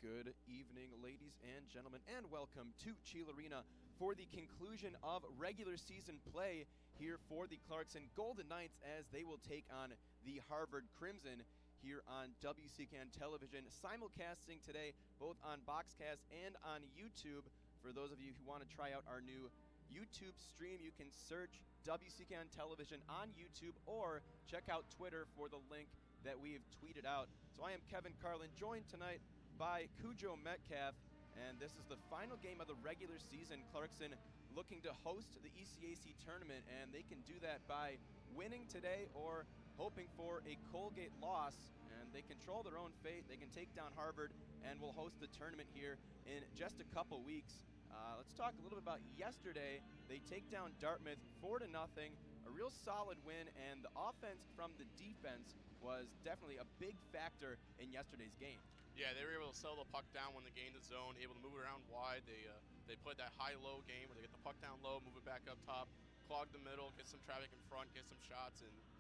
Good evening, ladies and gentlemen, and welcome to Chile Arena for the conclusion of regular season play here for the Clarkson Golden Knights as they will take on the Harvard Crimson here on WCKN television, simulcasting today both on Boxcast and on YouTube. For those of you who want to try out our new YouTube stream, you can search WCKN television on YouTube or check out Twitter for the link that we have tweeted out. So I am Kevin Carlin, joined tonight by Cujo Metcalf, and this is the final game of the regular season. Clarkson looking to host the ECAC tournament, and they can do that by winning today or hoping for a Colgate loss, and they control their own fate. They can take down Harvard and will host the tournament here in just a couple weeks. Let's talk a little bit about yesterday. They take down Dartmouth 4-0, a real solid win, and the offense from the defense was definitely a big factor in yesterday's game. Yeah, they were able to settle the puck down when they gained the zone, able to move it around wide. They played that high-low game where they get the puck down low, move it back up top, clog the middle, get some traffic in front, get some shots, and just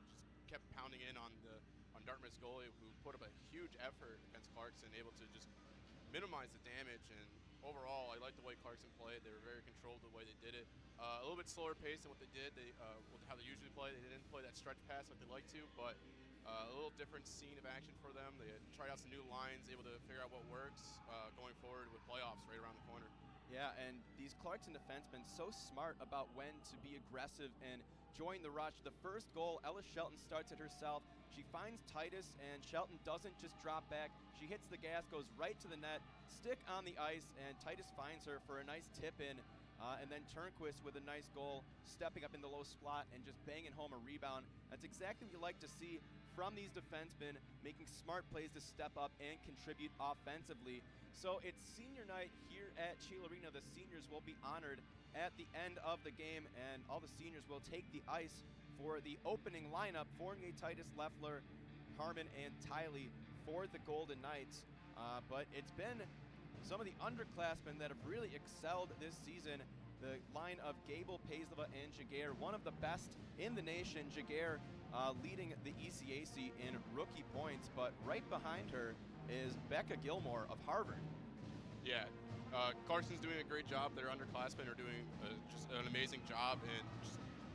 kept pounding in on Dartmouth's goalie, who put up a huge effort against Clarkson, able to just minimize the damage. And overall, I like the way Clarkson played. They were very controlled the way they did it. A little bit slower pace than what they did. How they usually play. They didn't play that stretch pass like they like to, but a little different scene of action for them. They tried out some new lines, able to figure out what works going forward with playoffs right around the corner. Yeah, and these Clarkson defensemen so smart about when to be aggressive and join the rush. The first goal, Ella Shelton starts it herself. She finds Titus, and Shelton doesn't just drop back. She hits the gas, goes right to the net, stick on the ice, and Titus finds her for a nice tip in. And then Turnquist with a nice goal, stepping up in the low slot and just banging home a rebound. That's exactly what you like to see from these defensemen, making smart plays to step up and contribute offensively. So it's senior night here at Chile Arena. The seniors will be honored at the end of the game, and all the seniors will take the ice for the opening lineup: Fournier, Titus, Leffler, Harmon, and Tiley for the Golden Knights. But it's been some of the underclassmen that have really excelled this season. The line of Gable, Paisleva, and Jaguar, one of the best in the nation. Jaguar leading the ECAC in rookie points, but right behind her is Becca Gilmore of Harvard. Yeah, Clarkson's doing a great job. Their underclassmen are doing just an amazing job, and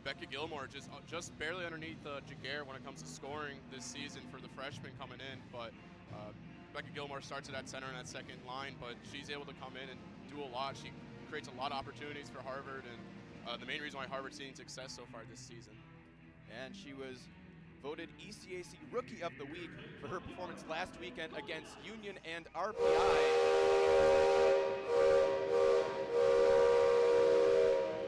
Becca Gilmore just barely underneath Jaguar when it comes to scoring this season for the freshmen coming in. But Becca Gilmore starts at that center in that second line, but she's able to come in and do a lot. She creates a lot of opportunities for Harvard, and the main reason why Harvard's seeing success so far this season. And she was voted ECAC Rookie of the Week for her performance last weekend against Union and RPI.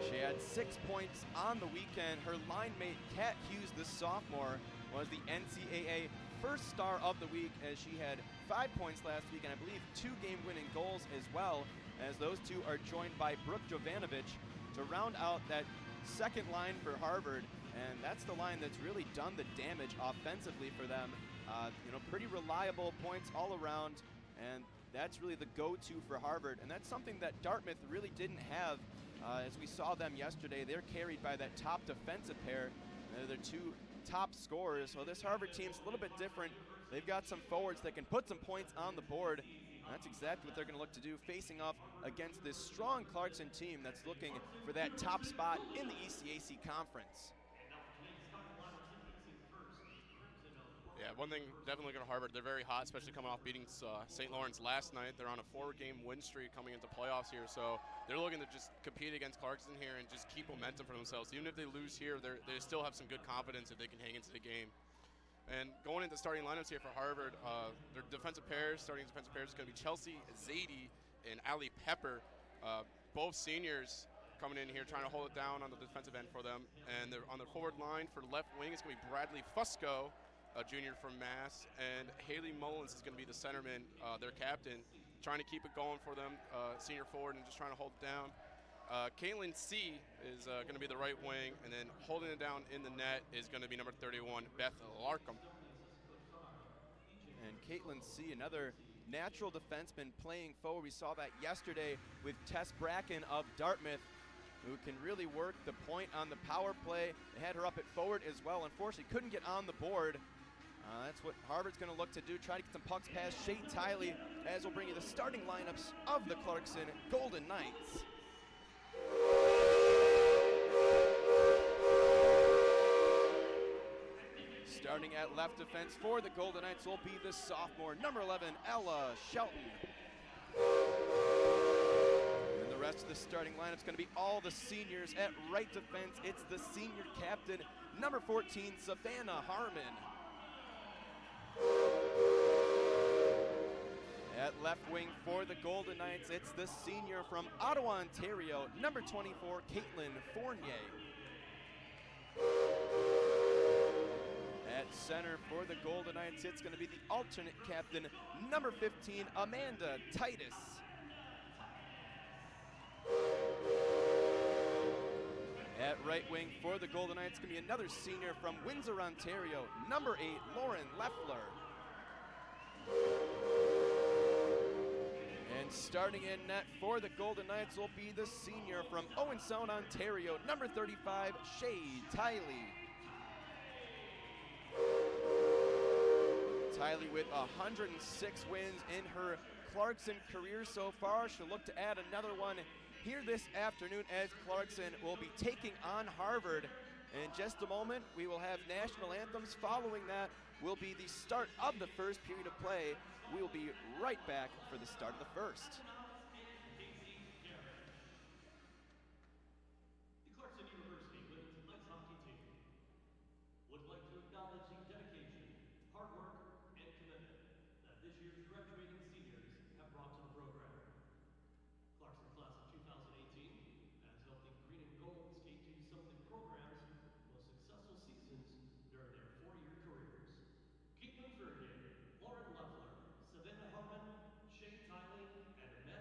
She had 6 points on the weekend. Her line mate, Kat Hughes, the sophomore, was the NCAA first star of the week, as she had 5 points last week and I believe 2 game-winning goals as well, as those two are joined by Brooke Jovanovic to round out that second line for Harvard. And that's the line that's really done the damage offensively for them. Pretty reliable points all around, and that's really the go-to for Harvard. And that's something that Dartmouth really didn't have. As we saw them yesterday, they're carried by that top defensive pair. They're their 2 top scorers. So this Harvard team's a little bit different. They've got some forwards that can put some points on the board. And that's exactly what they're going to look to do, facing off against this strong Clarkson team that's looking for that top spot in the ECAC conference. Yeah, one thing definitely looking at Harvard, they're very hot, especially coming off beating St. Lawrence last night. They're on a 4-game win streak coming into playoffs here, so they're looking to just compete against Clarkson here and just keep momentum for themselves. Even if they lose here, they still have some good confidence if they can hang into the game. And going into starting lineups here for Harvard, their starting defensive pairs is going to be Chelsea Zadie and Allie Pepper, both seniors coming in here trying to hold it down on the defensive end for them. And they're on the forward line for left wing, it's going to be Bradley Fusco, a junior from Mass, and Haley Mullins is going to be the centerman, their captain, trying to keep it going for them, senior forward, and just trying to hold it down. Caitlin C is going to be the right wing, and then holding it down in the net is going to be number 31, Beth Larkham. And Caitlin C, another natural defenseman playing forward. We saw that yesterday with Tess Bracken of Dartmouth, who can really work the point on the power play. They had her up at forward as well. Unfortunately, couldn't get on the board. That's what Harvard's going to look to do, try to get some pucks past Shea Tiley, as we'll bring you the starting lineups of the Clarkson Golden Knights. Starting at left defense for the Golden Knights will be the sophomore, number 11, Ella Shelton. And the rest of the starting lineup is going to be all the seniors. At right defense, it's the senior captain, number 14, Savannah Harmon. At left wing for the Golden Knights, it's the senior from Ottawa, Ontario, number 24, Caitlin Fournier. At center for the Golden Knights, it's going to be the alternate captain, number 15, Amanda Titus. At right wing for the Golden Knights, it's going to be another senior from Windsor, Ontario, number 8, Lauren Leffler. And starting in net for the Golden Knights will be the senior from Owen Sound, Ontario, number 35, Shea Tiley. Tiley with 106 wins in her Clarkson career so far. She'll look to add another one here this afternoon as Clarkson will be taking on Harvard. In just a moment, we will have national anthems. Following that will be the start of the first period of play. We will be right back for the start of the first. The Clarkson University women's ice hockey team would like to acknowledge the dedication, hard work, and commitment that this year's graduating seniors have brought to the program. Clarkson class of 2018 has helped the green and gold skate to some of the program's most successful seasons during their 4-year careers. Caitlin Fournier, Lauren Leffler, Savannah Harmon, Shea Tiley, and Amanda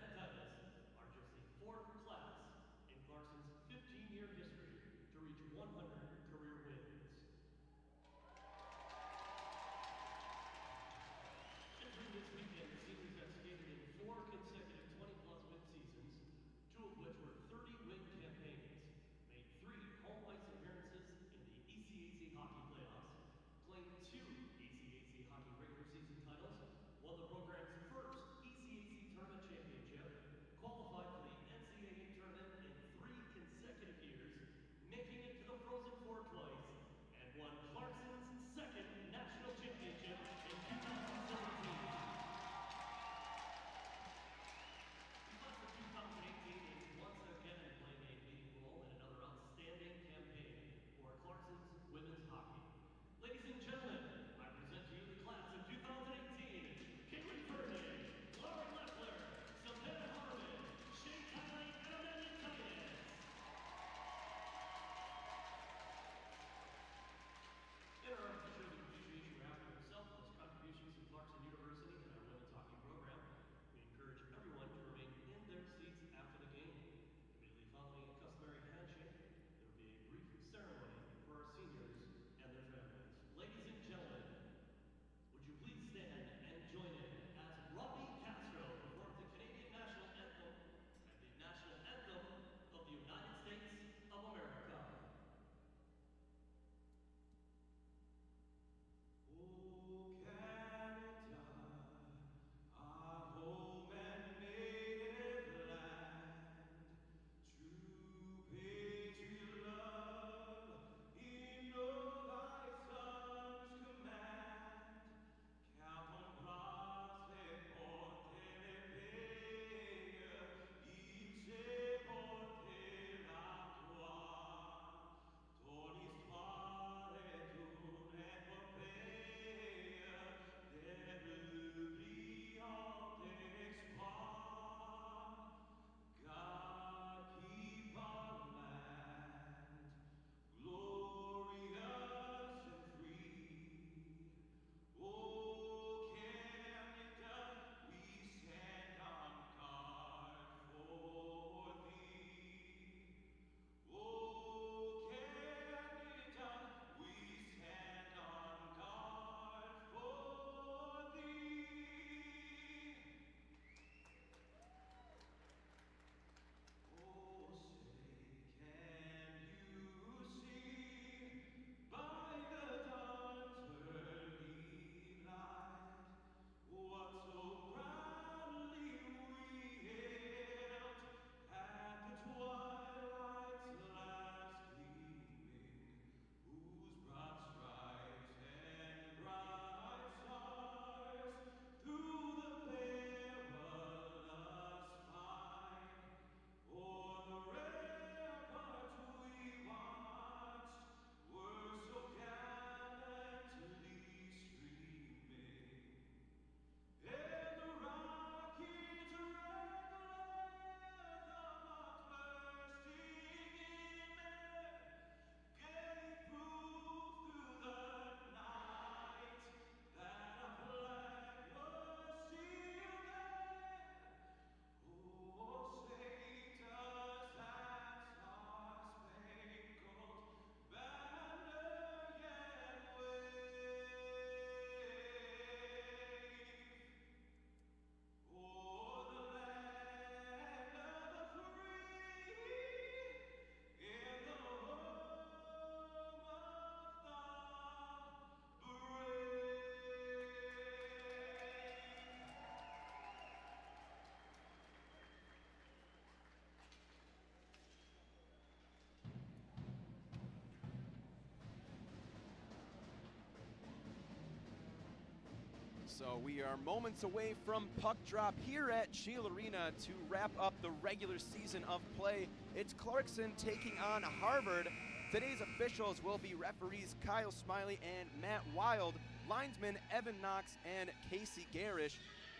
So we are moments away from puck drop here at Shield Arena to wrap up the regular season of play. It's Clarkson taking on Harvard. Today's officials will be referees Kyle Smiley and Matt Wild, linesmen Evan Knox and Casey Garish.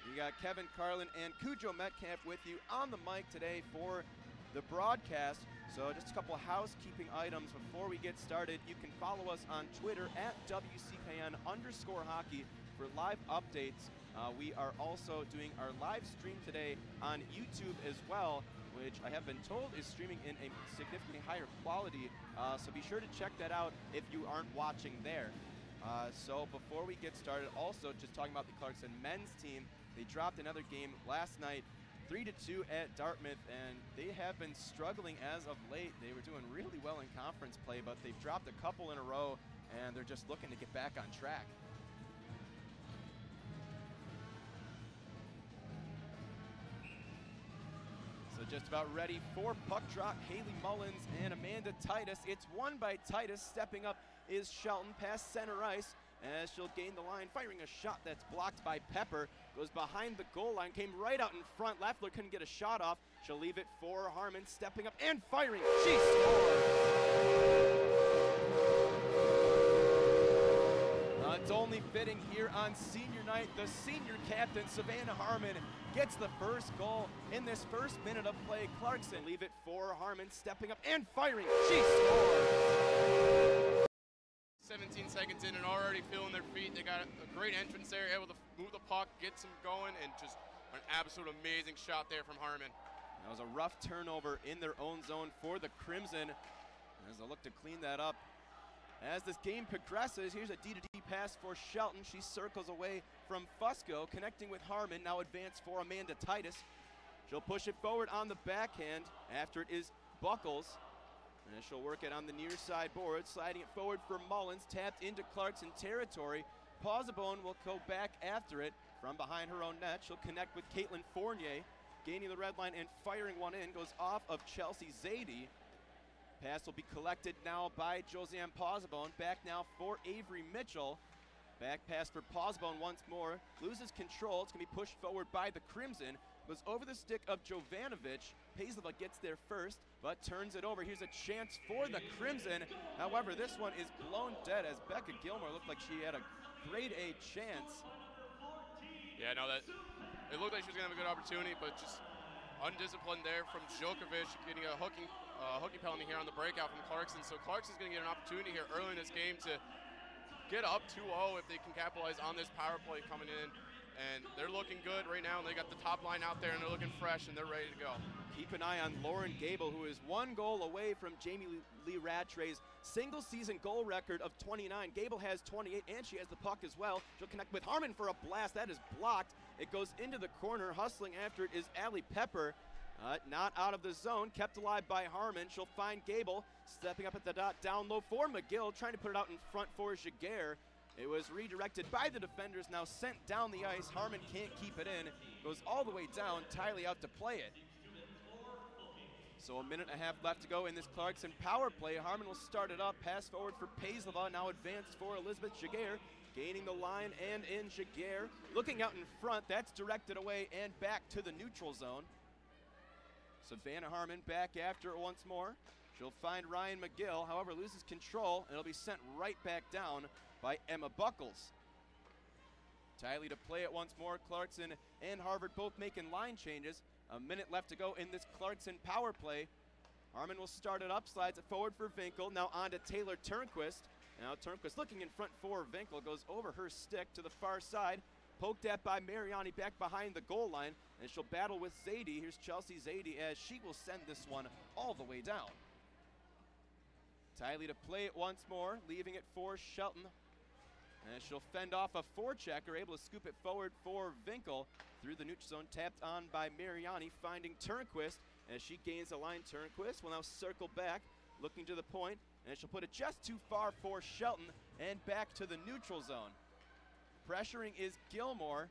We got Kevin Carlin and Cujo Metcalf with you on the mic today for the broadcast. So just a couple of housekeeping items before we get started. You can follow us on Twitter at WCKN_hockey for live updates. We are also doing our live stream today on YouTube as well, which I have been told is streaming in a significantly higher quality. So be sure to check that out if you aren't watching there. So before we get started, also just talking about the Clarkson men's team, they dropped another game last night, 3-2 at Dartmouth, and they have been struggling as of late. They were doing really well in conference play, but they've dropped a couple in a row, and they're just looking to get back on track. So just about ready for puck drop, Haley Mullins and Amanda Titus. It's won by Titus. Stepping up is Shelton past center ice as she'll gain the line, firing a shot that's blocked by Pepper. Goes behind the goal line, came right out in front. Leffler couldn't get a shot off. She'll leave it for Harmon, stepping up and firing. She scores! It's only fitting here on senior night. The senior captain, Savannah Harmon, gets the first goal in this first minute of play. Clarkson leave it for Harmon, stepping up and firing. She scores! 17 seconds in and already feeling their feet. They got a great entrance there, able to move the puck, get some going, and just an absolute amazing shot there from Harmon. That was a rough turnover in their own zone for the Crimson as they look to clean that up. As this game progresses, here's a D-to-D pass for Shelton. She circles away from Fusco, connecting with Harmon, now advanced for Amanda Titus. She'll push it forward on the backhand. After it is Buckles. And she'll work it on the near side board, sliding it forward for Mullins, tapped into Clarkson territory. Pausabone will go back after it from behind her own net. She'll connect with Caitlin Fournier, gaining the red line and firing one in. Goes off of Chelsea Zadie. Pass will be collected now by Joseanne Pausabone. Back now for Avery Mitchell. Back pass for Pausabone once more. Loses control. It's going to be pushed forward by the Crimson. Goes over the stick of Jovanovic. Paisleva gets there first, but turns it over. Here's a chance for the Crimson. However, this one is blown dead as Becca Gilmore looked like she had a grade A chance. Yeah, no, it looked like she was going to have a good opportunity, but just undisciplined there from Djokovic, getting a hooking penalty here on the breakout from Clarkson. So Clarkson's going to get an opportunity here early in this game to get up 2-0 if they can capitalize on this power play coming in. And they're looking good right now, and they got the top line out there, and they're looking fresh, and they're ready to go. Keep an eye on Lauren Gable, who is one goal away from Jamie Lee Rattray's single-season goal record of 29. Gable has 28, and she has the puck as well. She'll connect with Harmon for a blast. That is blocked. It goes into the corner. Hustling after it is Allie Pepper. Not out of the zone, kept alive by Harmon. She'll find Gable, stepping up at the dot, down low for McGill, trying to put it out in front for Jaguar. It was redirected by the defenders, now sent down the ice. Harmon can't keep it in, goes all the way down, Tiley out to play it. So a minute and a half left to go in this Clarkson power play. Harmon will start it up, pass forward for Paisleva, now advanced for Elizabeth Jaguar. Gaining the line and in Jaguar. Looking out in front, that's directed away and back to the neutral zone. Savannah Harmon back after it once more. She'll find Ryan McGill, however loses control, and it'll be sent right back down by Emma Buckles. Tiley to play it once more. Clarkson and Harvard both making line changes. A minute left to go in this Clarkson power play. Harmon will start it up, slides it forward for Vinkel. Now on to Taylor Turnquist. Now Turnquist looking in front for Vinkel, goes over her stick to the far side. Poked at by Mariani back behind the goal line, and she'll battle with Zadie. Here's Chelsea Zadie as she will send this one all the way down. Tiley to play it once more, leaving it for Shelton. And she'll fend off a forechecker, able to scoop it forward for Vinkel. Through the neutral zone, tapped on by Mariani, finding Turnquist. As she gains the line, Turnquist will now circle back, looking to the point, and she'll put it just too far for Shelton and back to the neutral zone. Pressuring is Gilmore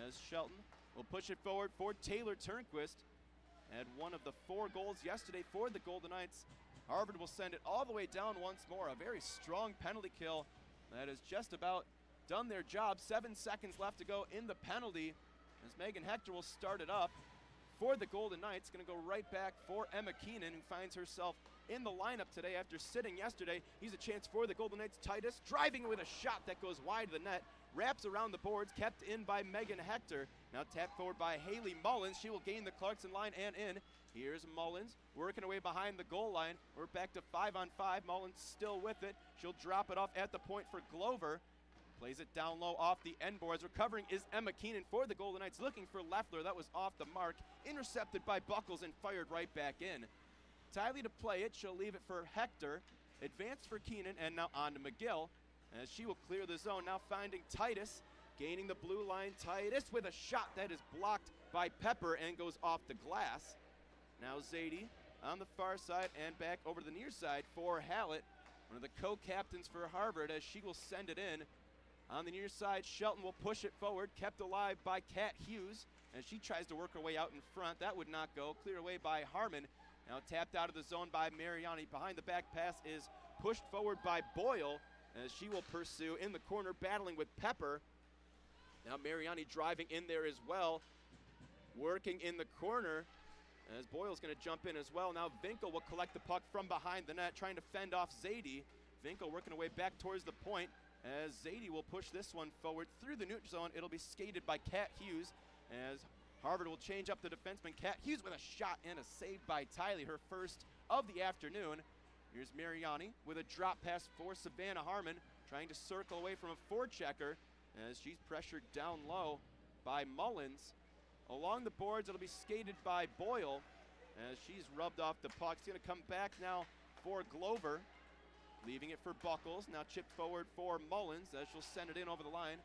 as Shelton will push it forward for Taylor Turnquist. Had one of the 4 goals yesterday for the Golden Knights. Harvard will send it all the way down once more. A very strong penalty kill that is just about done their job. 7 seconds left to go in the penalty as Megan Hector will start it up for the Golden Knights. Going to go right back for Emma Keenan, who finds herself in the lineup today after sitting yesterday. He's a chance for the Golden Knights. Titus driving with a shot that goes wide of the net, wraps around the boards, kept in by Megan Hector. Now tapped forward by Haley Mullins. She will gain the Clarkson line and in. Here's Mullins working away behind the goal line. We're back to 5-on-5. Mullins still with it. She'll drop it off at the point for Glover. Plays it down low off the end boards. Recovering is Emma Keenan for the Golden Knights, looking for Leffler. That was off the mark. Intercepted by Buckles and fired right back in. Tiley to play it. She'll leave it for Hector. Advance for Keenan, and now on to McGill as she will clear the zone. Now finding Titus, gaining the blue line. Titus with a shot that is blocked by Pepper and goes off the glass. Now Zadie on the far side and back over to the near side for Hallett, one of the co-captains for Harvard, as she will send it in. On the near side, Shelton will push it forward, kept alive by Kat Hughes, and she tries to work her way out in front. That would not go. Clear away by Harmon. Now tapped out of the zone by Mariani. Behind the back pass is pushed forward by Boyle, as she will pursue in the corner, battling with Pepper. Now Mariani driving in there as well, working in the corner, as Boyle's going to jump in as well. Now Vinkel will collect the puck from behind the net, trying to fend off Zadie. Vinkel working her way back towards the point, as Zadie will push this one forward through the neutral zone. It'll be skated by Kat Hughes, as Harvard will change up the defenseman. Kat Hughes with a shot and a save by Tiley, her first of the afternoon. Here's Mariani with a drop pass for Savannah Harmon, trying to circle away from a forechecker, as she's pressured down low by Mullins. Along the boards, it'll be skated by Boyle, as she's rubbed off the puck. It's going to come back now for Glover, leaving it for Buckles. Now chipped forward for Mullins, as she'll send it in over the line.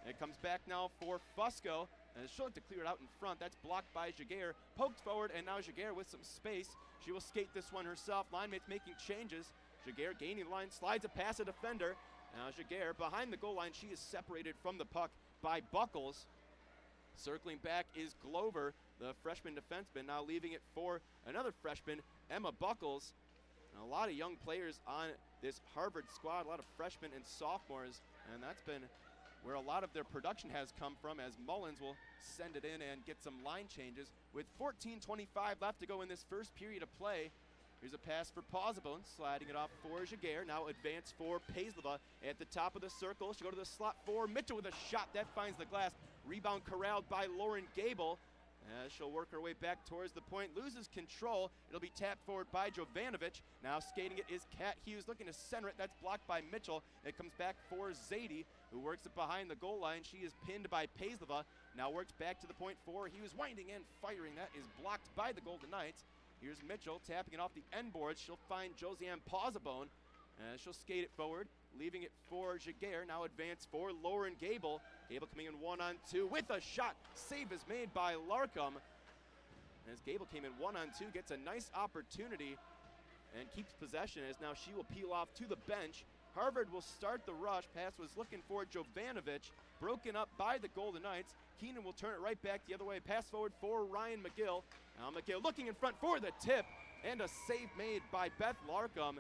It comes back now for Fusco, and she'll have to clear it out in front. That's blocked by Jaguar. Poked forward, and now Jaguar with some space. She will skate this one herself. Line mates making changes. Jaguar gaining the line, slides a past a defender. Now Jaguar behind the goal line. She is separated from the puck by Buckles. Circling back is Glover, the freshman defenseman, now leaving it for another freshman, Emma Buckles. And a lot of young players on this Harvard squad, a lot of freshmen and sophomores, and that's been where a lot of their production has come from, as Mullins will send it in and get some line changes. With 14:25 left to go in this first period of play, here's a pass for Pausabone, sliding it off for Jaguar. Now advance for Paisleva at the top of the circle. She'll go to the slot for Mitchell with a shot that finds the glass. Rebound corralled by Lauren Gable, as she'll work her way back towards the point. Loses control. It'll be tapped forward by Jovanovic. Now skating it is Kat Hughes, looking to center it. That's blocked by Mitchell. It comes back for Zadie, who works it behind the goal line. She is pinned by Paisleva. Now works back to the point for Hughes, winding and firing. That is blocked by the Golden Knights. Here's Mitchell tapping it off the end boards. She'll find Josiane Pausabone, and she'll skate it forward, leaving it for Jaguar. Now advance for Lauren Gable. Gable coming in 1-on-2 with a shot. Save is made by Larkham. As Gable came in 1-on-2, gets a nice opportunity and keeps possession, as now she will peel off to the bench. Harvard will start the rush. Pass was looking for Jovanovic, broken up by the Golden Knights. Keenan will turn it right back the other way. Pass forward for Ryan McGill. Now McGill looking in front for the tip, and a save made by Beth Larkham,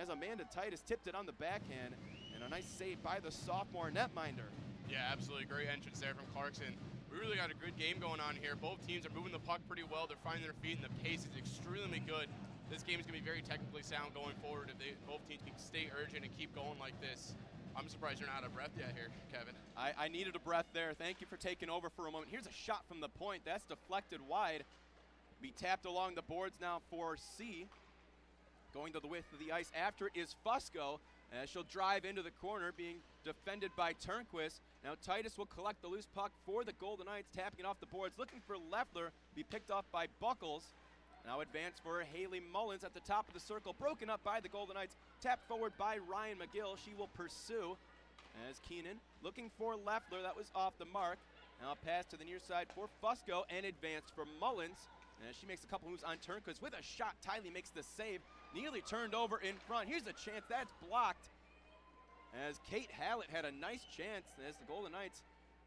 as Amanda Titus tipped it on the backhand, and a nice save by the sophomore netminder. Yeah, absolutely great entrance there from Clarkson. We really got a good game going on here. Both teams are moving the puck pretty well. They're finding their feet, and the pace is extremely good. This game is going to be very technically sound going forward if both teams can stay urgent and keep going like this. I'm surprised you're not out of breath yet here, Kevin. I needed a breath there. Thank you for taking over for a moment. Here's a shot from the point. That's deflected wide. Be tapped along the boards now for C. Going to the width of the ice after it is Fusco, as she'll drive into the corner, being defended by Turnquist. Now Titus will collect the loose puck for the Golden Knights, tapping it off the boards, looking for Leffler, be picked off by Buckles. Now advance for Haley Mullins at the top of the circle, broken up by the Golden Knights, tapped forward by Ryan McGill. She will pursue, as Keenan looking for Leffler. That was off the mark. Now a pass to the near side for Fusco, and advance for Mullins. And she makes a couple moves on Turnquist with a shot. Tiley makes the save, nearly turned over in front. Here's a chance, that's blocked, as Kate Hallett had a nice chance, as the Golden Knights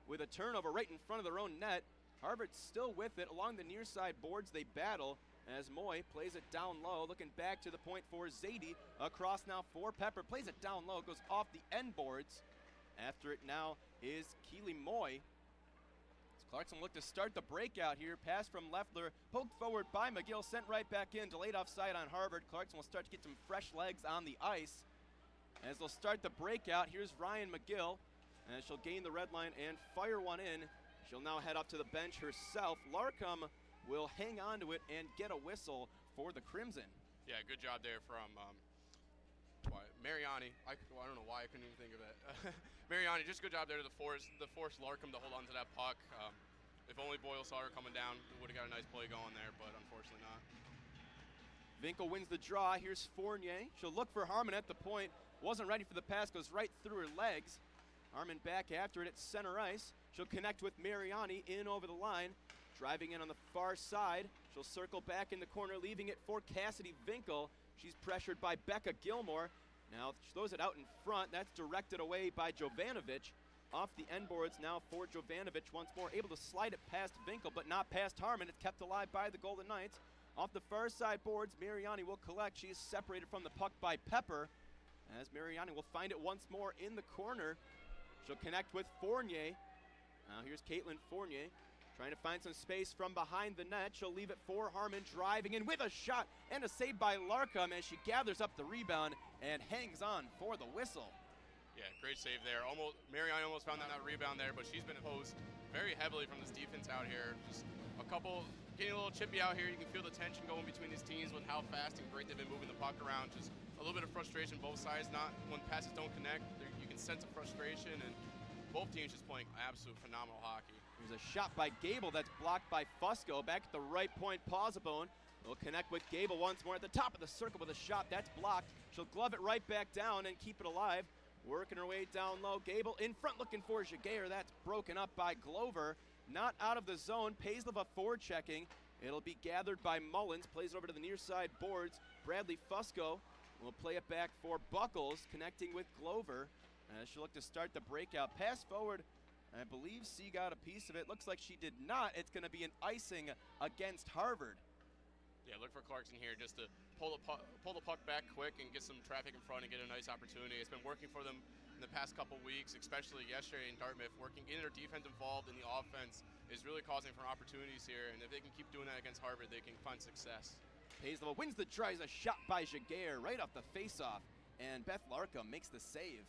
with a turnover right in front of their own net. Harvard's still with it. Along the near side boards they battle, as Moy plays it down low, looking back to the point for Zadie. Across now for Pepper, plays it down low, goes off the end boards. After it now is Keely Moy. Clarkson looked to start the breakout here. Pass from Leffler, poked forward by McGill, sent right back in, delayed offside on Harvard. Clarkson will start to get some fresh legs on the ice. As they'll start the breakout, here's Ryan McGill, and she'll gain the red line and fire one in. She'll now head up to the bench herself. Larkham will hang on to it and get a whistle for the Crimson. Yeah, good job there from Mariani. I don't know why I couldn't even think of it. Mariani, just good job there to force Larkham to hold on to that puck. If only Boyle saw her coming down, we would have got a nice play going there, but unfortunately not. Winkel wins the draw. Here's Fournier. She'll look for Harmon at the point. Wasn't ready for the pass, goes right through her legs. Harmon back after it at center ice. She'll connect with Mariani in over the line. Driving in on the far side. She'll circle back in the corner, leaving it for Cassidy Winkel. She's pressured by Becca Gilmore. Now she throws it out in front. That's directed away by Jovanovic. Off the end boards now for Jovanovic once more. Able to slide it past Winkel, but not past Harmon. It's kept alive by the Golden Knights. Off the far side boards, Mariani will collect. She is separated from the puck by Pepper. As Mariani will find it once more in the corner. She'll connect with Fournier. Now here's Caitlin Fournier. Trying to find some space from behind the net. She'll leave it for Harmon, driving in with a shot and a save by Larkham as she gathers up the rebound and hangs on for the whistle. Yeah, great save there. Mariani almost found that rebound there, but she's been opposed very heavily from this defense out here. Just getting a little chippy out here. You can feel the tension going between these teams with how fast and great they've been moving the puck around. Just a little bit of frustration both sides. Not when passes don't connect, you can sense a frustration, and both teams just playing absolute phenomenal hockey. There's a shot by Gable that's blocked by Fusco. Back at the right point, Pausabone will connect with Gable once more at the top of the circle with a shot that's blocked. She'll glove it right back down and keep it alive. Working her way down low. Gable in front looking for Jaguar. That's broken up by Glover. Not out of the zone. Paisleva forward checking. It'll be gathered by Mullins. Plays it over to the near side boards. Bradley Fusco will play it back for Buckles, connecting with Glover. She'll look to start the breakout. Pass forward. I believe C got a piece of it. Looks like she did not. It's going to be an icing against Harvard. Yeah, look for Clarkson here just to pull the puck back quick and get some traffic in front and get a nice opportunity. It's been working for them in the past couple weeks, especially yesterday in Dartmouth. Getting their defense involved in the offense is really causing for opportunities here, and if they can keep doing that against Harvard, they can find success. Paisleva wins the try. A shot by Jaguar right off the faceoff, and Beth Larkham makes the save.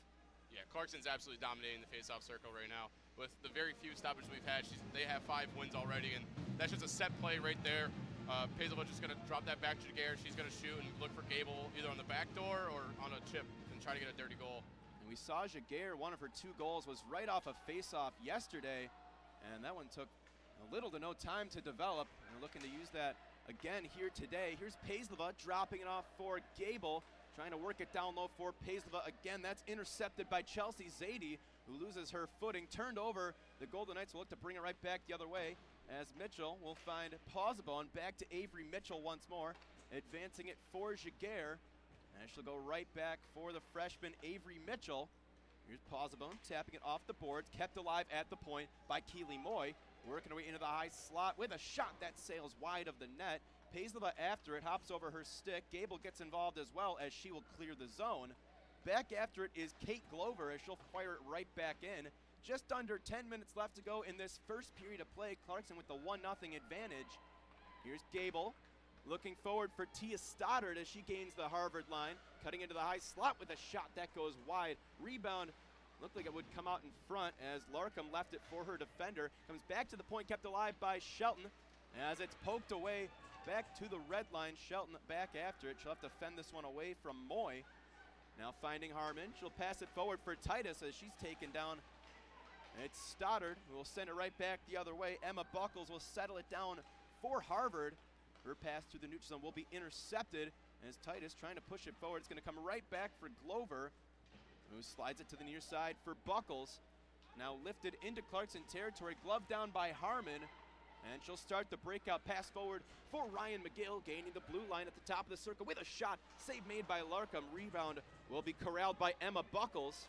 Yeah, Clarkson's absolutely dominating the faceoff circle right now. With the very few stoppages we've had, they have 5 wins already, and that's just a set play right there. Paisleva just going to drop that back to Jaguar. She's going to shoot and look for Gable either on the back door or on a chip and try to get a dirty goal. And we saw Jaguar, one of her 2 goals was right off a faceoff yesterday, and that one took a little to no time to develop. And we're looking to use that again here today. Here's Paisleva dropping it off for Gable. Trying to work it down low for Paisleva again. That's intercepted by Chelsea Zadie, who loses her footing. Turned over. The Golden Knights will look to bring it right back the other way as Mitchell will find Pausabone. Back to Avery Mitchell once more. Advancing it for Jaguar. And she'll go right back for the freshman Avery Mitchell. Here's Pausabone tapping it off the boards. Kept alive at the point by Keely Moy. Working her way into the high slot with a shot that sails wide of the net. Paisleva after it, hops over her stick. Gable gets involved as well as she will clear the zone. Back after it is Kate Glover as she'll fire it right back in. Just under 10 minutes left to go in this first period of play. Clarkson with the 1-0 advantage. Here's Gable looking forward for Tia Stoddard as she gains the Harvard line. Cutting into the high slot with a shot that goes wide. Rebound looked like it would come out in front as Larkham left it for her defender. Comes back to the point, kept alive by Shelton as it's poked away. Back to the red line. Shelton back after it. She'll have to fend this one away from Moy. Now finding Harmon. She'll pass it forward for Titus as she's taken down. It's Stoddard who will send it right back the other way. Emma Buckles will settle it down for Harvard. Her pass through the neutral zone will be intercepted as Titus trying to push it forward. It's going to come right back for Glover, who slides it to the near side for Buckles. Now lifted into Clarkson territory. Glove down by Harmon. And she'll start the breakout pass forward for Ryan McGill, gaining the blue line at the top of the circle with a shot. Save made by Larkham. Rebound will be corralled by Emma Buckles.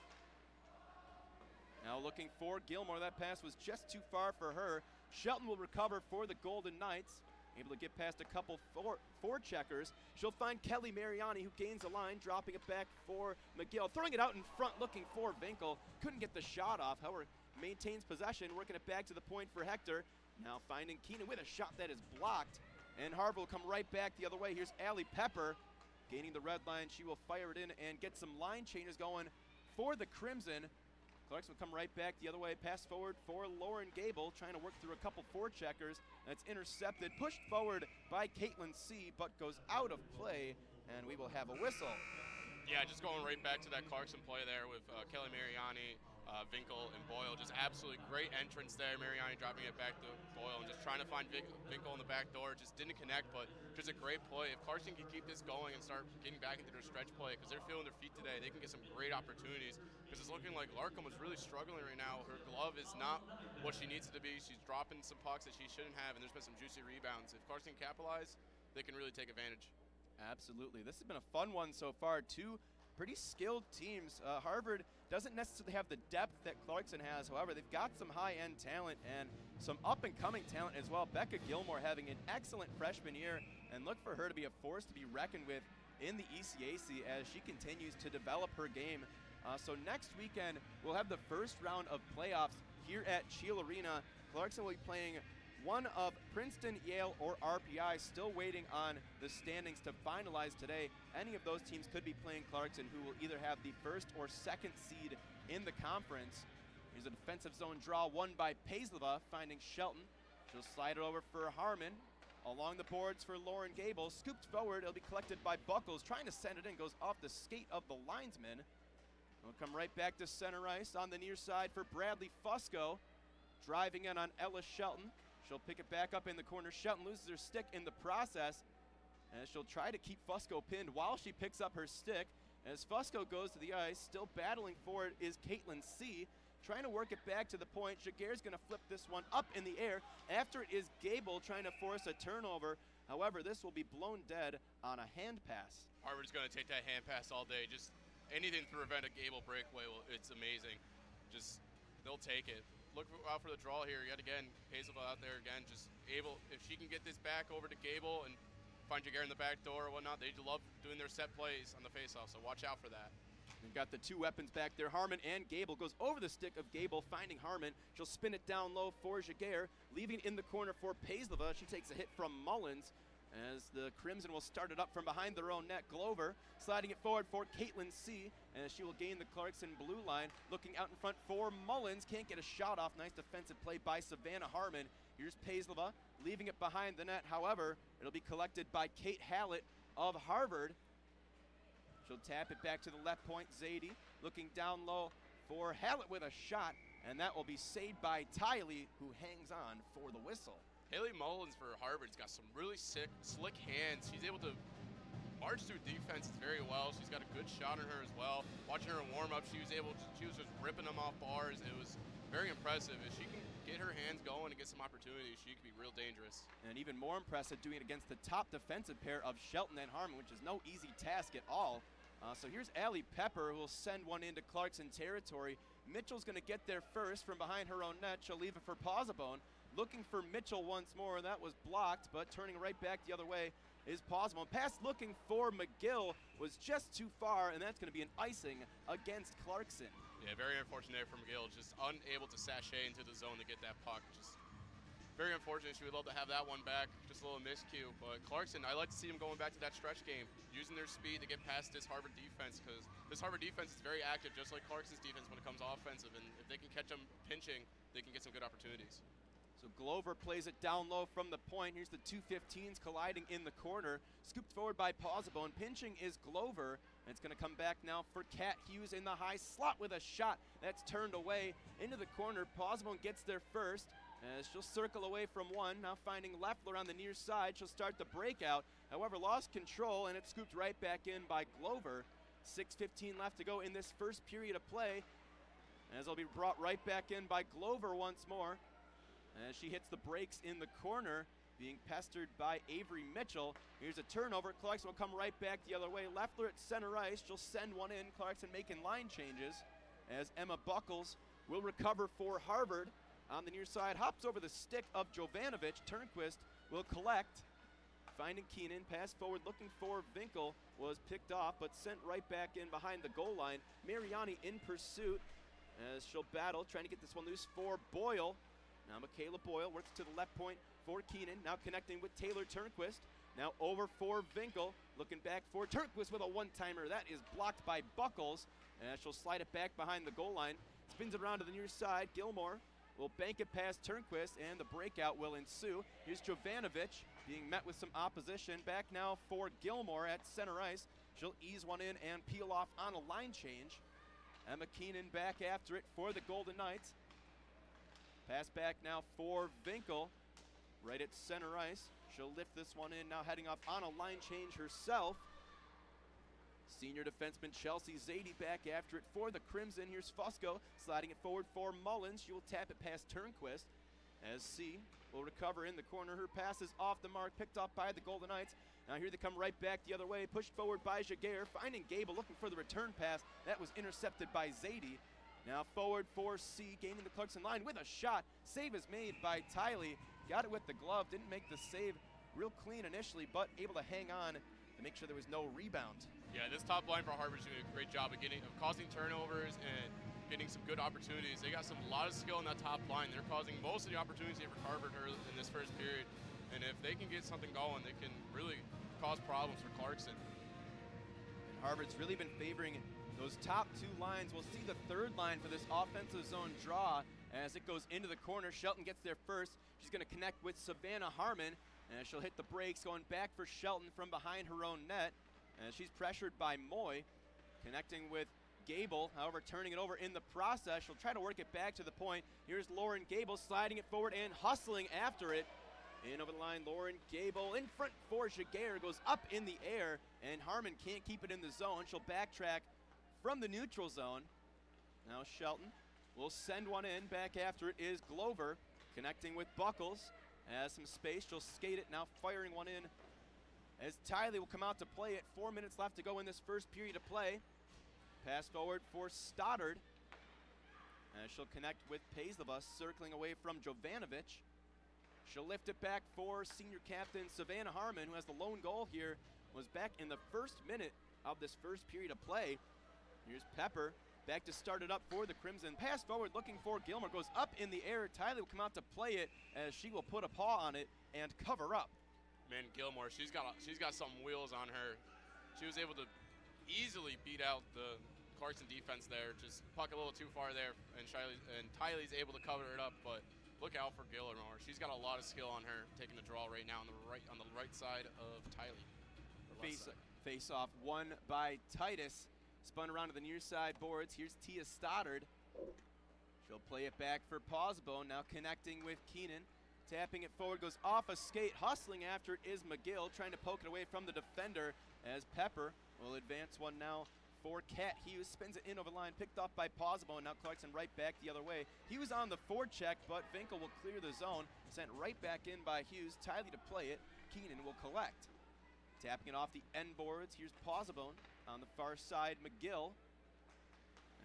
Now looking for Gilmore. That pass was just too far for her. Shelton will recover for the Golden Knights. able to get past a couple four checkers. She'll find Kelly Mariani, who gains a line, dropping it back for McGill, throwing it out in front, looking for Vinkel. Couldn't get the shot off, however, maintains possession, working it back to the point for Hector. Now finding Keenan with a shot that is blocked, and Harvard will come right back the other way. Here's Allie Pepper, gaining the red line. She will fire it in and get some line changes going for the Crimson. Clarkson will come right back the other way, pass forward for Lauren Gable, trying to work through a couple forecheckers. That's intercepted, pushed forward by Caitlin C., but goes out of play, and we will have a whistle. Yeah, just going right back to that Clarkson play there with Kelly Mariani, Vinkel, and Boyle. Just absolutely great entrance there. Mariani dropping it back to Boyle and just trying to find Vinkel in the back door. Just didn't connect, but just a great play. If Clarkson can keep this going and start getting back into their stretch play, because they're feeling their feet today, they can get some great opportunities. Because it's looking like Larkham was really struggling right now. Her glove is not what she needs it to be. She's dropping some pucks that she shouldn't have, and there's been some juicy rebounds. If Clarkson can capitalize, they can really take advantage. Absolutely. This has been a fun one so far. Two pretty skilled teams. Harvard doesn't necessarily have the depth that Clarkson has. However, they've got some high-end talent and some up-and-coming talent as well. Becca Gilmore having an excellent freshman year, and look for her to be a force to be reckoned with in the ECAC as she continues to develop her game. So next weekend, we'll have the first round of playoffs here at Shield Arena. Clarkson will be playing one of Princeton, Yale, or RPI, still waiting on the standings to finalize today. Any of those teams could be playing Clarkson, who will either have the first or second seed in the conference. Here's a defensive zone draw won by Paisleva, finding Shelton. She'll slide it over for Harmon. Along the boards for Lauren Gable. Scooped forward, it'll be collected by Buckles, trying to send it in, goes off the skate of the linesman. We'll come right back to center ice on the near side for Bradley Fusco. Driving in on Ella Shelton. She'll pick it back up in the corner. Shelton loses her stick in the process, and she'll try to keep Fusco pinned while she picks up her stick. As Fusco goes to the ice, still battling for it is Caitlin C., trying to work it back to the point. Jaguar's going to flip this one up in the air. After it is Gable trying to force a turnover. However, this will be blown dead on a hand pass. Harvard's going to take that hand pass all day. Just anything to prevent a Gable breakaway, it's amazing. Just, they'll take it. Look out for the draw here yet again. Hazelville out there again, just able, if she can get this back over to Gable and find Jaguar in the back door or whatnot, they love doing their set plays on the faceoff, so watch out for that. We've got the two weapons back there. Harmon and Gable. Goes over the stick of Gable, finding Harmon. She'll spin it down low for Jaguar, leaving it in the corner for Paisleva. She takes a hit from Mullins as the Crimson will start it up from behind their own net. Glover sliding it forward for Caitlin C. as she will gain the Clarkson blue line. Looking out in front for Mullins. Can't get a shot off. Nice defensive play by Savannah Harmon. Here's Paisleva leaving it behind the net. However, it'll be collected by Kate Hallett of Harvard. She'll tap it back to the left point. Zadie looking down low for Hallett with a shot, and that will be saved by Tiley, who hangs on for the whistle. Haley Mullins for Harvard's got some really slick hands. She's able to march through defenses very well. She's got a good shot on her as well. Watching her in warm-up, she was just ripping them off bars. It was very impressive. If she can get her hands going and get some opportunities, she could be real dangerous. And even more impressive doing it against the top defensive pair of Shelton and Harmon, which is no easy task at all. So here's Allie Pepper, who will send one into Clarkson territory. Mitchell's going to get there first from behind her own net. She'll leave it for Posabone. Looking for Mitchell once more. That was blocked, but turning right back the other way is Posabone. Pass looking for McGill was just too far, and that's going to be an icing against Clarkson. Yeah, very unfortunate for McGill. Just unable to sashay into the zone to get that puck. Just very unfortunate. She would love to have that one back. Just a little miscue. But Clarkson, I like to see them going back to that stretch game, using their speed to get past this Harvard defense, because this Harvard defense is very active, just like Clarkson's defense when it comes offensive. And if they can catch them pinching, they can get some good opportunities. So Glover plays it down low from the point. Here's the 215s colliding in the corner. Scooped forward by Posabone. Pinching is Glover. And it's going to come back now for Kat Hughes in the high slot with a shot. That's turned away into the corner. Posabone gets there first as she'll circle away from one. Now finding Leffler on the near side. She'll start the breakout. However, lost control, and it's scooped right back in by Glover. 6:15 left to go in this first period of play, as it'll be brought right back in by Glover once more. As she hits the brakes in the corner, being pestered by Avery Mitchell. Here's a turnover. Clarkson will come right back the other way. Leffler at center ice. She'll send one in. Clarkson making line changes as Emma Buckles will recover for Harvard. On the near side, hops over the stick of Jovanovic. Turnquist will collect. Finding Keenan, pass forward looking for Vinkel, was picked off but sent right back in behind the goal line. Mariani in pursuit as she'll battle, trying to get this one loose for Boyle. Now Michaela Boyle works to the left point for Keenan, now connecting with Taylor Turnquist. Now over for Vinkel, looking back for Turnquist with a one-timer. That is blocked by Buckles, as she'll slide it back behind the goal line. Spins it around to the near side. Gilmore will bank it past Turnquist, and the breakout will ensue. Here's Jovanovic being met with some opposition. Back now for Gilmore at center ice. She'll ease one in and peel off on a line change. Emma Keenan back after it for the Golden Knights. Pass back now for Vinkel, right at center ice. She'll lift this one in, now heading up on a line change herself. Senior defenseman Chelsea Zadie back after it for the Crimson. Here's Fusco sliding it forward for Mullins. She will tap it past Turnquist as C will recover in the corner. Her pass is off the mark, picked off by the Golden Knights. Now here they come right back the other way, pushed forward by Jaguar, finding Gable, looking for the return pass. That was intercepted by Zadie. Now forward for C, gaining the Clarkson line with a shot. Save is made by Tiley. Got it with the glove, didn't make the save real clean initially, but able to hang on to make sure there was no rebound. Yeah, this top line for Harvard's doing a great job of causing turnovers and getting some good opportunities. They got a lot of skill in that top line. They're causing most of the opportunities for Harvard in this first period. And if they can get something going, they can really cause problems for Clarkson. And Harvard's really been favoring those top two lines. We'll see the third line for this offensive zone draw as it goes into the corner. Shelton gets there first. She's going to connect with Savannah Harmon, and she'll hit the brakes, going back for Shelton from behind her own net. And she's pressured by Moy, connecting with Gable, however, turning it over in the process. She'll try to work it back to the point. Here's Lauren Gable sliding it forward and hustling after it. In over the line, Lauren Gable in front for Jaguar, goes up in the air, and Harmon can't keep it in the zone. She'll backtrack from the neutral zone. Now Shelton will send one in. Back after it is Glover, connecting with Buckles. Has some space, she'll skate it, now firing one in as Tiley will come out to play it. 4 minutes left to go in this first period of play. Pass forward for Stoddard, and she'll connect with Paisleva, circling away from Jovanovic. She'll lift it back for senior captain Savannah Harmon, who has the lone goal here, was back in the first minute of this first period of play. Here's Pepper, back to start it up for the Crimson. Pass forward looking for Gilmore, goes up in the air. Tiley will come out to play it as she will put a paw on it and cover up. Man, Gilmore, she's got some wheels on her. She was able to easily beat out the Clarkson defense there. Just puck a little too far there, and Tiley's able to cover it up. But look out for Gilmore. She's got a lot of skill on her, taking the draw right now on the right side of Tiley. Face off won by Titus. Spun around to the near side boards. Here's Tia Stoddard. She'll play it back for Pausebone, now connecting with Keenan. Tapping it forward, goes off a skate. Hustling after it is McGill, trying to poke it away from the defender as Pepper will advance one now for Kat Hughes. Spins it in over the line, picked off by Pausebone. Now Clarkson right back the other way. He was on the forecheck, but Vinkel will clear the zone. Sent right back in by Hughes. Tiley to play it. Keenan will collect. Tapping it off the end boards. Here's Pausebone on the far side. McGill.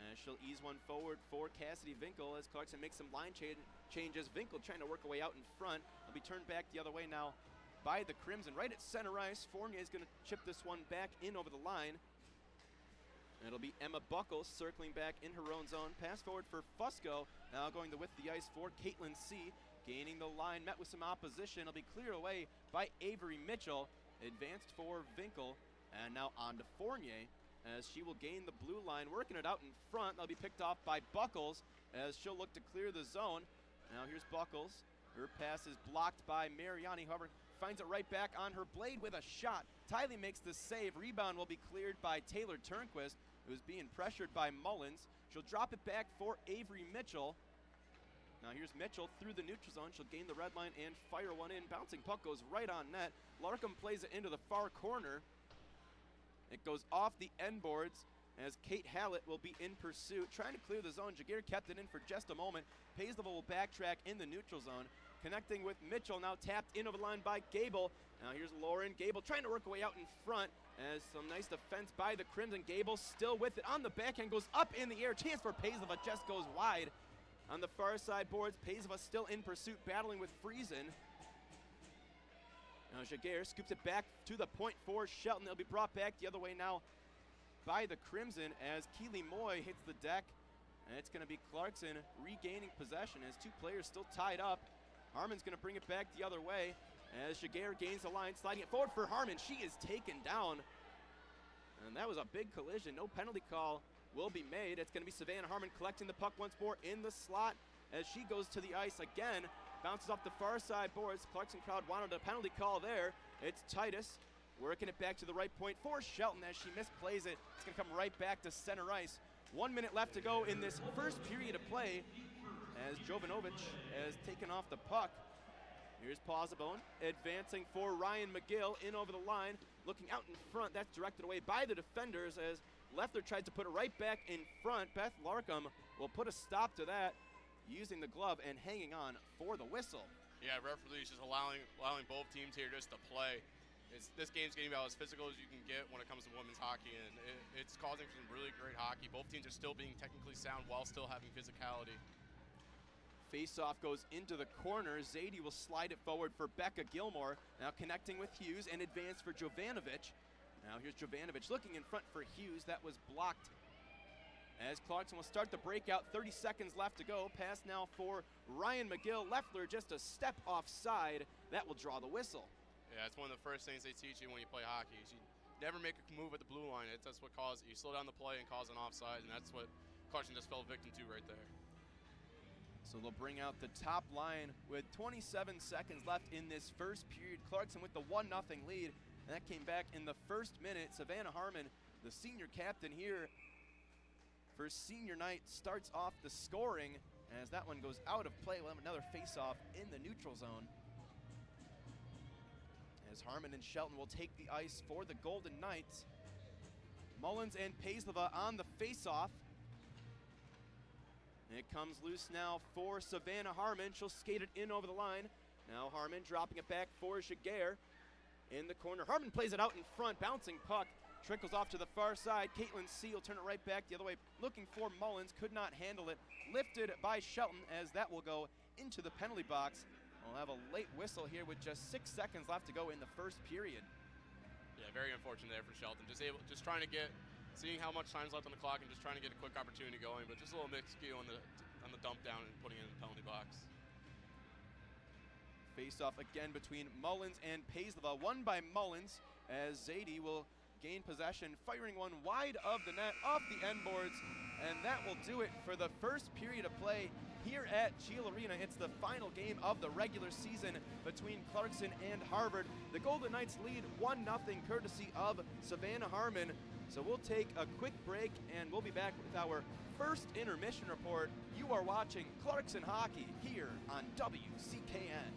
And she'll ease one forward for Cassidy Vinkel as Clarkson makes some line changes. Vinkel trying to work her way out in front. Will be turned back the other way now by the Crimson. Right at center ice, Fournier is going to chip this one back in over the line. And it'll be Emma Buckles circling back in her own zone. Pass forward for Fusco. Now going to width the ice for Caitlin C. Gaining the line, met with some opposition. It'll be cleared away by Avery Mitchell. Advanced for Vinkel. And now on to Fournier, as she will gain the blue line, working it out in front. They'll be picked off by Buckles as she'll look to clear the zone. Now here's Buckles. Her pass is blocked by Mariani, however, finds it right back on her blade with a shot. Tiley makes the save. Rebound will be cleared by Taylor Turnquist, who's being pressured by Mullins. She'll drop it back for Avery Mitchell. Now here's Mitchell through the neutral zone. She'll gain the red line and fire one in. Bouncing puck goes right on net. Larkham plays it into the far corner. It goes off the end boards as Kate Hallett will be in pursuit, trying to clear the zone. Jaguar kept it in for just a moment. Paisleva will backtrack in the neutral zone, connecting with Mitchell, now tapped in over the line by Gable. Now here's Lauren Gable trying to work her way out in front as some nice defense by the Crimson. Gable still with it on the backhand, goes up in the air. Chance for Paisleva, just goes wide. On the far side boards, Paisleva still in pursuit, battling with Friesen. Now Jaguar scoops it back to the point for Shelton. They'll be brought back the other way now by the Crimson as Keely Moy hits the deck. And it's going to be Clarkson regaining possession as two players still tied up. Harmon's going to bring it back the other way as Jaguar gains the line, sliding it forward for Harmon. She is taken down. And that was a big collision. No penalty call will be made. It's going to be Savannah Harmon collecting the puck once more in the slot as she goes to the ice again. Bounces off the far side boards. Clarkson crowd wanted a penalty call there. It's Titus working it back to the right point for Shelton as she misplays it. It's going to come right back to center ice. 1 minute left to go in this first period of play as Jovanovic has taken off the puck. Here's Pausabone advancing for Ryan McGill in over the line. Looking out in front, that's directed away by the defenders as Leffler tries to put it right back in front. Beth Larkham will put a stop to that using the glove and hanging on for the whistle. Yeah, referees just allowing both teams here just to play. This game's getting about as physical as you can get when it comes to women's hockey, and it's causing some really great hockey. Both teams are still being technically sound while still having physicality. Face-off goes into the corner. Zadie will slide it forward for Becca Gilmore. Now connecting with Hughes and advance for Jovanovic. Now here's Jovanovic looking in front for Hughes. That was blocked as Clarkson will start the breakout. 30 seconds left to go. Pass now for Ryan McGill. Leffler just a step offside. That will draw the whistle. Yeah, it's one of the first things they teach you when you play hockey. You never make a move at the blue line. That's what causes you slow down the play and cause an offside, and that's what Clarkson just fell victim to right there. So they'll bring out the top line with 27 seconds left in this first period. Clarkson with the 1-0 lead, and that came back in the first minute. Savannah Harmon, the senior captain here for senior night, starts off the scoring as that one goes out of play. We'll have another face-off in the neutral zone as Harmon and Shelton will take the ice for the Golden Knights. Mullins and Paisleva on the face-off. It comes loose now for Savannah Harmon. She'll skate it in over the line. Now Harmon dropping it back for Jaguar in the corner. Harmon plays it out in front, bouncing puck. Trickles off to the far side. Caitlin C will turn it right back the other way, looking for Mullins. Could not handle it. Lifted by Shelton as that will go into the penalty box. We'll have a late whistle here with just 6 seconds left to go in the first period. Yeah, very unfortunate there for Shelton. Just trying to seeing how much time's left on the clock and just trying to get a quick opportunity going, but just a little miscue on the dump down and putting it in the penalty box. Face off again between Mullins and Paisleva. Won by Mullins as Zadie will gain possession, firing one wide of the net off the end boards, and that will do it for the first period of play here at Cheal Arena. It's the final game of the regular season between Clarkson and Harvard. The Golden Knights lead 1-0 courtesy of Savannah Harmon. So we'll take a quick break and we'll be back with our first intermission report. You are watching Clarkson Hockey here on WCKN.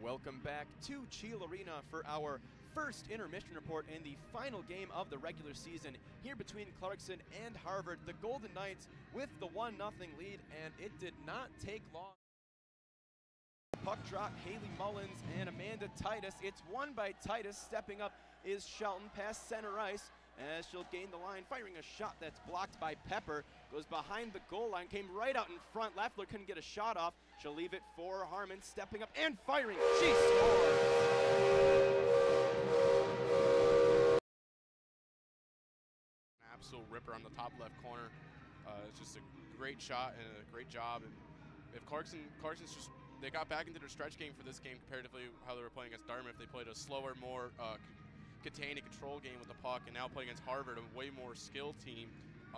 Welcome back to Cheel Arena for our first intermission report in the final game of the regular season here between Clarkson and Harvard. The Golden Knights with the 1-0 lead, and it did not take long. Puck drop, Haley Mullins and Amanda Titus. It's won by Titus. Stepping up is Shelton past center ice as she'll gain the line, firing a shot that's blocked by Pepper. Goes behind the goal line, came right out in front. Leffler couldn't get a shot off. She'll leave it for Harmon, stepping up and firing. She scores! An absolute ripper on the top left corner. It's just a great shot and a great job. And if Clarkson's just, they got back into their stretch game for this game comparatively how they were playing against Dartmouth. They played a slower, more contain and control game with the puck, and now playing against Harvard, a way more skilled team,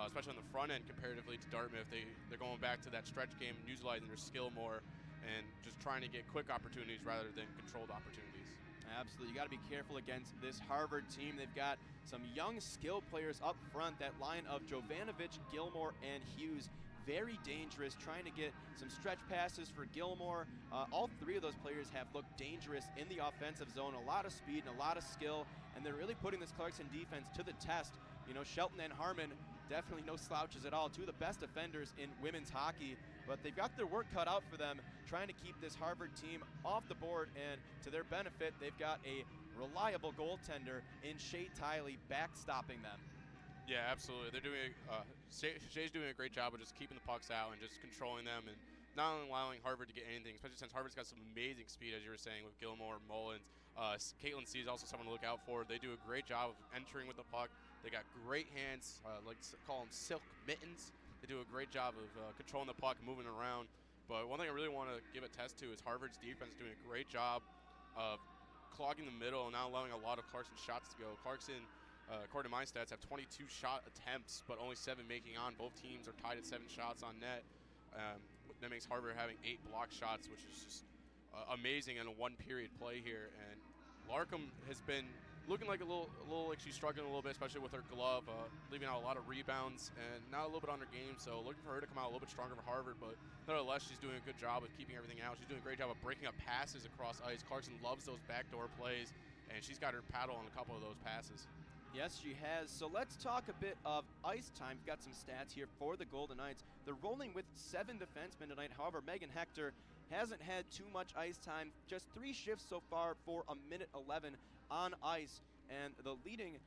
especially on the front end comparatively to Dartmouth. They're going back to that stretch game, utilizing their skill more, and just trying to get quick opportunities rather than controlled opportunities. Absolutely, you got to be careful against this Harvard team. They've got some young skill players up front. That line of Jovanovic, Gilmore, and Hughes, very dangerous, trying to get some stretch passes for Gilmore. All three of those players have looked dangerous in the offensive zone. A lot of speed and a lot of skill, and they're really putting this Clarkson defense to the test. You know, Shelton and Harmon, definitely no slouches at all. Two of the best defenders in women's hockey, but they've got their work cut out for them, trying to keep this Harvard team off the board, and to their benefit, they've got a reliable goaltender in Shay Tiley backstopping them. Yeah, absolutely. They're doing Shay's doing a great job of just keeping the pucks out and just controlling them, and not only allowing Harvard to get anything, especially since Harvard's got some amazing speed, as you were saying, with Gilmore, Mullins. Caitlin C is also someone to look out for. They do a great job of entering with the puck. They got great hands, like to call them silk mittens. They do a great job of controlling the puck, moving around. But one thing I really want to give a test to is Harvard's defense doing a great job of clogging the middle and not allowing a lot of Clarkson's shots to go. Clarkson, according to my stats, have 22 shot attempts, but only 7 making on. Both teams are tied at 7 shots on net. That makes Harvard having 8 block shots, which is just amazing in a one-period play here. And Larkham has been looking like a little like she's struggling a little bit, especially with her glove, leaving out a lot of rebounds and not a little bit on her game. So looking for her to come out a little bit stronger for Harvard, but nevertheless, she's doing a good job of keeping everything out. She's doing a great job of breaking up passes across ice. Clarkson loves those backdoor plays, and she's got her paddle on a couple of those passes. Yes, she has. So let's talk a bit of ice time. We've got some stats here for the Golden Knights. They're rolling with 7 defensemen tonight. However, Megan Hector hasn't had too much ice time. Just 3 shifts so far for a minute 11 on ice. And the leading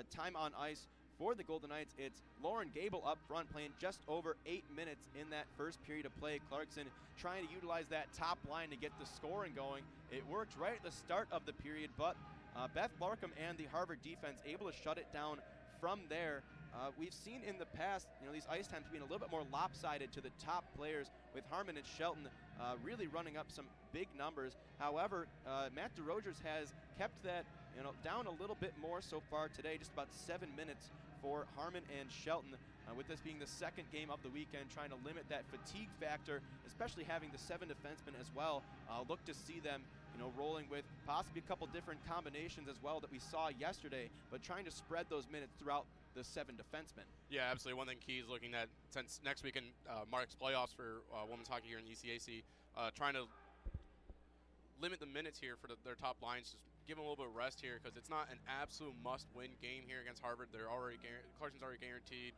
time on ice for the Golden Knights, it's Lauren Gable up front, playing just over 8 minutes in that first period of play. Clarkson trying to utilize that top line to get the scoring going. It worked right at the start of the period, but Beth Larkham and the Harvard defense able to shut it down from there. We've seen in the past, these ice times being a little bit more lopsided to the top players, with Harmon and Shelton really running up some big numbers. However, Matt DeRogers has kept that down a little bit more so far today, just about 7 minutes for Harmon and Shelton. With this being the second game of the weekend, trying to limit that fatigue factor, especially having the 7 defensemen as well. Look to see them rolling with possibly a couple different combinations as well that we saw yesterday, but trying to spread those minutes throughout the 7 defensemen. Yeah, absolutely. One thing Key is looking at, since next weekend marks playoffs for women's hockey here in the ECAC, trying to limit the minutes here for their top lines, just give them a little bit of rest here, because it's not an absolute must-win game here against Harvard. They're already Clarkson's already guaranteed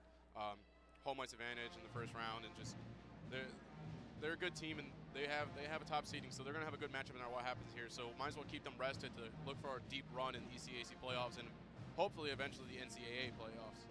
home ice advantage in the first round, and just they're a good team, and they have a top seeding, so they're going to have a good matchup no matter what happens here. So might as well keep them rested to look for a deep run in the ECAC playoffs and hopefully eventually the NCAA playoffs.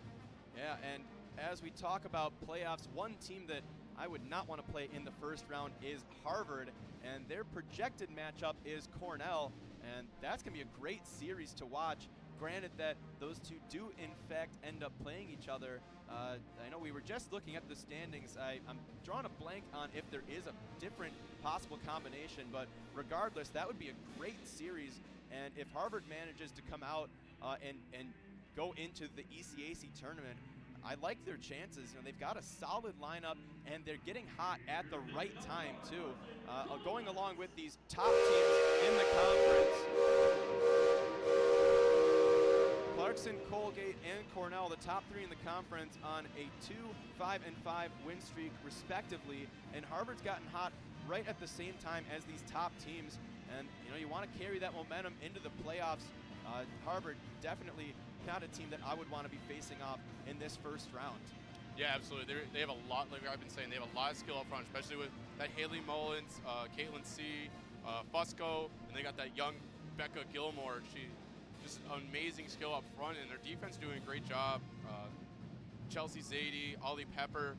Yeah, and as we talk about playoffs, one team that I would not want to play in the first round is Harvard, and their projected matchup is Cornell, and that's going to be a great series to watch. Granted that those two do in fact end up playing each other. I know we were just looking at the standings. I'm drawing a blank on if there is a different possible combination, but regardless, that would be a great series. And if Harvard manages to come out and go into the ECAC tournament, I like their chances. They've got a solid lineup, and they're getting hot at the right time too, going along with these top teams in the conference. Clarkson, Colgate, and Cornell, the top 3 in the conference, on a 2-5-5 win streak respectively, and Harvard's gotten hot right at the same time as these top teams. And, you know, you want to carry that momentum into the playoffs. Harvard definitely not a team that I would want to be facing off in this first round. Yeah, absolutely. They have a lot, like I've been saying, they have a lot of skill up front, especially with that Haley Mullins, Caitlin C., Fusco, and they got that young Becca Gilmore. She just amazing skill up front, and their defense doing a great job. Chelsea Zadie, Ollie Pepper,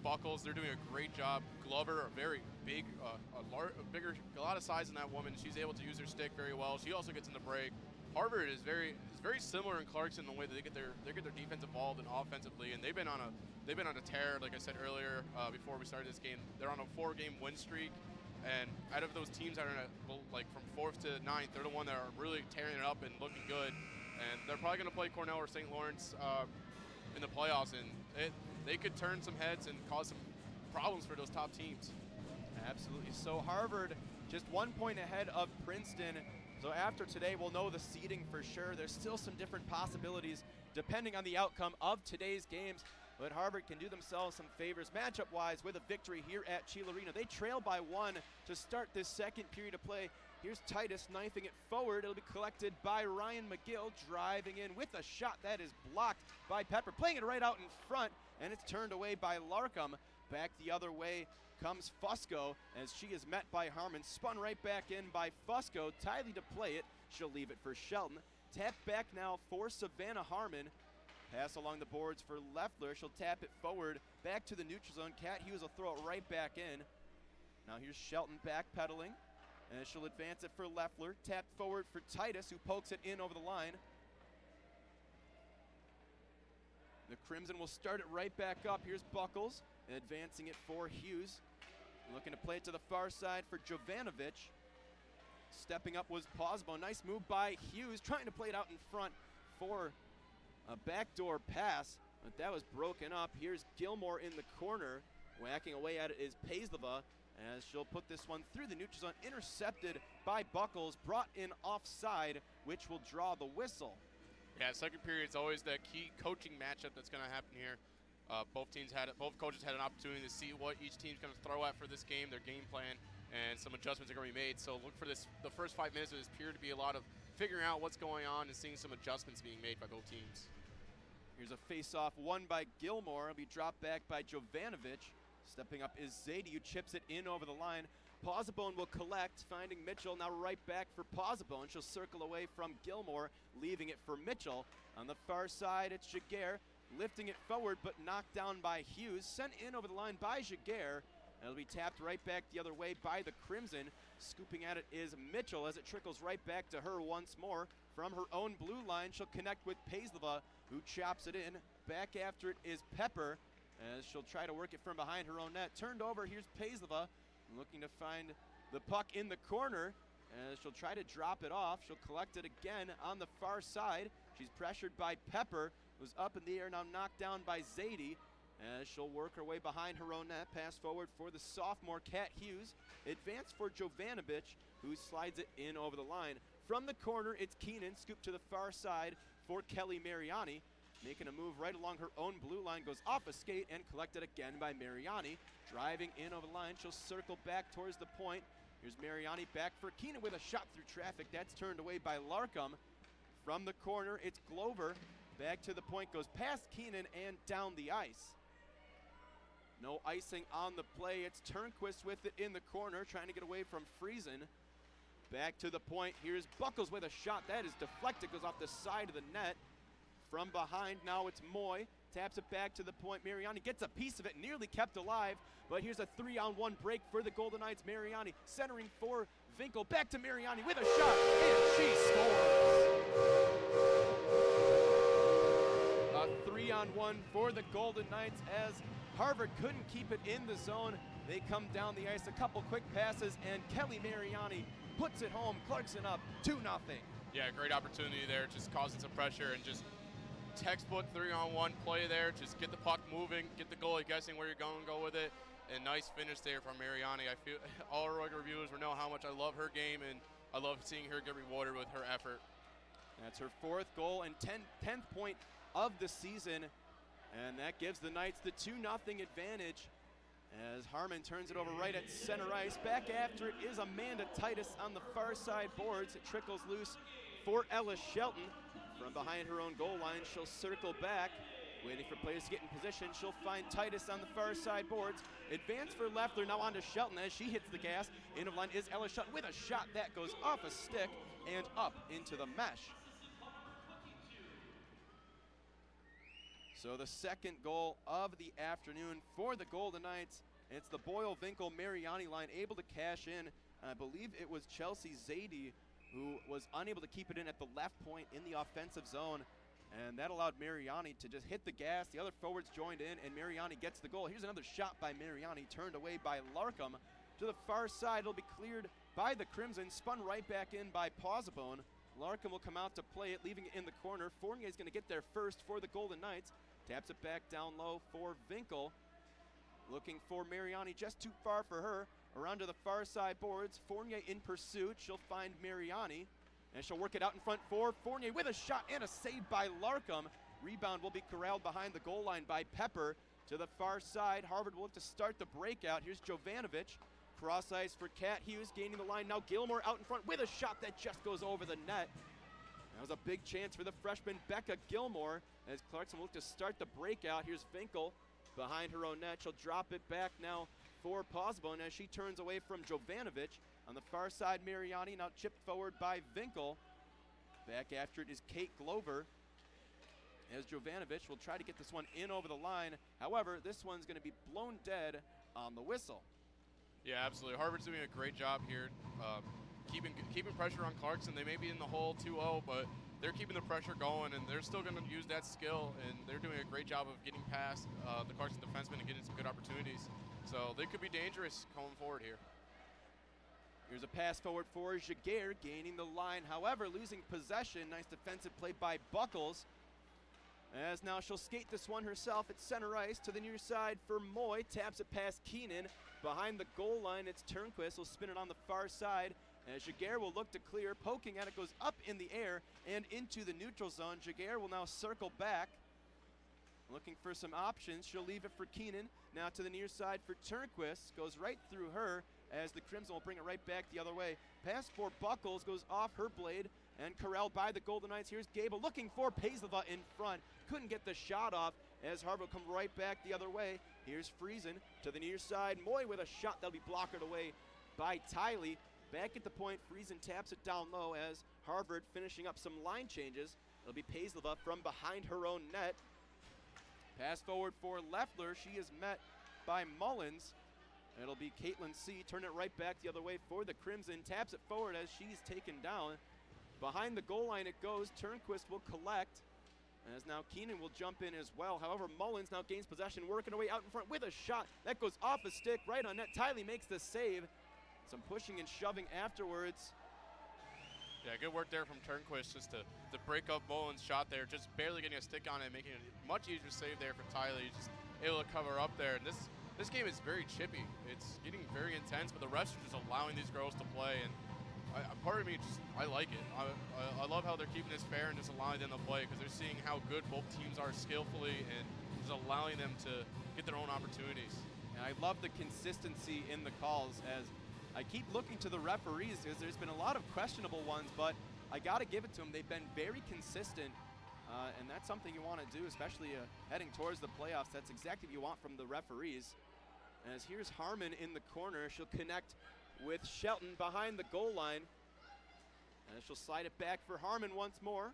Buckles, they're doing a great job. Glover, a very big, a lot of size in that woman. She's able to use her stick very well. She also gets in the break. Harvard is very similar in Clarkson in the way that they get their defense involved and offensively, and they've been on a tear. Like I said earlier, before we started this game, they're on a 4-game win streak, and out of those teams that are like from 4th to 9th, they're the one that are really tearing it up and looking good. And they're probably going to play Cornell or St. Lawrence in the playoffs, and they could turn some heads and cause some problems for those top teams. Absolutely. So Harvard just 1 point ahead of Princeton. So after today, we'll know the seeding for sure. There's still some different possibilities depending on the outcome of today's games. But Harvard can do themselves some favors matchup-wise with a victory here at Chile Arena. They trail by 1 to start this second period of play. Here's Titus knifing it forward. It'll be collected by Ryan McGill, driving in with a shot that is blocked by Pepper, playing it right out in front, and it's turned away by Larkham. Back the other way comes Fusco as she is met by Harmon, spun right back in by Fusco. Tiley to play it. She'll leave it for Shelton. Tap back now for Savannah Harmon. Pass along the boards for Leffler. She'll tap it forward back to the neutral zone. Kat Hughes will throw it right back in. Now here's Shelton backpedaling, and she'll advance it for Leffler. Tap forward for Titus, who pokes it in over the line. The Crimson will start it right back up. Here's Buckles, advancing it for Hughes. Looking to play it to the far side for Jovanovic. Stepping up was Posbo. Nice move by Hughes, trying to play it out in front for a backdoor pass, but that was broken up. Here's Gilmore in the corner. Whacking away at it is Paisleva, as she'll put this one through the neutral zone. Intercepted by Buckles, brought in offside, which will draw the whistle. Yeah, second period is always that key coaching matchup that's going to happen here. Both coaches had an opportunity to see what each team's going to throw at for this game, their game plan, and some adjustments are going to be made. So look for this. The first 5 minutes of this period to be a lot of figuring out what's going on and seeing some adjustments being made by both teams. Here's a face-off won by Gilmore. It'll be dropped back by Jovanovic. Stepping up is Zadie, who chips it in over the line. Pausabone will collect, finding Mitchell. Now right back for Pausabone. She'll circle away from Gilmore, leaving it for Mitchell. On the far side, it's Jaguar, lifting it forward, but knocked down by Hughes. Sent in over the line by Jaguar. It'll be tapped right back the other way by the Crimson. Scooping at it is Mitchell as it trickles right back to her once more. From her own blue line, she'll connect with Paisleva, who chops it in. Back after it is Pepper, as she'll try to work it from behind her own net. Turned over, here's Paisleva, looking to find the puck in the corner, as she'll try to drop it off. She'll collect it again on the far side. She's pressured by Pepper, who's up in the air, now knocked down by Zadie, as she'll work her way behind her own net. Pass forward for the sophomore Kat Hughes. Advance for Jovanovic, who slides it in over the line. From the corner, it's Keenan, scooped to the far side for Kelly Mariani. Making a move right along her own blue line, goes off a skate and collected again by Mariani. Driving in over the line, she'll circle back towards the point. Here's Mariani back for Keenan with a shot through traffic. That's turned away by Larkham. From the corner, it's Glover. Back to the point, goes past Keenan and down the ice. No icing on the play. It's Turnquist with it in the corner, trying to get away from Friesen. Back to the point. Here's Buckles with a shot. That is deflected, goes off the side of the net. From behind, now it's Moy. Taps it back to the point. Mariani gets a piece of it, nearly kept alive. But here's a 3-on-1 break for the Golden Knights. Mariani centering for Vinkel. Back to Mariani with a shot, and she scores. A 3-on-1 for the Golden Knights as Harvard couldn't keep it in the zone. They come down the ice, a couple quick passes, and Kelly Mariani puts it home. Clarkson up 2-0. Yeah, great opportunity there, just causing some pressure and just textbook 3-on-1 play there. Just get the puck moving, get the goalie guessing where you're going, go with it. And nice finish there from Mariani. I feel all our reviewers will know how much I love her game, and I love seeing her get rewarded with her effort. That's her 4th goal and 10th point of the season. And that gives the Knights the 2-0 advantage As Harmon turns it over right at center ice. Back after it is Amanda Titus on the far side boards. It trickles loose for Ella Shelton. From behind her own goal line, she'll circle back, waiting for players to get in position. She'll find Titus on the far side boards. Advance for Leffler, now on to Shelton as she hits the gas. In of line is Ella Shelton with a shot that goes off a stick and up into the mesh. So the second goal of the afternoon for the Golden Knights. It's the Boyle-Vinkel-Mariani line able to cash in. I believe it was Chelsea Zadie who was unable to keep it in at the left point in the offensive zone. And that allowed Mariani to just hit the gas. The other forwards joined in, and Mariani gets the goal. Here's another shot by Mariani, turned away by Larkham. To the far side, it'll be cleared by the Crimson, spun right back in by Pausabone. Larkham will come out to play it, leaving it in the corner. Fournier's going to get there first for the Golden Knights. Taps it back down low for Vinkel. Looking for Mariani, just too far for her. Around to the far side boards. Fournier in pursuit. She'll find Mariani. And she'll work it out in front for Fournier with a shot and a save by Larkham. Rebound will be corralled behind the goal line by Pepper. To the far side, Harvard will look to start the breakout. Here's Jovanovic. Cross ice for Kat Hughes, gaining the line. Now Gilmore out in front with a shot that just goes over the net. That was a big chance for the freshman Becca Gilmore as Clarkson will look to start the breakout. Here's Vinkel behind her own net. She'll drop it back now for Pausabone as she turns away from Jovanovic. On the far side, Mariani now chipped forward by Vinkel. Back after it is Kate Glover as Jovanovic will try to get this one in over the line. However, this one's going to be blown dead on the whistle. Yeah, absolutely. Harvard's doing a great job here, keeping pressure on Clarkson. They may be in the hole 2-0, but they're keeping the pressure going, and they're still going to use that skill, and they're doing a great job of getting past the Clarkson defensemen and getting some good opportunities. So they could be dangerous going forward here. Here's a pass forward for Jaguar, gaining the line. However, losing possession. Nice defensive play by Buckles. As now she'll skate this one herself at center ice to the near side for Moy. Taps it past Keenan. Behind the goal line, it's Turnquist. Will spin it on the far side. As Jaguar will look to clear. Poking at it, goes up in the air and into the neutral zone. Jaguar will now circle back. Looking for some options. She'll leave it for Keenan. Now to the near side for Turnquist. Goes right through her as the Crimson will bring it right back the other way. Pass for Buckles goes off her blade and corralled by the Golden Knights. Here's Gable looking for Paisleva in front. Couldn't get the shot off as Harvard will come right back the other way. Here's Friesen to the near side. Moy with a shot that'll be blocked away by Tiley. Back at the point, Friesen taps it down low as Harvard finishing up some line changes. It'll be Paisleva from behind her own net. Pass forward for Leffler. She is met by Mullins. It'll be Caitlin C. Turn it right back the other way for the Crimson. Taps it forward as she's taken down. Behind the goal line it goes. Turnquist will collect. As now Keenan will jump in as well. However, Mullins now gains possession, working away out in front with a shot. That goes off a stick right on net. Tiley makes the save. Some pushing and shoving afterwards. Yeah, good work there from Turnquist just to break up Mullins' shot there. Just barely getting a stick on it, making it a much easier save there for Tiley. Just able to cover up there. And this game is very chippy. It's getting very intense, but the refs are just allowing these girls to play. And part of me I like it. I love how they're keeping this fair and just allowing them to play because they're seeing how good both teams are skillfully and just allowing them to get their own opportunities. And I love the consistency in the calls as I keep looking to the referees because there's been a lot of questionable ones, but I got to give it to them. They've been very consistent, and that's something you want to do, especially heading towards the playoffs. That's exactly what you want from the referees. As here's Harmon in the corner. She'll connect with Shelton behind the goal line. And she'll slide it back for Harmon once more.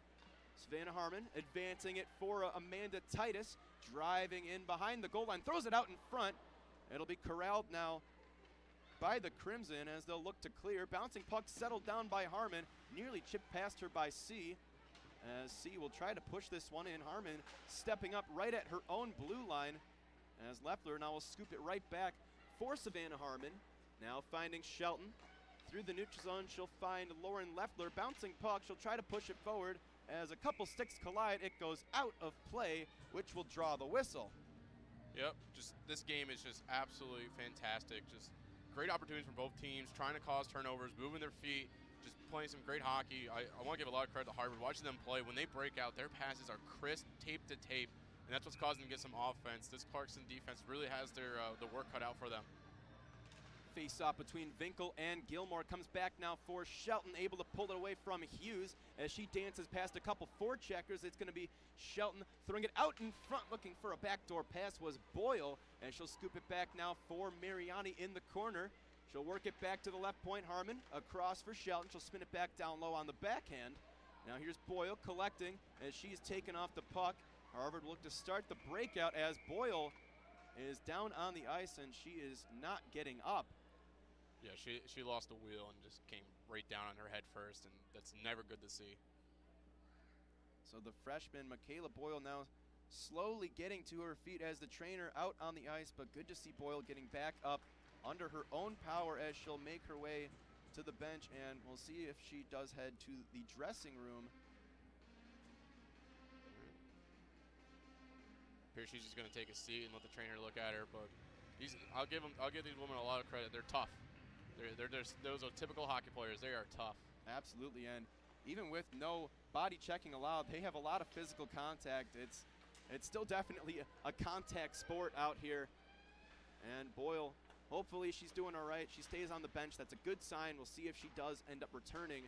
Savannah Harmon advancing it for Amanda Titus. Driving in behind the goal line. Throws it out in front. It'll be corralled now by the Crimson as they'll look to clear. Bouncing puck settled down by Harmon. Nearly chipped past her by C. As C will try to push this one in. Harmon stepping up right at her own blue line. As Leffler now will scoop it right back for Savannah Harmon. Now finding Shelton. Through the neutral zone, she'll find Lauren Leffler. Bouncing puck, she'll try to push it forward. As a couple sticks collide, it goes out of play, which will draw the whistle. Yep, just this game is just absolutely fantastic. Just great opportunities from both teams, trying to cause turnovers, moving their feet, just playing some great hockey. I want to give a lot of credit to Harvard. Watching them play, when they break out, their passes are crisp, tape to tape. and that's what's causing them to get some offense. This Clarkson defense really has their the work cut out for them. Face-off between Winkle and Gilmore comes back now for Shelton, able to pull it away from Hughes as she dances past a couple forecheckers. It's going to be Shelton throwing it out in front, looking for a backdoor pass was Boyle, and she'll scoop it back now for Mariani in the corner. She'll work it back to the left point. Harmon across for Shelton. She'll spin it back down low on the backhand. Now here's Boyle collecting as she's taken off the puck. Harvard will look to start the breakout as Boyle is down on the ice and she is not getting up. Yeah, she lost the wheel and just came right down on her head first, and that's never good to see. So the freshman, Michaela Boyle, now slowly getting to her feet as the trainer out on the ice, but good to see Boyle getting back up under her own power as she'll make her way to the bench, and we'll see if she does head to the dressing room. Here she's just going to take a seat and let the trainer look at her, but I'll give these women a lot of credit. They're tough. Those are typical hockey players. They are tough. Absolutely, and even with no body checking allowed, they have a lot of physical contact. It's still definitely a contact sport out here. And Boyle, hopefully she's doing all right. She stays on the bench. That's a good sign. We'll see if she does end up returning,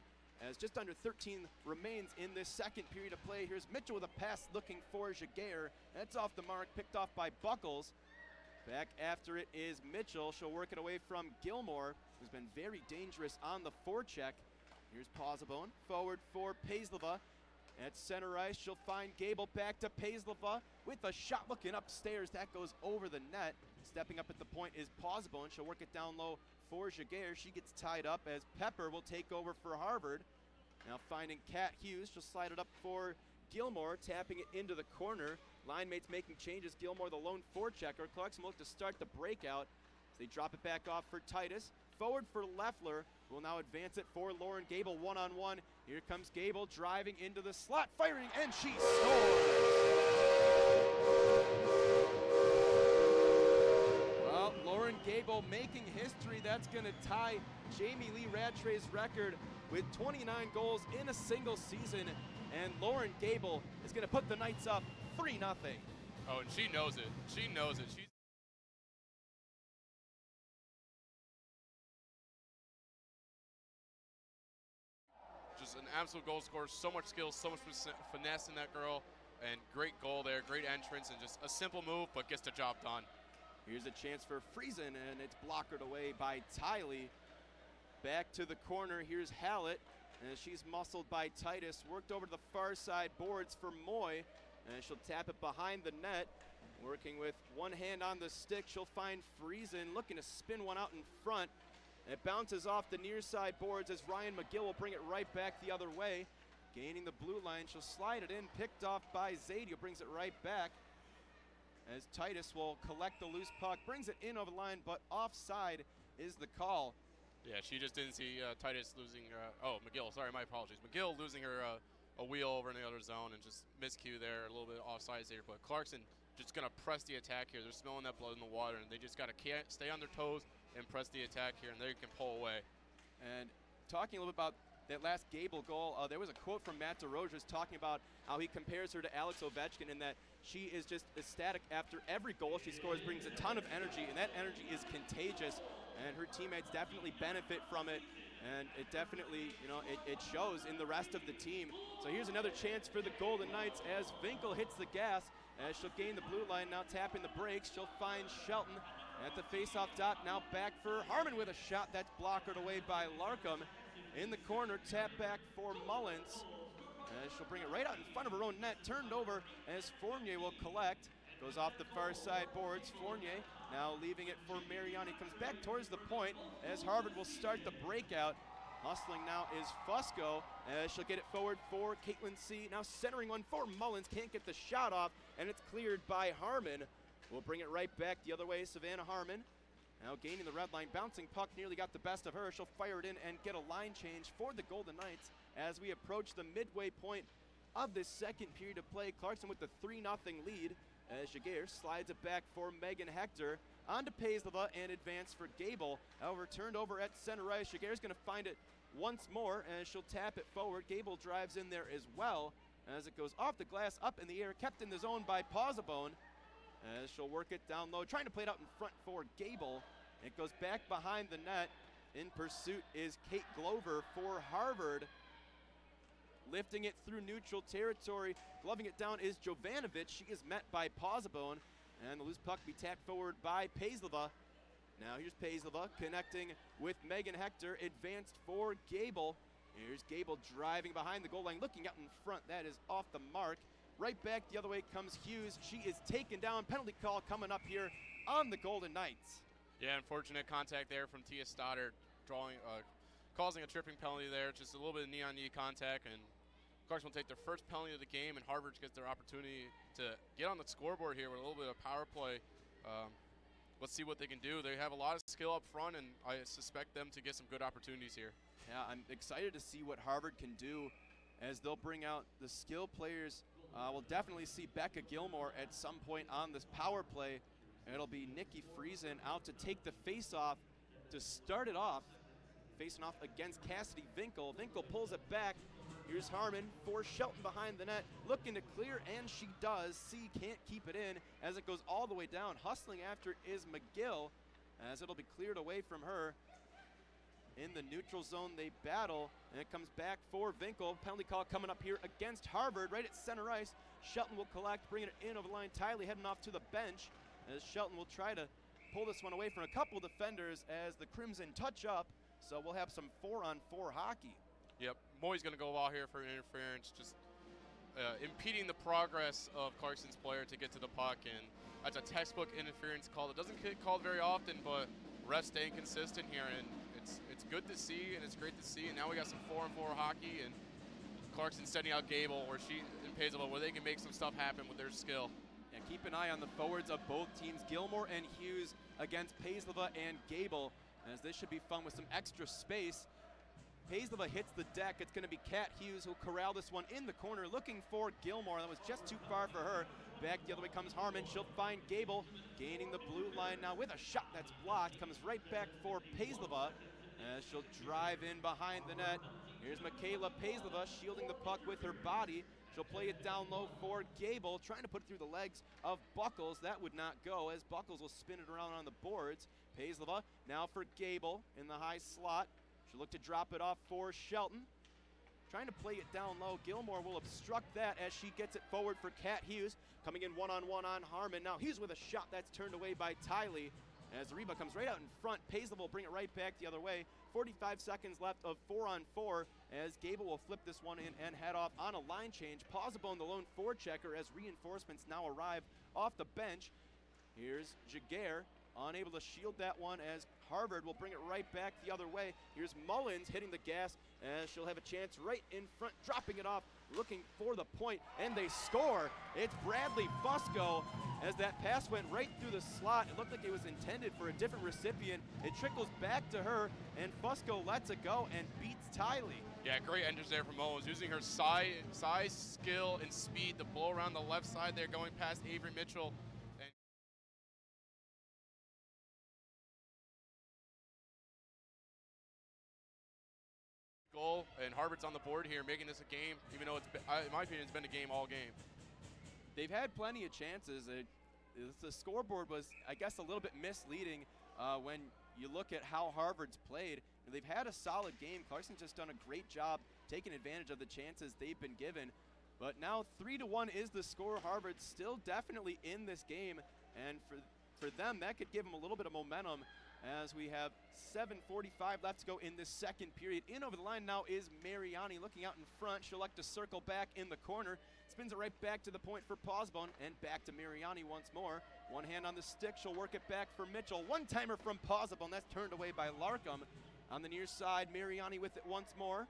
as just under 13 remains in this second period of play. Here's Mitchell with a pass looking for Jaguar. That's off the mark, picked off by Buckles. Back after it is Mitchell. She'll work it away from Gilmore, who's been very dangerous on the forecheck. Here's Posabone, forward for Paisleva. At center ice, she'll find Gable, back to Paisleva with a shot looking upstairs. That goes over the net. Stepping up at the point is Posabone. She'll work it down low for Jaguar. She gets tied up as Pepper will take over for Harvard. Now finding Kat Hughes. She'll slide it up for Gilmore, tapping it into the corner. Line mates making changes. Gilmore, the lone forechecker. Clarkson will look to start the breakout. They drop it back off for Titus. Forward for Leffler, who will now advance it for Lauren Gable one-on-one. Here comes Gable driving into the slot, firing, and she scores! Well, Lauren Gable making history. That's going to tie Jamie Lee Rattray's record with 29 goals in a single season. And Lauren Gable is going to put the Knights up 3-0. Oh, and she knows it. She knows it. She's just an absolute goal scorer. So much skill, so much finesse in that girl. And great goal there, great entrance, and just a simple move, but gets the job done. Here's a chance for Friesen, and it's blockered away by Tiley. Back to the corner, here's Hallett, and she's muscled by Titus. Worked over to the far side boards for Moy, and she'll tap it behind the net. Working with one hand on the stick, she'll find Friesen, looking to spin one out in front. And it bounces off the near side boards as Ryan McGill will bring it right back the other way. Gaining the blue line, she'll slide it in, picked off by Zadio, brings it right back. As Titus will collect the loose puck, brings it in over the line, but offside is the call. Yeah, she just didn't see Titus losing, McGill, sorry, my apologies. McGill losing her a wheel over in the other zone and just miscue there, a little bit offside there. But Clarkson just going to press the attack here. They're smelling that blood in the water, and they just got to stay on their toes and press the attack here, and they can pull away. And talking a little bit about that last Gable goal, there was a quote from Matt DeRozier talking about how he compares her to Alex Ovechkin in that she is just ecstatic after every goal she scores, brings a ton of energy, and that energy is contagious, and her teammates definitely benefit from it, and it definitely, it shows in the rest of the team. So here's another chance for the Golden Knights as Winkle hits the gas, as she'll gain the blue line, now tapping the brakes. She'll find Shelton at the face-off dot, now back for Harmon with a shot that's blockered away by Larkham. In the corner, tap back for Mullins. As she'll bring it right out in front of her own net, turned over as Fournier will collect. Goes off the far side boards. Fournier now leaving it for Mariani. Comes back towards the point as Harvard will start the breakout. Hustling now is Fusco as she'll get it forward for Caitlin C. Now centering one for Mullins. Can't get the shot off, and it's cleared by Harmon. We'll bring it right back the other way. Savannah Harmon now gaining the red line. Bouncing puck nearly got the best of her. She'll fire it in and get a line change for the Golden Knights as we approach the midway point of this second period of play. Clarkson with the 3-0 lead as Jaguar slides it back for Megan Hector. On to Paisleva and advance for Gable. However, turned over at center ice. Jaguar's going to find it once more as she'll tap it forward. Gable drives in there as well as it goes off the glass, up in the air, kept in the zone by Pausabone, as she'll work it down low, trying to play it out in front for Gable. It goes back behind the net. In pursuit is Kate Glover for Harvard. Lifting it through neutral territory, gloving it down is Jovanovic. She is met by Pausabone, and the loose puck be tapped forward by Paisleva. Now here's Paisleva connecting with Megan Hector, advanced for Gable. Here's Gable driving behind the goal line, looking out in front. That is off the mark. Right back the other way comes Hughes. She is taken down. Penalty call coming up here on the Golden Knights. Yeah, unfortunate contact there from Tia Stoddard, causing a tripping penalty there. Just a little bit of knee-on-knee contact, and Clarkson will take their first penalty of the game, and Harvard gets their opportunity to get on the scoreboard here with a little bit of power play. Let's see what they can do. They have a lot of skill up front, and I suspect them to get some good opportunities here. Yeah, I'm excited to see what Harvard can do as they'll bring out the skill players. We'll definitely see Becca Gilmore at some point on this power play. It'll be Nikki Friesen out to take the face-off to start it off. Facing off against Cassidy Vinkel. Vinkel pulls it back. Here's Harmon for Shelton behind the net, looking to clear, and she does. C can't keep it in as it goes all the way down. Hustling after is McGill, as it'll be cleared away from her. In the neutral zone, they battle, and it comes back for Vinkel. Penalty call coming up here against Harvard, right at center ice. Shelton will collect, bringing it in over the line. Tiley heading off to the bench, as Shelton will try to pull this one away from a couple defenders as the Crimson touch up. So we'll have some 4-on-4 hockey. Yep, Moy's going to go out here for an interference, just impeding the progress of Clarkson's player to get to the puck, and that's a textbook interference call. It doesn't get called very often, but refs staying consistent here, and it's good to see, and it's great to see. And now we got some 4-on-4 hockey, and Clarkson sending out Gable, or she and Paisleva, where they can make some stuff happen with their skill. And keep an eye on the forwards of both teams, Gilmore and Hughes against Paisleva and Gable, as this should be fun with some extra space. Paisleva hits the deck. It's going to be Kat Hughes who'll corral this one in the corner, looking for Gilmore. That was just too far for her. Back the other way comes Harmon. She'll find Gable, gaining the blue line now with a shot that's blocked. Comes right back for Paisleva, as she'll drive in behind the net. Here's Michaela Paisleva shielding the puck with her body. She'll play it down low for Gable, trying to put it through the legs of Buckles. That would not go, as Buckles will spin it around on the boards. Paisleva now for Gable in the high slot. She'll look to drop it off for Shelton. Trying to play it down low. Gilmore will obstruct that as she gets it forward for Kat Hughes. Coming in one-on-one on Harmon. Now Hughes with a shot that's turned away by Tiley. As Reba comes right out in front, Paisleva will bring it right back the other way. 45 seconds left of 4-on-4 as Gable will flip this one in and head off on a line change. Pausabone, the lone forechecker, as reinforcements now arrive off the bench. Here's Jaguar, unable to shield that one as Harvard will bring it right back the other way. Here's Mullins hitting the gas as she'll have a chance right in front, dropping it off, looking for the point, and they score. It's Bradley Fusco as that pass went right through the slot. It looked like it was intended for a different recipient. It trickles back to her, and Fusco lets it go and beats Tiley. Yeah, great entries there from Mullins, using her size, skill, and speed to blow around the left side there, going past Avery Mitchell. Goal, and Harvard's on the board here, making this a game, even though it's been, in my opinion, it's been a game all game. They've had plenty of chances. The scoreboard was, I guess, a little bit misleading when you look at how Harvard's played. They've had a solid game. Clarkson's just done a great job taking advantage of the chances they've been given. But now 3-1 is the score. Harvard's still definitely in this game, and for them, that could give them a little bit of momentum as we have 7:45 left to go in this second period. In over the line now is Mariani looking out in front. She'll like to circle back in the corner. Spins it right back to the point for Pausabone, and back to Mariani once more. One hand on the stick. She'll work it back for Mitchell. One-timer from Pausabone. That's turned away by Larkham. On the near side, Mariani with it once more.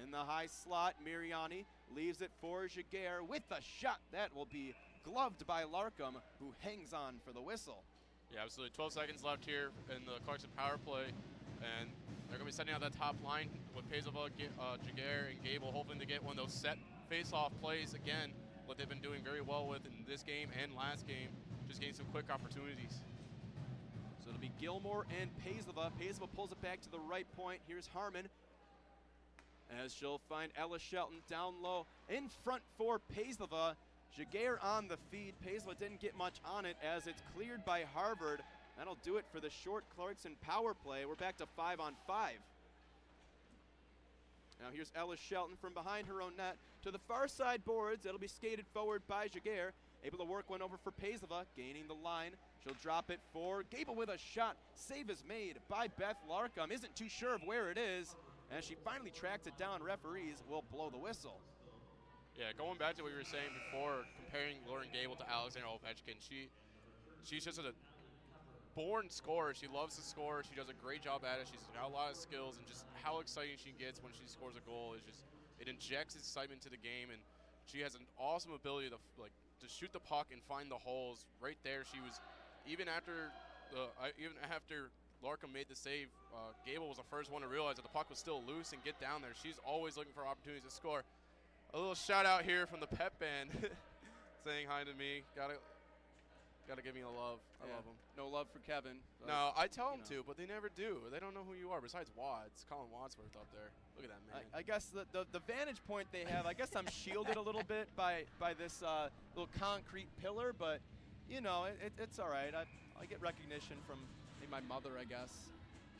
In the high slot, Mariani leaves it for Jaguar with a shot. That will be gloved by Larkham, who hangs on for the whistle. Yeah, absolutely. 12 seconds left here in the Clarkson power play, and they're going to be sending out that top line with Paisleva, Jaguar, and Gable, hoping to get one of those set face-off plays again, what they've been doing very well with in this game and last game, just getting some quick opportunities. So it'll be Gilmore and Paisleva. Paisleva pulls it back to the right point. Here's Harmon. as she'll find Ella Shelton down low. In front for Paisleva. Jaguar on the feed. Paisleva didn't get much on it as it's cleared by Harvard. That'll do it for the short Clarkson power play. We're back to 5-on-5. Now here's Ella Shelton from behind her own net to the far side boards. It'll be skated forward by Jaguar. Able to work one over for Paisleva, gaining the line. She'll drop it for Gable with a shot. Save is made by Beth Larkham. Isn't too sure of where it is. As she finally tracks it down, referees will blow the whistle. Yeah, going back to what we were saying before, comparing Lauren Gable to Alexandra Ovechkin, she's just a born scorer. She loves to score. She does a great job at it. She's got a lot of skills, and just how exciting she gets when she scores a goal is just, it injects excitement to the game, and she has an awesome ability to shoot the puck and find the holes right there. She was, even after Larkham made the save, Gable was the first one to realize that the puck was still loose and get down there. She's always looking for opportunities to score. A little shout out here from the pep band saying hi to me. Gotta give me a love. I love them. No love for Kevin. No, I tell them to, but they never do. They don't know who you are. Besides Wads, Colin Wadsworth up there. Look at that man. I guess the vantage point they have, I guess I'm shielded a little bit by this little concrete pillar, but you know, it's all right. I get recognition from maybe my mother, I guess.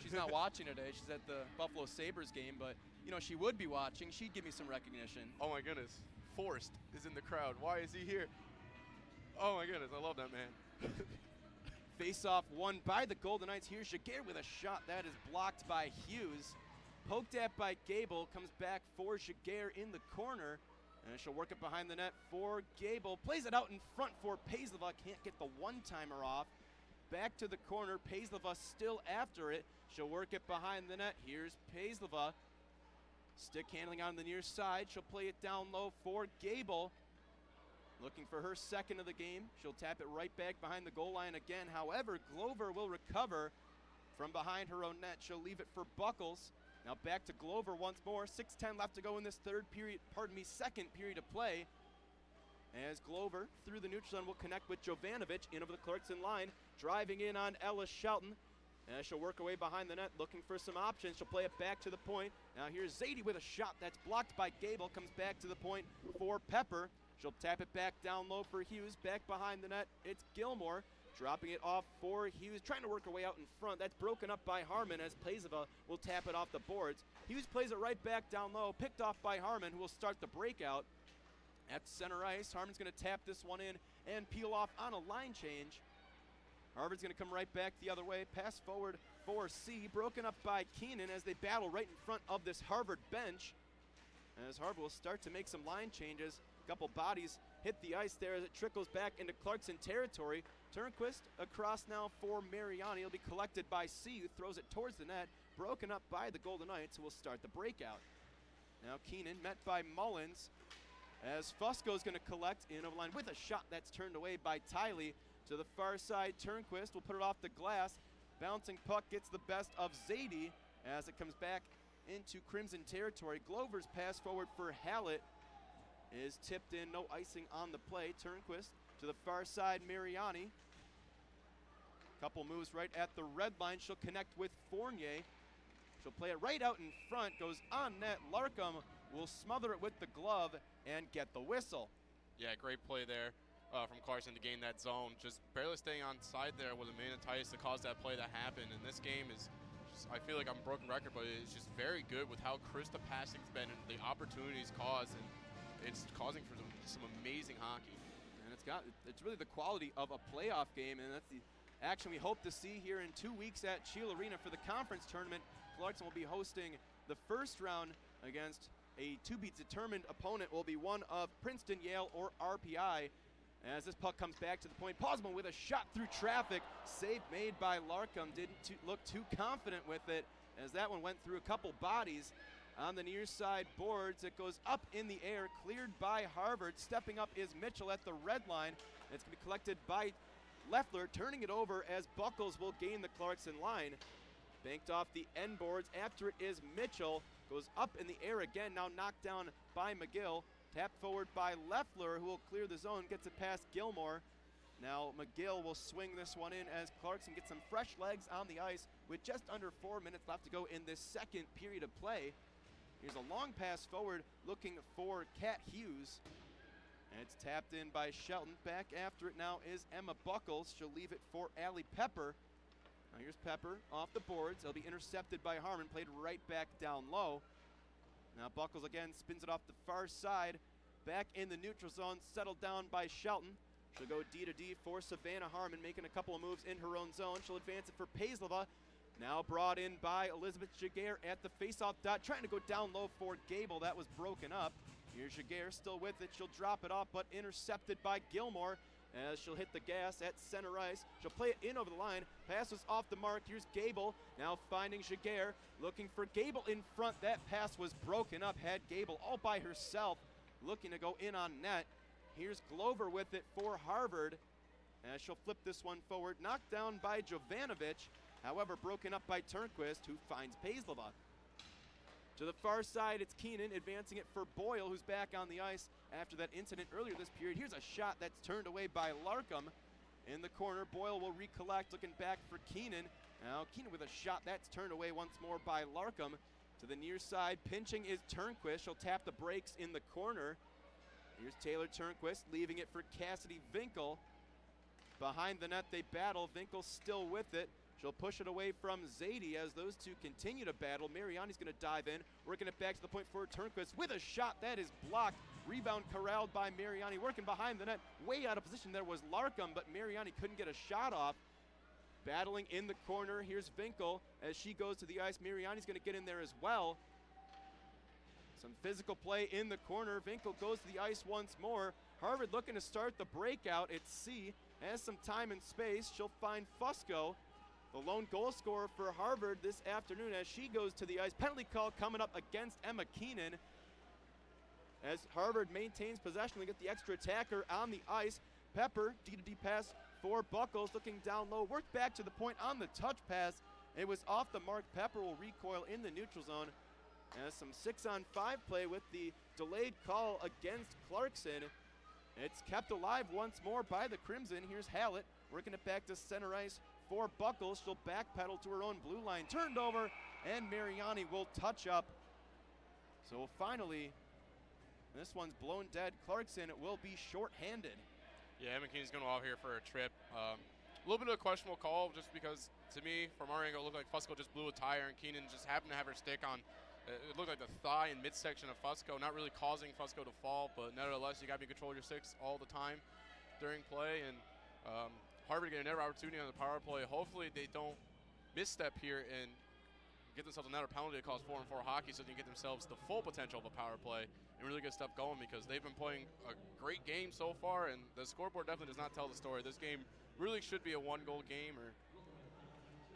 She's not watching today. She's at the Buffalo Sabres game, but you know, she would be watching. She'd give me some recognition. Oh my goodness. Forrest is in the crowd. Why is he here? Oh my goodness, I love that man. Face-off won by the Golden Knights. Here's Jaguar with a shot that is blocked by Hughes. Poked at by Gable, comes back for Jaguar in the corner. And she'll work it behind the net for Gable. Plays it out in front for Paisleva. Can't get the one-timer off. Back to the corner. Paisleva still after it. She'll work it behind the net. Here's Paisleva. Stick handling on the near side. She'll play it down low for Gable. Looking for her second of the game. She'll tap it right back behind the goal line again. However, Glover will recover from behind her own net. She'll leave it for Buckles. Now back to Glover once more. 6:10 left to go in this second period of play. As Glover through the neutral zone will connect with Jovanovic in over the Clarkson line. Driving in on Ella Shelton. As she'll work her way behind the net, looking for some options. She'll play it back to the point. Now here's Zadie with a shot that's blocked by Gable. Comes back to the point for Pepper. She'll tap it back down low for Hughes. Back behind the net, it's Gilmore. Dropping it off for Hughes, trying to work her way out in front. That's broken up by Harmon as Paisleva will tap it off the boards. Hughes plays it right back down low, picked off by Harmon, who will start the breakout. At center ice, Harmon's going to tap this one in and peel off on a line change. Harvard's going to come right back the other way. Pass forward for C, broken up by Keenan as they battle right in front of this Harvard bench. As Harvard will start to make some line changes. A couple bodies hit the ice there as it trickles back into Clarkson territory. Turnquist across now for Mariani. It'll be collected by C, who throws it towards the net. Broken up by the Golden Knights, who will start the breakout. Now Keenan met by Mullins as Fusco's going to collect in over line with a shot that's turned away by Tiley. To the far side, Turnquist will put it off the glass. Bouncing puck gets the best of Zadie as it comes back into Crimson territory. Glover's pass forward for Hallett is tipped in, no icing on the play. Turnquist to the far side, Mariani. Couple moves right at the red line. She'll connect with Fournier. She'll play it right out in front, goes on net. Larkham will smother it with the glove and get the whistle. Yeah, great play there from Clarkson to gain that zone. Just barely staying on side there with Amanda Tice to cause that play to happen. And this game is, I feel like I'm a broken record, but it's just very good with how crisp the passing's been and the opportunities caused. And it's causing for some amazing hockey. And it's really the quality of a playoff game, and that's the action we hope to see here in 2 weeks at Shield Arena for the conference tournament. Clarkson will be hosting the first round against a to-be-determined opponent. Will be one of Princeton, Yale, or RPI. As this puck comes back to the point, Posman with a shot through traffic. Save made by Larkham. Didn't look too confident with it as that one went through a couple bodies. On the near side boards, it goes up in the air, cleared by Harvard. Stepping up is Mitchell at the red line. It's going to be collected by Leffler, turning it over as Buckles will gain the Clarkson line. Banked off the end boards. After it is Mitchell. Goes up in the air again, now knocked down by McGill. Tapped forward by Leffler, who will clear the zone, gets it past Gilmore. Now McGill will swing this one in as Clarkson gets some fresh legs on the ice with just under 4 minutes left to go in this second period of play. Here's a long pass forward looking for Kat Hughes. And it's tapped in by Shelton. Back after it now is Emma Buckles. She'll leave it for Allie Pepper. Now here's Pepper off the boards. It'll be intercepted by Harmon, played right back down low. Now Buckles again spins it off the far side. Back in the neutral zone, settled down by Shelton. She'll go D to D for Savannah Harmon, making a couple of moves in her own zone. She'll advance it for Paislova. Now brought in by Elizabeth Jaguar at the faceoff dot, trying to go down low for Gable. That was broken up. Here's Jaguar still with it. She'll drop it off, but intercepted by Gilmore as she'll hit the gas at center ice. She'll play it in over the line. Pass was off the mark. Here's Gable. Now finding Jaguar, looking for Gable in front. That pass was broken up. Had Gable all by herself, looking to go in on net. Here's Glover with it for Harvard as she'll flip this one forward. Knocked down by Jovanovic, however broken up by Turnquist, who finds Paislova. To the far side, it's Keenan advancing it for Boyle, who's back on the ice after that incident earlier this period. Here's a shot that's turned away by Larkham. In the corner, Boyle will recollect, looking back for Keenan. Now Keenan with a shot that's turned away once more by Larkham. To the near side, pinching is Turnquist. She'll tap the brakes in the corner. Here's Taylor Turnquist, leaving it for Cassidy Vinkel. Behind the net, they battle. Vinkel still with it. She'll push it away from Zadie as those two continue to battle. Mariani's going to dive in, working it back to the point for Turnquist with a shot that is blocked. Rebound corralled by Mariani, working behind the net. Way out of position there was Larkham, but Mariani couldn't get a shot off. Battling in the corner, here's Vinkel as she goes to the ice. Mariani's going to get in there as well. Some physical play in the corner. Vinkel goes to the ice once more. Harvard looking to start the breakout. It's C, has some time and space. She'll find Fusco, the lone goal scorer for Harvard this afternoon, as she goes to the ice. Penalty call coming up against Emma Keenan. As Harvard maintains possession, they get the extra attacker on the ice. Pepper, D-to-D pass for Buckles, looking down low. Worked back to the point on the touch pass. It was off the mark. Pepper will recoil in the neutral zone. As some 6-on-5 play with the delayed call against Clarkson. It's kept alive once more by the Crimson. Here's Hallett working it back to center ice for Buckles. She'll backpedal to her own blue line. Turned over, and Mariani will touch up. So finally, this one's blown dead. Clarkson will be shorthanded. Yeah, Emma Keenan's going off here for a trip. A little bit of a questionable call just because, to me, from our angle, it looked like Fusco just blew a tire, and Keenan just happened to have her stick on. It looked like the thigh and midsection of Fusco, not really causing Fusco to fall, but nevertheless, you got to be in control of your sticks all the time during play. And Harvard getting another opportunity on the power play. Hopefully they don't misstep here and get themselves another penalty that calls 4-on-4 hockey so they can get themselves the full potential of a power play and really get stuff going, because they've been playing a great game so far, and the scoreboard definitely does not tell the story. This game really should be a one-goal game, or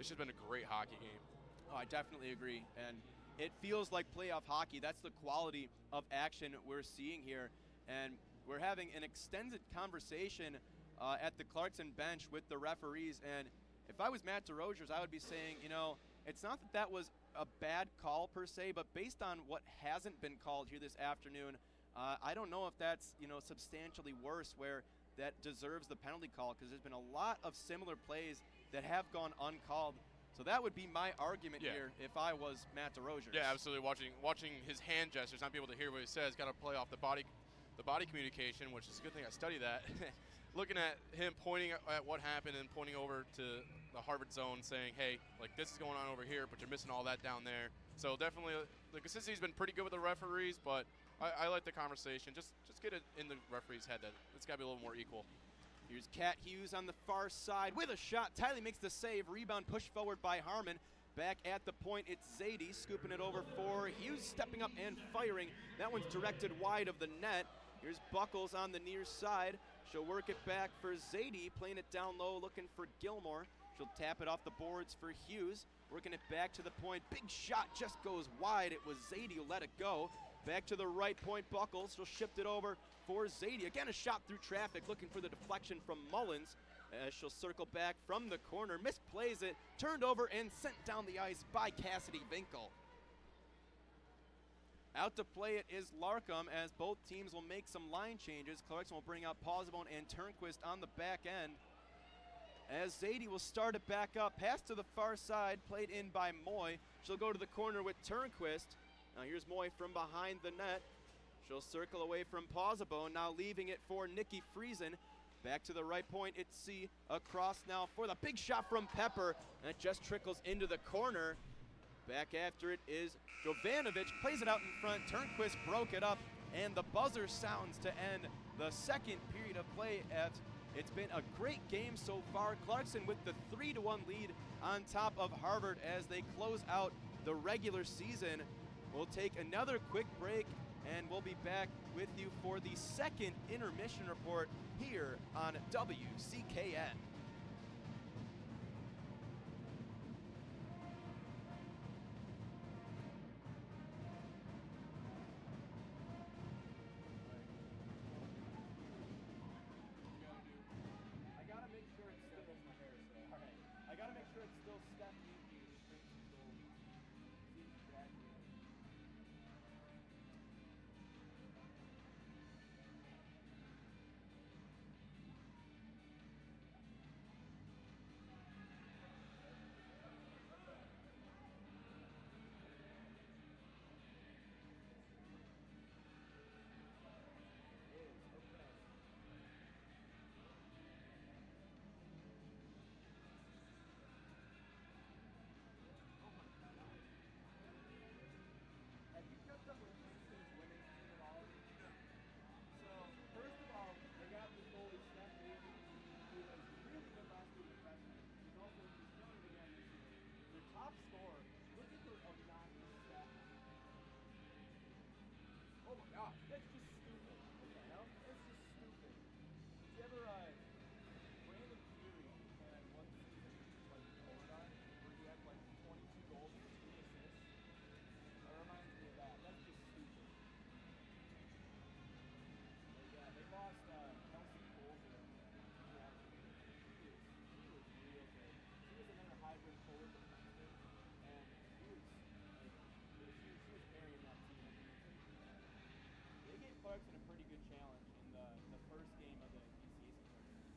it should have been a great hockey game. Oh, I definitely agree. And it feels like playoff hockey. That's the quality of action we're seeing here. And we're having an extended conversation at the Clarkson bench with the referees. And if I was Matt DeRogers, I would be saying, you know, it's not that that was a bad call per se, but based on what hasn't been called here this afternoon, I don't know if that's, you know, substantially worse where that deserves the penalty call, because there's been a lot of similar plays that have gone uncalled. So that would be my argument here if I was Matt DeRogers. Yeah, absolutely. Watching his hand gestures, not be able to hear what he says, got to play off the body communication, which is a good thing I study that. Looking at him pointing at what happened and pointing over to the Harvard zone saying, hey, like, this is going on over here, but you're missing all that down there. So definitely, the consistency's been pretty good with the referees, but I like the conversation. Just get it in the referee's head that it's got to be a little more equal. Here's Kat Hughes on the far side with a shot. Tiley makes the save. Rebound pushed forward by Harmon. Back at the point, it's Zadie scooping it over for Hughes, stepping up and firing. That one's directed wide of the net. Here's Buckles on the near side. She'll work it back for Zadie, playing it down low, looking for Gilmore. She'll tap it off the boards for Hughes, working it back to the point. Big shot just goes wide. It was Zadie who let it go. Back to the right point, Buckles. She'll shift it over for Zadie. Again, a shot through traffic, looking for the deflection from Mullins. As she'll circle back from the corner, misplays it, turned over and sent down the ice by Cassidy Vinkel. Out to play it is Larkham, as both teams will make some line changes. Clarkson will bring out Pausebone and Turnquist on the back end. As Zadie will start it back up, pass to the far side, played in by Moy. She'll go to the corner with Turnquist. Now here's Moy from behind the net. She'll circle away from Pausabone, now leaving it for Nikki Friesen. Back to the right point, it's C across now for the big shot from Pepper, and it just trickles into the corner. Back after it is Jovanovic, plays it out in front. Turnquist broke it up, and the buzzer sounds to end the second period of play. It's been a great game so far. Clarkson with the 3-1 lead on top of Harvard as they close out the regular season. We'll take another quick break, and we'll be back with you for the second intermission report here on WCKN. Clarkson a pretty good challenge in the first game of the ECAC tournament.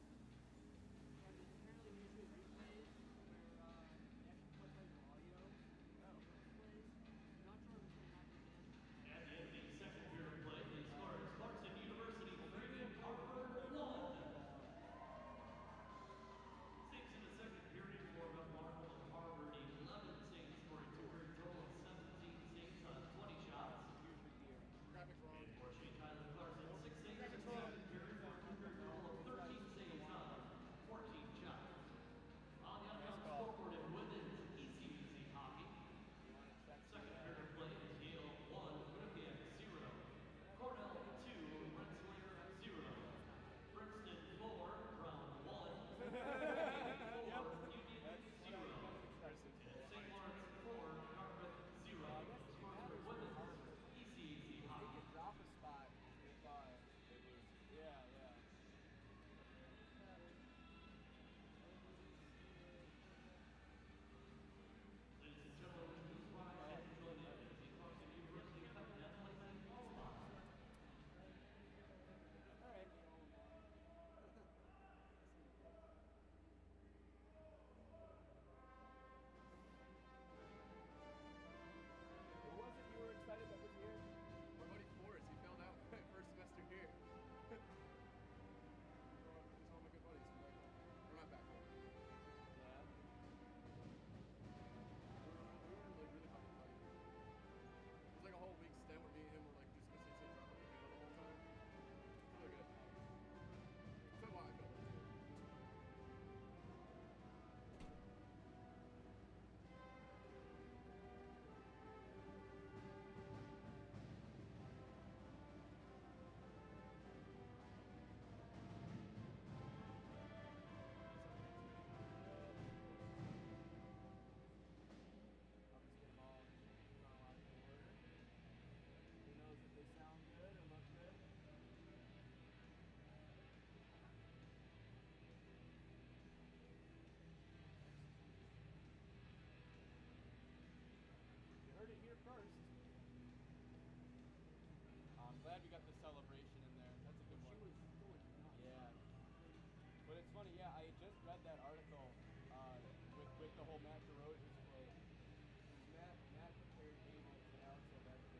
At the end of the second period of play, the score is Clarkson University 3, Harvard 1. Saints in the second period formed up Marvel and Harvard 11 Saints scoring 2 period total of 17 Saints on 20 shots. And for Shane Tyler Clarkson, 6 Saints in the second period for a 2 period total of 13 Saints on 14 shots. On the outbound scoreboard in women's ECAC hockey. Second period of play is Yale 1, Winnipeg 0. Cornell 2, Rensselaer 0. Princeton 4, Brown 1. 4, Union 0. And St. Lawrence 4, Dartmouth 0. Scores for women's ECAC hockey. Ladies and gentlemen, please rise and join in as the Clarkson University Cup Athletics Ball Box. Who was it you were excited that was here? My buddy Forrest, he failed out my first semester here. He's all my good buddies from back home. We're not back home. Yeah. We were like really hockey buddies. It was like a whole week stint where me and him were like just consistently dropping the field the whole time. It's really good. So why I felt that too. I'll just get them all in chronological order. Who knows if they sound good or look good? You heard it here first. I'm glad we got the celebration in there. That's a good one. Yeah. But it's funny, yeah, I just read that article with the whole Matt DeRozier's quote. Matt compared Abel to Alex Ovechkin.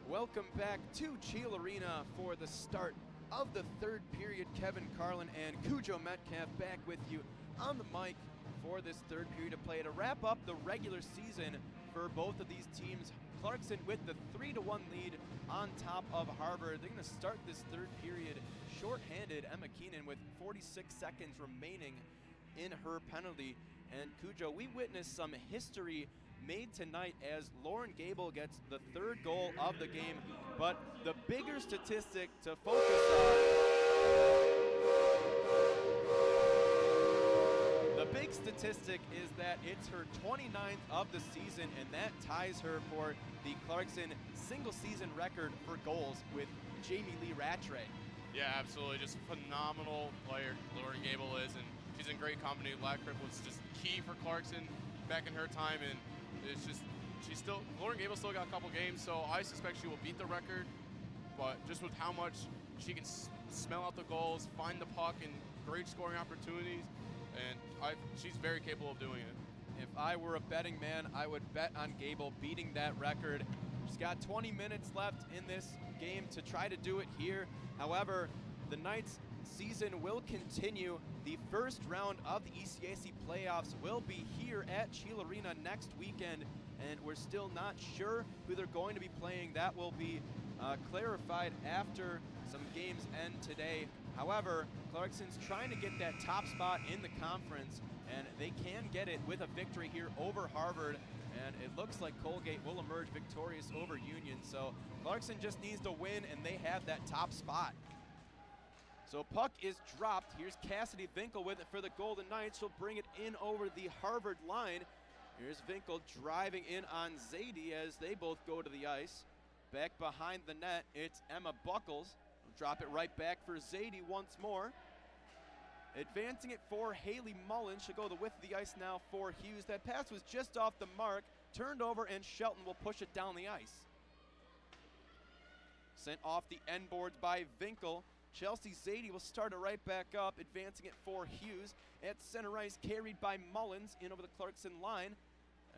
Welcome back to Cheel Arena for the start of the third period. Kevin Carlin and Cujo Metcalf back with you on the mic for this third period of play to wrap up the regular season for both of these teams. Clarkson with the 3-1 lead on top of Harvard. They're going to start this third period shorthanded. Emma Keenan with 46 seconds remaining in her penalty. And Cujo, we witnessed some history made tonight as Lauren Gable gets the third goal of the game. But the bigger statistic to focus on, the big statistic is that it's her 29th of the season, and that ties her for the Clarkson single season record for goals with Jamie Lee Rattray. Yeah, absolutely. Just a phenomenal player Lauren Gable is, and she's in great company. Ladcliffe was just key for Clarkson back in her time, and it's just, Lauren Gable still got a couple games, so I suspect she will beat the record, but just with how much she can smell out the goals, find the puck, and great scoring opportunities, and she's very capable of doing it. If I were a betting man, I would bet on Gable beating that record. She's got 20 minutes left in this game to try to do it here. However, the Knights' season will continue. The first round of the ECAC playoffs will be here at Cheel Arena next weekend, and we're still not sure who they're going to be playing. That will be clarified after some games end today. However, Clarkson's trying to get that top spot in the conference, and they can get it with a victory here over Harvard, and it looks like Colgate will emerge victorious over Union. So Clarkson just needs to win, and they have that top spot. So puck is dropped. Here's Cassidy Vinkel with it for the Golden Knights. She'll bring it in over the Harvard line. Here's Vinkel driving in on Zadie as they both go to the ice. Back behind the net, it's Emma Buckles. Drop it right back for Zadie once more. Advancing it for Haley Mullen. She'll go the width of the ice now for Hughes. That pass was just off the mark. Turned over, and Shelton will push it down the ice. Sent off the end boards by Vinkel. Chelsea Zadie will start it right back up, advancing it for Hughes. At center ice, carried by Mullins in over the Clarkson line.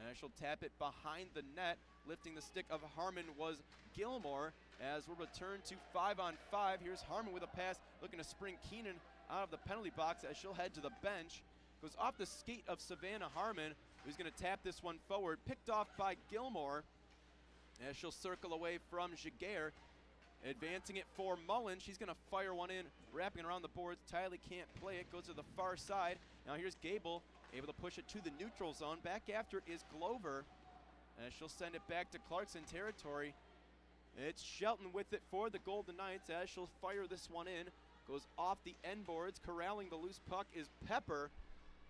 And she'll tap it behind the net. Lifting the stick of Harmon was Gilmore as we'll return to 5-on-5. Here's Harmon with a pass, looking to spring Keenan out of the penalty box as she'll head to the bench. Goes off the skate of Savannah Harmon, who's going to tap this one forward. Picked off by Gilmore as she'll circle away from Jaguar. Advancing it for Mullen. She's going to fire one in, wrapping it around the boards. Tiley can't play it, goes to the far side. Now here's Gable, able to push it to the neutral zone. Back after it is Glover, and she'll send it back to Clarkson territory. It's Shelton with it for the Golden Knights as she'll fire this one in. Goes off the end boards. Corralling the loose puck is Pepper.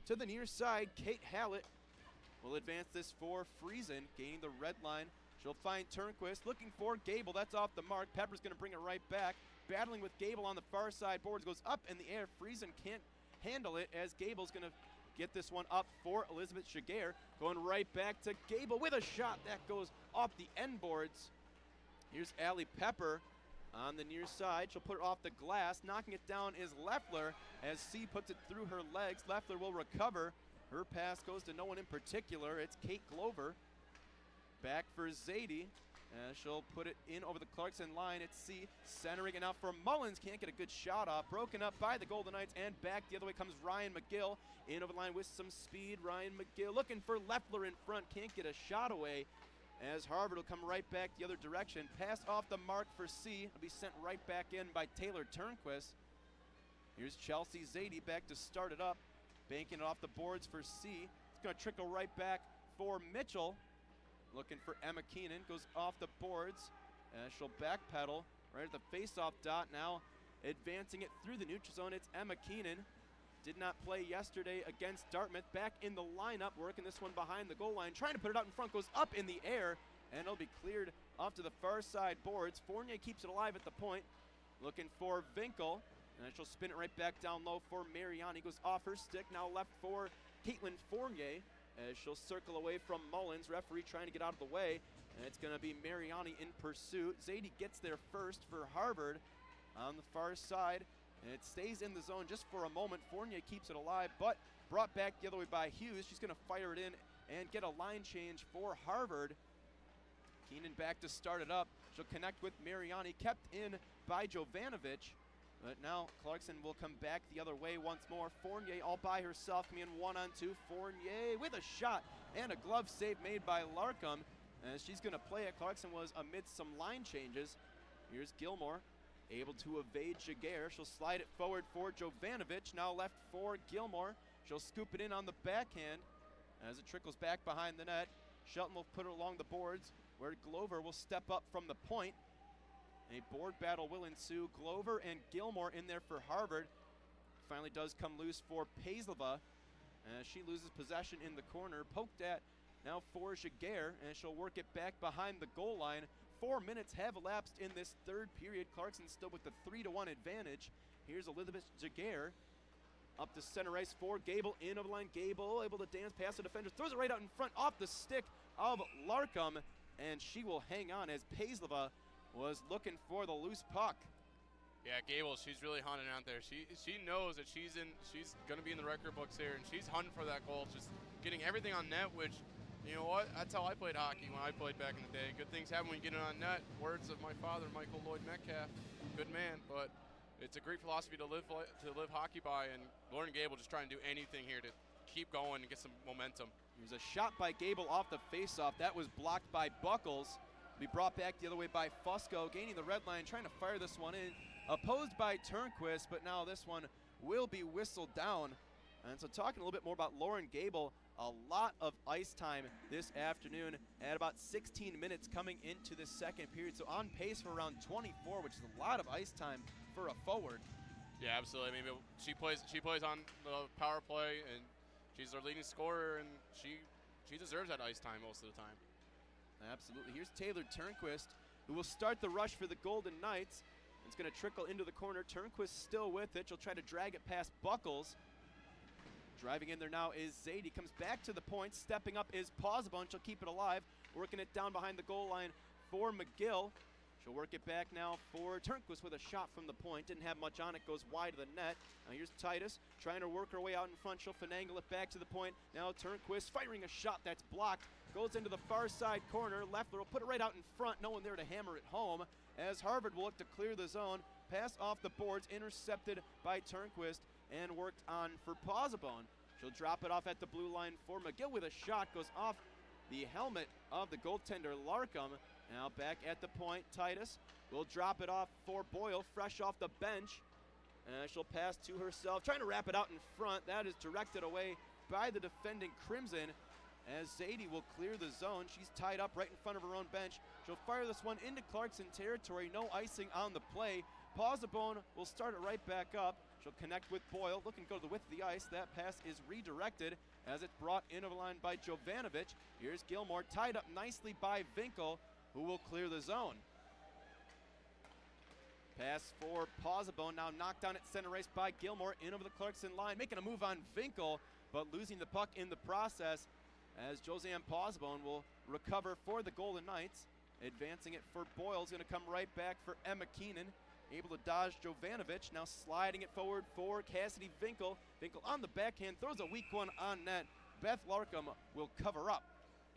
To the near side, Kate Hallett will advance this for Friesen, gaining the red line. She'll find Turnquist, looking for Gable. That's off the mark. Pepper's going to bring it right back. Battling with Gable on the far side. Boards goes up in the air. Friesen can't handle it as Gable's going to get this one up for Elizabeth Jaguar. Going right back to Gable with a shot that goes off the end boards. Here's Allie Pepper on the near side. She'll put it off the glass. Knocking it down is Leffler as C puts it through her legs. Leffler will recover. Her pass goes to no one in particular. It's Kate Glover. Back for Zadie. She'll put it in over the Clarkson line. It's C centering it out for Mullins. Can't get a good shot off. Broken up by the Golden Knights, and back the other way comes Ryan McGill. In over the line with some speed. Ryan McGill looking for Leffler in front. Can't get a shot away as Harvard will come right back the other direction. Pass off the mark for C. It'll be sent right back in by Taylor Turnquist. Here's Chelsea Zadie back to start it up. Banking it off the boards for C. It's going to trickle right back for Mitchell. Looking for Emma Keenan. Goes off the boards. She'll backpedal right at the face-off dot. Now advancing it through the neutral zone. It's Emma Keenan. Did not play yesterday against Dartmouth. Back in the lineup. Working this one behind the goal line. Trying to put it out in front. Goes up in the air. And it'll be cleared off to the far side boards. Fournier keeps it alive at the point. Looking for Vinkel. And she'll spin it right back down low for Mariani. Goes off her stick. Now left for Caitlin Fournier. As she'll circle away from Mullins. Referee trying to get out of the way. And it's going to be Mariani in pursuit. Zadie gets there first for Harvard on the far side. And it stays in the zone just for a moment. Fournier keeps it alive, but brought back the other way by Hughes. She's going to fire it in and get a line change for Harvard. Keenan back to start it up. She'll connect with Mariani. Kept in by Jovanovic. But now Clarkson will come back the other way once more. Fournier all by herself, coming in 1-on-2. Fournier with a shot and a glove save made by Larkham. As she's going to play it, Clarkson was amidst some line changes. Here's Gilmore, able to evade Jaguar. She'll slide it forward for Jovanovic. Now left for Gilmore. She'll scoop it in on the backhand as it trickles back behind the net. Shelton will put it along the boards where Glover will step up from the point. A board battle will ensue. Glover and Gilmore in there for Harvard. Finally does come loose for Paisleva. She loses possession in the corner. Poked at now for Jaguar, and she'll work it back behind the goal line. 4 minutes have elapsed in this third period. Clarkson still with the 3-1 advantage. Here's Elizabeth Jaguar. Up to center ice for Gable. In over the line. Gable able to dance past the defender. Throws it right out in front off the stick of Larkham, and she will hang on as Paisleva was looking for the loose puck. Yeah, Gable, she's really hunting out there. She knows that she's going to be in the record books here, and she's hunting for that goal, just getting everything on net, which, you know what, that's how I played hockey when I played back in the day. Good things happen when you get it on net. Words of my father, Michael Lloyd Metcalf, good man, but it's a great philosophy to live hockey by, and Lauren Gable just trying to do anything here to keep going and get some momentum. There's a shot by Gable off the faceoff. That was blocked by Buckles. Be brought back the other way by Fusco, gaining the red line, trying to fire this one in. Opposed by Turnquist, but now this one will be whistled down. And so talking a little bit more about Lauren Gable, a lot of ice time this afternoon at about 16 minutes coming into the second period. So on pace for around 24, which is a lot of ice time for a forward. Yeah, absolutely. I mean, she plays on the power play, and she's their leading scorer, and she deserves that ice time most of the time. Absolutely. Here's Taylor Turnquist, who will start the rush for the Golden Knights. It's going to trickle into the corner. Turnquist still with it. She'll try to drag it past Buckles. Driving in there now is Zadie. Comes back to the point. Stepping up is Pausabon. She'll keep it alive. Working it down behind the goal line for McGill. She'll work it back now for Turnquist with a shot from the point. Didn't have much on it, goes wide of the net. Now here's Titus trying to work her way out in front. She'll finagle it back to the point. Now Turnquist firing a shot that's blocked. Goes into the far side corner. Leffler will put it right out in front. No one there to hammer it home as Harvard will look to clear the zone. Pass off the boards, intercepted by Turnquist and worked on for Pausabone. She'll drop it off at the blue line for McGill with a shot. Goes off the helmet of the goaltender Larkham. Now back at the point, Titus will drop it off for Boyle, fresh off the bench. She'll pass to herself, trying to wrap it out in front. That is directed away by the defending Crimson as Zadie will clear the zone. She's tied up right in front of her own bench. She'll fire this one into Clarkson territory. No icing on the play. Pausabone will start it right back up. She'll connect with Boyle, looking to go to the width of the ice. That pass is redirected as it's brought in over the line by Jovanovic. Here's Gilmore, tied up nicely by Vinkel, who will clear the zone. Pass for Pausabone, now knocked down at center ice by Gilmore, in over the Clarkson line, making a move on Vinkel, but losing the puck in the process as Josanne Pausabone will recover for the Golden Knights. Advancing it for Boyle, is going to come right back for Emma Keenan. Able to dodge Jovanovic, now sliding it forward for Cassidy Vinkel. Vinkel on the backhand, throws a weak one on net. Beth Larkham will cover up.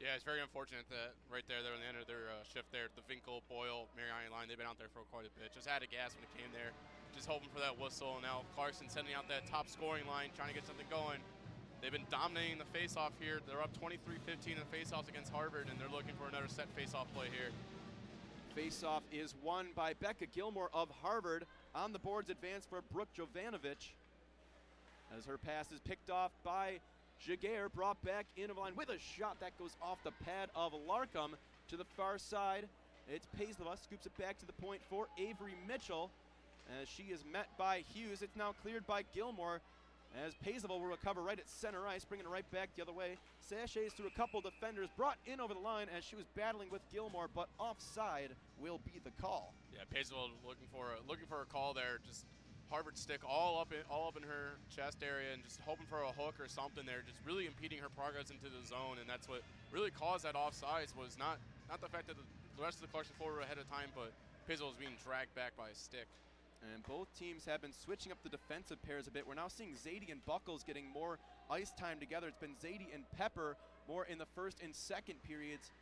Yeah, it's very unfortunate that right there, they're on the end of their shift there. The Vinkel, Boyle, Mariani line, they've been out there for quite a bit. Just had a gas when it came there. Just hoping for that whistle. And now Clarkson sending out that top scoring line, trying to get something going. They've been dominating the faceoff here. They're up 23-15 in the faceoffs against Harvard, and they're looking for another set faceoff play here. Faceoff is won by Becca Gilmore of Harvard. On the boards, advance for Brooke Jovanovic as her pass is picked off by Jaguar, brought back into the line with a shot that goes off the pad of Larkham to the far side. It's Paislova, scoops it back to the point for Avery Mitchell as she is met by Hughes. It's now cleared by Gilmore as Paislova will recover right at center ice, bringing it right back the other way. Sachets through a couple defenders, brought in over the line as she was battling with Gilmore, but offside will be the call. Yeah, Paislova looking for a call there. Just Harvard stick all up in her chest area and just hoping for a hook or something there, just really impeding her progress into the zone, and that's what really caused that offsides. Was not the fact that the rest of the Clarkson forward were ahead of time, but Paislova was being dragged back by a stick. And both teams have been switching up the defensive pairs a bit. We're now seeing Zadie and Buckles getting more ice time together. It's been Zadie and Pepper more in the first and second periods.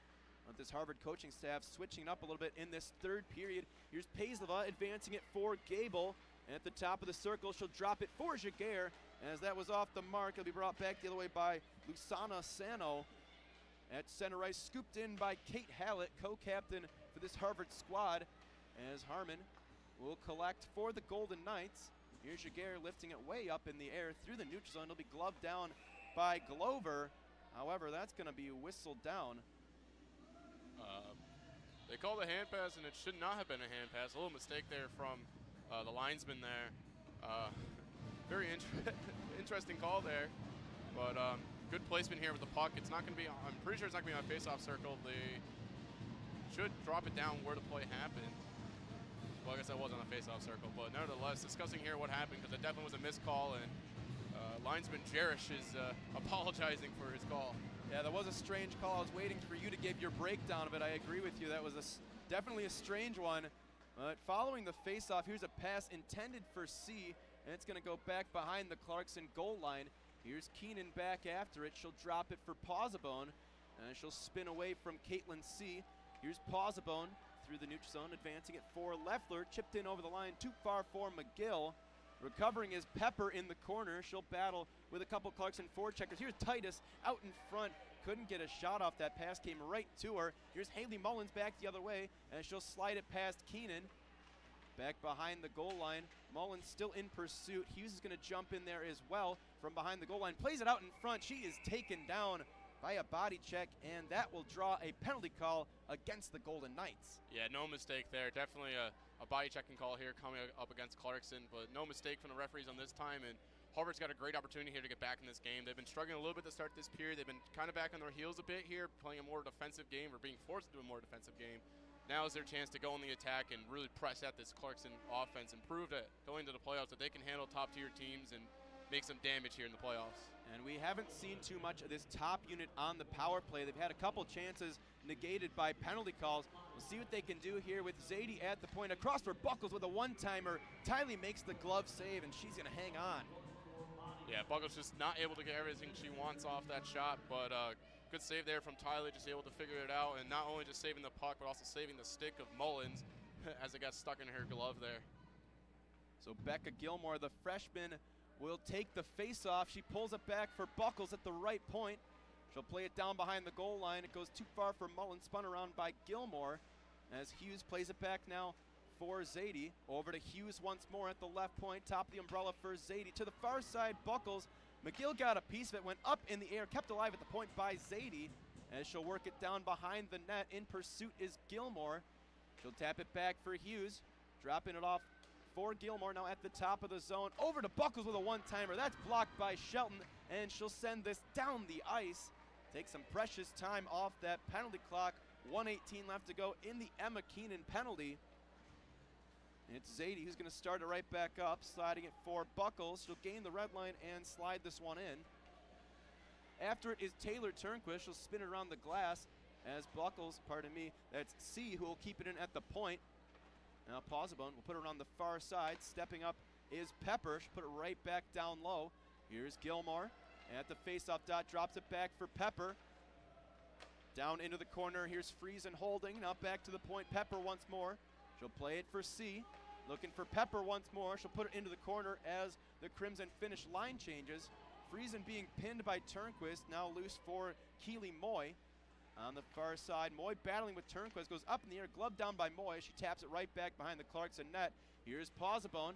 This Harvard coaching staff switching up a little bit in this third period. Here's Paislova advancing it for Gable. And at the top of the circle, she'll drop it for Jaguar. As that was off the mark, it'll be brought back the other way by Lusana Sano. At center ice, scooped in by Kate Hallett, co-captain for this Harvard squad, as Harmon will collect for the Golden Knights. Here's Jaguar lifting it way up in the air through the neutral zone. It'll be gloved down by Glover. However, that's going to be whistled down. They called a hand pass, and it should not have been a hand pass. A little mistake there from the linesman there. Very interesting call there, but good placement here with the puck. It's not going to be, I'm pretty sure it's not going to be on a face-off circle. They should drop it down where the play happened. Well, I guess that was on a face-off circle, but nevertheless, discussing here what happened, because it definitely was a missed call, and linesman Jerish is apologizing for his call. Yeah, that was a strange call. I was waiting for you to give your breakdown of it. I agree with you. That was definitely a strange one. But following the face-off, here's a pass intended for C, and it's going to go back behind the Clarkson goal line. Here's Keenan back after it. She'll drop it for Pausabone, and she'll spin away from Caitlin C. Here's Pausabone through the neutral zone, advancing it for Leffler, chipped in over the line, too far for McGill. Recovering is Pepper in the corner. She'll battle with a couple Clarkson forecheckers. Here's Titus out in front. Couldn't get a shot off. That pass came right to her. Here's Haley Mullins back the other way, and she'll slide it past Keenan. Back behind the goal line. Mullins still in pursuit. Hughes is going to jump in there as well from behind the goal line. Plays it out in front. She is taken down by a body check, and that will draw a penalty call against the Golden Knights. Yeah, no mistake there. Definitely a body checking call here coming up against Clarkson, but no mistake from the referees on this time, and Harvard's got a great opportunity here to get back in this game. They've been struggling a little bit to start this period. They've been kind of back on their heels a bit here, playing a more defensive game, or being forced to do a more defensive game. Now is their chance to go on the attack and really press at this Clarkson offense and prove that going to the playoffs that they can handle top-tier teams and make some damage here in the playoffs. And we haven't seen too much of this top unit on the power play. They've had a couple chances negated by penalty calls. We'll see what they can do here with Zadie at the point. Across for Buckles with a one-timer. Tylee makes the glove save, and she's going to hang on. Yeah, Buckles just not able to get everything she wants off that shot, but good save there from Tylee, just able to figure it out, and not only just saving the puck, but also saving the stick of Mullins as it got stuck in her glove there. So Becca Gilmore, the freshman, will take the face-off. She pulls it back for Buckles at the right point. She'll play it down behind the goal line. It goes too far for Mullins, spun around by Gilmore, as Hughes plays it back now for Zadie. Over to Hughes once more at the left point. Top of the umbrella for Zadie. To the far side, Buckles. McGill got a piece of it, went up in the air, kept alive at the point by Zadie, as she'll work it down behind the net. In pursuit is Gilmore. She'll tap it back for Hughes, dropping it off for Gilmore now at the top of the zone. Over to Buckles with a one-timer. That's blocked by Shelton, and she'll send this down the ice. Take some precious time off that penalty clock. 1:18 left to go in the Emma Keenan penalty. It's Zadie who's going to start it right back up, sliding it for Buckles. She'll gain the red line and slide this one in. After it is Taylor Turnquist. She'll spin it around the glass as Buckles, that's C who will keep it in at the point. Now Pausabone will put it on the far side. Stepping up is Pepper. She'll put it right back down low. Here's Gilmore at the face-off dot, drops it back for Pepper. Down into the corner, here's Friesen holding. Now back to the point, Pepper once more. She'll play it for C. Looking for Pepper once more. She'll put it into the corner as the Crimson finish line changes. Friesen being pinned by Turnquist, now loose for Keely Moy. On the far side, Moy battling with Turnquist, goes up in the air, glove down by Moy. She taps it right back behind the Clarkson net. Here's Pausabone.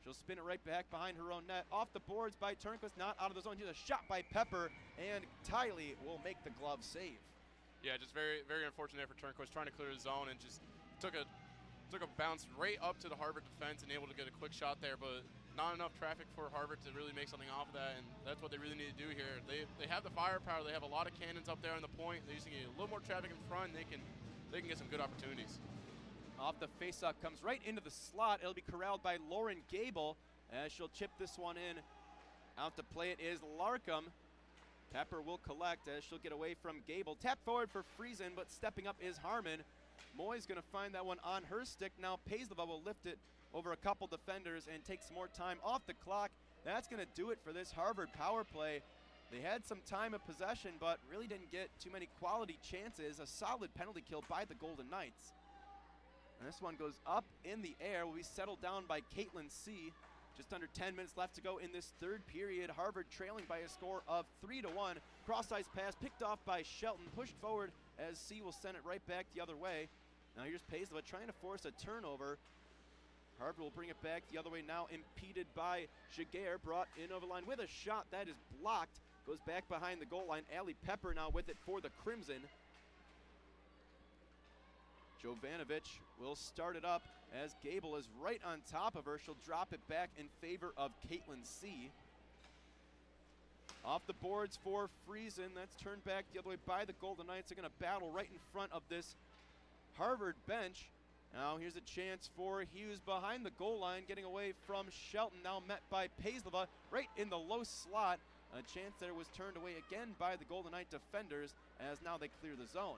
She'll spin it right back behind her own net. Off the boards by Turnquist, not out of the zone. Here's a shot by Pepper, and Tylee will make the glove save. Yeah, just very, very unfortunate for Turnquist, trying to clear the zone and just took a bounce right up to the Harvard defense and able to get a quick shot there, but not enough traffic for Harvard to really make something off of that, and that's what they really need to do here. They have the firepower. They have a lot of cannons up there on the point. They just need a little more traffic in front, and they can get some good opportunities. Off the faceoff, comes right into the slot. It'll be corralled by Lauren Gable as she'll chip this one in. Out to play it is Larkham. Pepper will collect as she'll get away from Gable. Tap forward for Friesen, but stepping up is Harmon. Moy's going to find that one on her stick. Now Paisleva will lift it over a couple defenders and take some more time off the clock. That's going to do it for this Harvard power play. They had some time of possession, but really didn't get too many quality chances. A solid penalty kill by the Golden Knights. And this one goes up in the air, will be settled down by Caitlin C. Just under 10 minutes left to go in this third period. Harvard trailing by a score of 3-1. Cross-ice pass picked off by Shelton, pushed forward as C will send it right back the other way. Now here's Paisleva trying to force a turnover. Harvard will bring it back the other way now, impeded by Jaguar, brought in over the line with a shot that is blocked. Goes back behind the goal line. Allie Pepper now with it for the Crimson. Jovanovic will start it up as Gable is right on top of her. She'll drop it back in favor of Caitlin C. Off the boards for Friesen. That's turned back the other way by the Golden Knights. They're going to battle right in front of this Harvard bench. Now here's a chance for Hughes behind the goal line, getting away from Shelton. Now met by Paisleva right in the low slot. A chance there was turned away again by the Golden Knight defenders as now they clear the zone.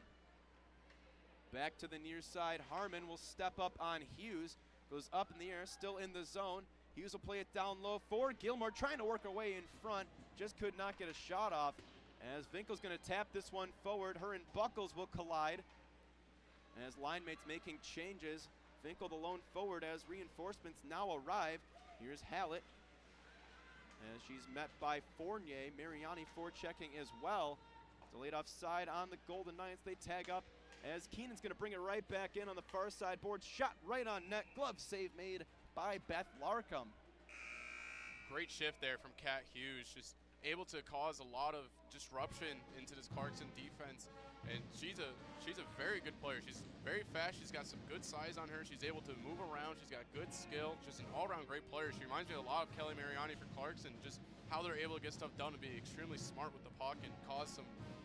Back to the near side. Harmon will step up on Hughes. Goes up in the air, still in the zone. Hughes will play it down low for Gilmore, trying to work her way in front. Just could not get a shot off as Vinkel's going to tap this one forward. Her and Buckles will collide as line mates making changes. Vinkel the lone forward as reinforcements now arrive. Here's Hallett as she's met by Fournier. Mariani forechecking as well. Delayed offside on the Golden Knights. They tag up as Keenan's going to bring it right back in on the far side board. Shot right on net. Glove save made by Beth Larkham. Great shift there from Kat Hughes. Just able to cause a lot of disruption into this Clarkson defense. And she's a very good player. She's very fast. She's got some good size on her. She's able to move around. She's got good skill. Just an all-around great player. She reminds me a lot of Kelly Mariani for Clarkson. Just how they're able to get stuff done and be extremely smart with the puck and cause some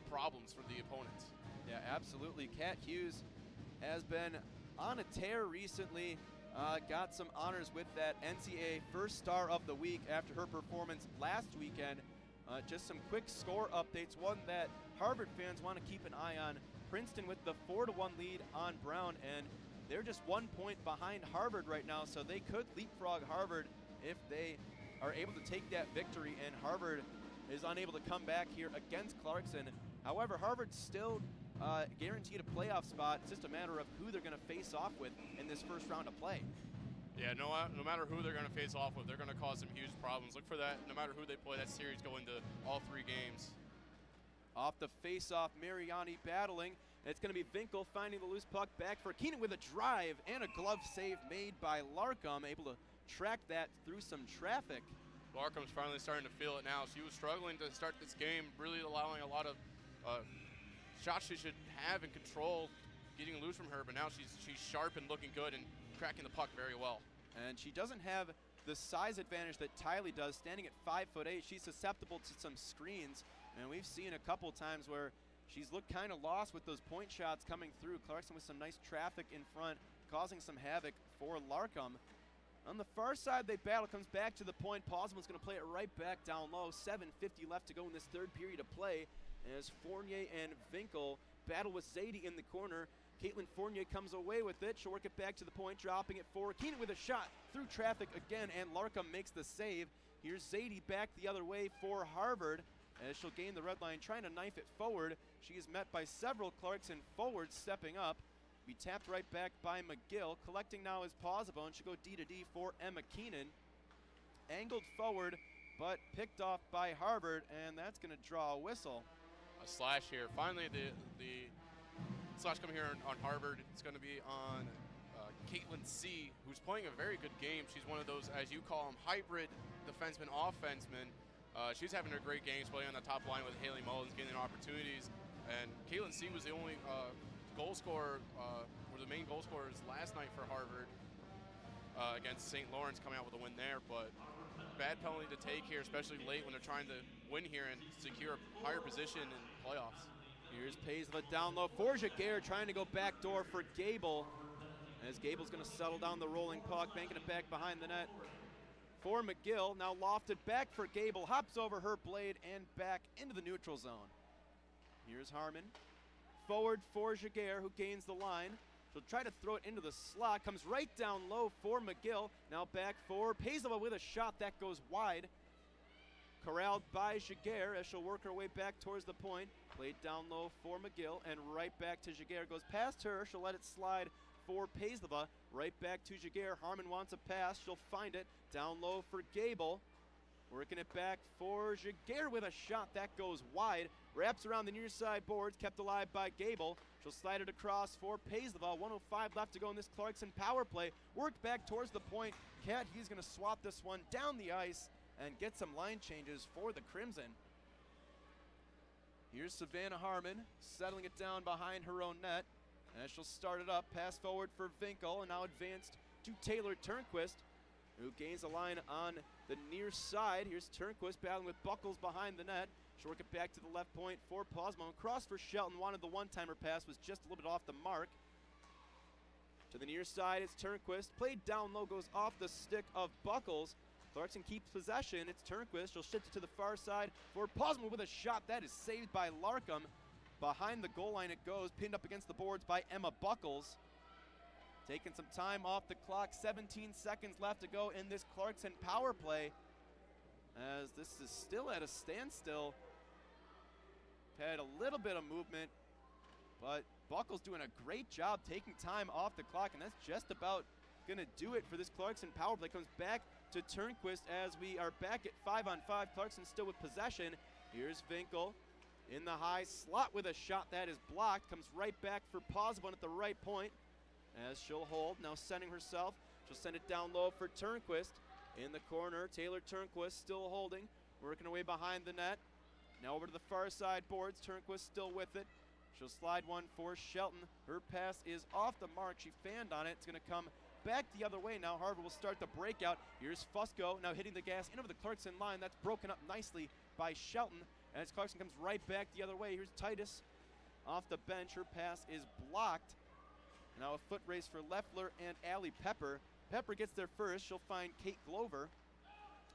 problems for the opponents. Yeah, absolutely. Kat Hughes has been on a tear recently. Got some honors with that NCAA First Star of the Week after her performance last weekend. Just some quick score updates, one that Harvard fans want to keep an eye on. Princeton with the 4-1 lead on Brown, and they're just 1 point behind Harvard right now, so they could leapfrog Harvard if they are able to take that victory, and Harvard is unable to come back here against Clarkson. However, Harvard's still guaranteed a playoff spot. It's just a matter of who they're going to face off with in this first round of play. Yeah, no matter who they're going to face off with, they're going to cause some huge problems. Look for that. No matter who they play, that series go into all 3 games. Off the face-off, Mariani battling. It's going to be Vinkel finding the loose puck back for Keenan with a drive and a glove save made by Larkham, able to track that through some traffic. Larkham's finally starting to feel it now. She was struggling to start this game, really allowing a lot of shots she should have and control getting loose from her, but now she's sharp and looking good and cracking the puck very well. And she doesn't have the size advantage that Tylee does. Standing at 5'8", she's susceptible to some screens, and we've seen a couple times where she's looked kind of lost with those point shots coming through. Clarkson with some nice traffic in front, causing some havoc for Larkham. On the far side, they battle, comes back to the point. Posman's going to play it right back down low. 7:50 left to go in this third period of play as Fournier and Vinkel battle with Zadie in the corner. Caitlin Fournier comes away with it. She'll work it back to the point, dropping it for Keenan with a shot through traffic again, and Larkham makes the save. Here's Zadie back the other way for Harvard as she'll gain the red line, trying to knife it forward. She is met by several Clarkson forwards stepping up. Be tapped right back by McGill. Collecting now is Posable, and she'll go D-to-D for Emma Keenan. Angled forward, but picked off by Harvard, and that's going to draw a whistle. A slash here. Finally, the slash coming here on Harvard. It's going to be on Caitlin C., who's playing a very good game. She's one of those, as you call them, hybrid defenseman, offenseman. She's having a great game. She's playing on the top line with Haley Mullins, getting opportunities. And Caitlin C. was the only goal scorer, or the main goal scorers last night for Harvard against St. Lawrence, coming out with a win there. But bad penalty to take here, especially late when they're trying to win here and secure a higher position in playoffs. Here's Paisley down low for Jaguar, trying to go back door for Gable. As Gable's going to settle down the rolling puck, banking it back behind the net for McGill. Now lofted back for Gable, hops over her blade and back into the neutral zone. Here's Harmon. Forward for Jaguar, who gains the line. She'll try to throw it into the slot, comes right down low for McGill. Now back for Paisley with a shot that goes wide. Corralled by Jaguar as she'll work her way back towards the point. Played down low for McGill and right back to Jaguar. Goes past her, she'll let it slide for Paisleva. Right back to Jaguar. Harmon wants a pass, she'll find it. Down low for Gable. Working it back for Jaguar with a shot that goes wide. Wraps around the near side boards, kept alive by Gable. She'll slide it across for Paisleva. 1:05 left to go in this Clarkson power play. Worked back towards the point. Cat, he's going to swap this one down the ice and get some line changes for the Crimson. Here's Savannah Harmon settling it down behind her own net as she'll start it up. Pass forward for Vinkel, and now advanced to Taylor Turnquist, who gains the line on the near side. Here's Turnquist battling with Buckles behind the net. She'll work it back to the left point for Posmo. Cross for Shelton, wanted the one-timer pass, was just a little bit off the mark. To the near side, it's Turnquist. Played down low, goes off the stick of Buckles. Clarkson keeps possession. It's Turnquist. She'll shift it to the far side for Posmo with a shot. That is saved by Larkham. Behind the goal line it goes, pinned up against the boards by Emma Buckles. Taking some time off the clock. 17 seconds left to go in this Clarkson power play, as this is still at a standstill. Had a little bit of movement, but Buckles doing a great job taking time off the clock, and that's just about going to do it for this Clarkson power play. Comes back to Turnquist as we are back at 5-on-5. Clarkson still with possession. Here's Vinkel in the high slot with a shot that is blocked. Comes right back for Posbon at the right point as she'll hold. Now sending herself. She'll send it down low for Turnquist. In the corner, Taylor Turnquist still holding, working away behind the net. Now over to the far side boards. Turnquist still with it. She'll slide one for Shelton. Her pass is off the mark. She fanned on it. It's going to come back the other way now. Harvard will start the breakout. Here's Fusco now hitting the gas in over the Clarkson line. That's broken up nicely by Shelton. As Clarkson comes right back the other way. Here's Titus off the bench. Her pass is blocked. Now a foot race for Leffler and Allie Pepper. Pepper gets there first. She'll find Kate Glover.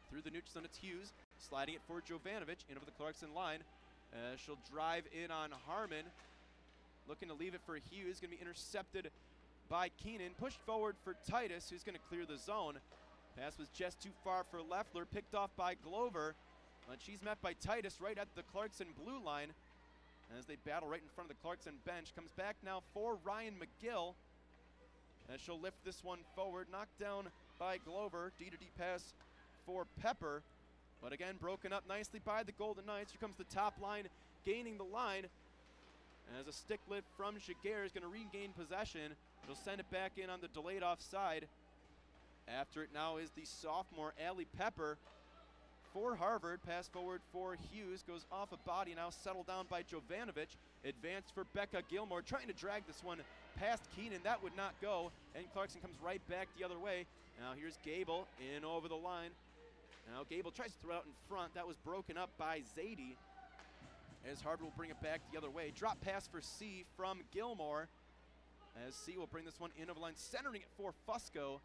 Through the neutral zone, it's Hughes. Sliding it for Jovanovic in over the Clarkson line. She'll drive in on Harmon. looking to leave it for Hughes. Going to be intercepted by Keenan. Pushed forward for Titus, who's going to clear the zone. Pass was just too far for Leffler. Picked off by Glover. But she's met by Titus right at the Clarkson blue line. As they battle right in front of the Clarkson bench. Comes back now for Ryan McGill. As she'll lift this one forward. Knocked down by Glover. D-to-D pass for Pepper. But again, broken up nicely by the Golden Knights. Here comes the top line, gaining the line. As a stick lift from Jaguar is going to regain possession. It'll send it back in on the delayed offside. After it now is the sophomore, Allie Pepper. For Harvard, pass forward for Hughes, goes off a body, now settled down by Jovanovic. Advanced for Becca Gilmore, trying to drag this one past Keenan. That would not go, and Clarkson comes right back the other way. Now here's Gable in over the line. Now Gable tries to throw it out in front. That was broken up by Zadie. As Harvard will bring it back the other way. Drop pass for C from Gilmore. As C will bring this one in over the line, centering it for Fusco.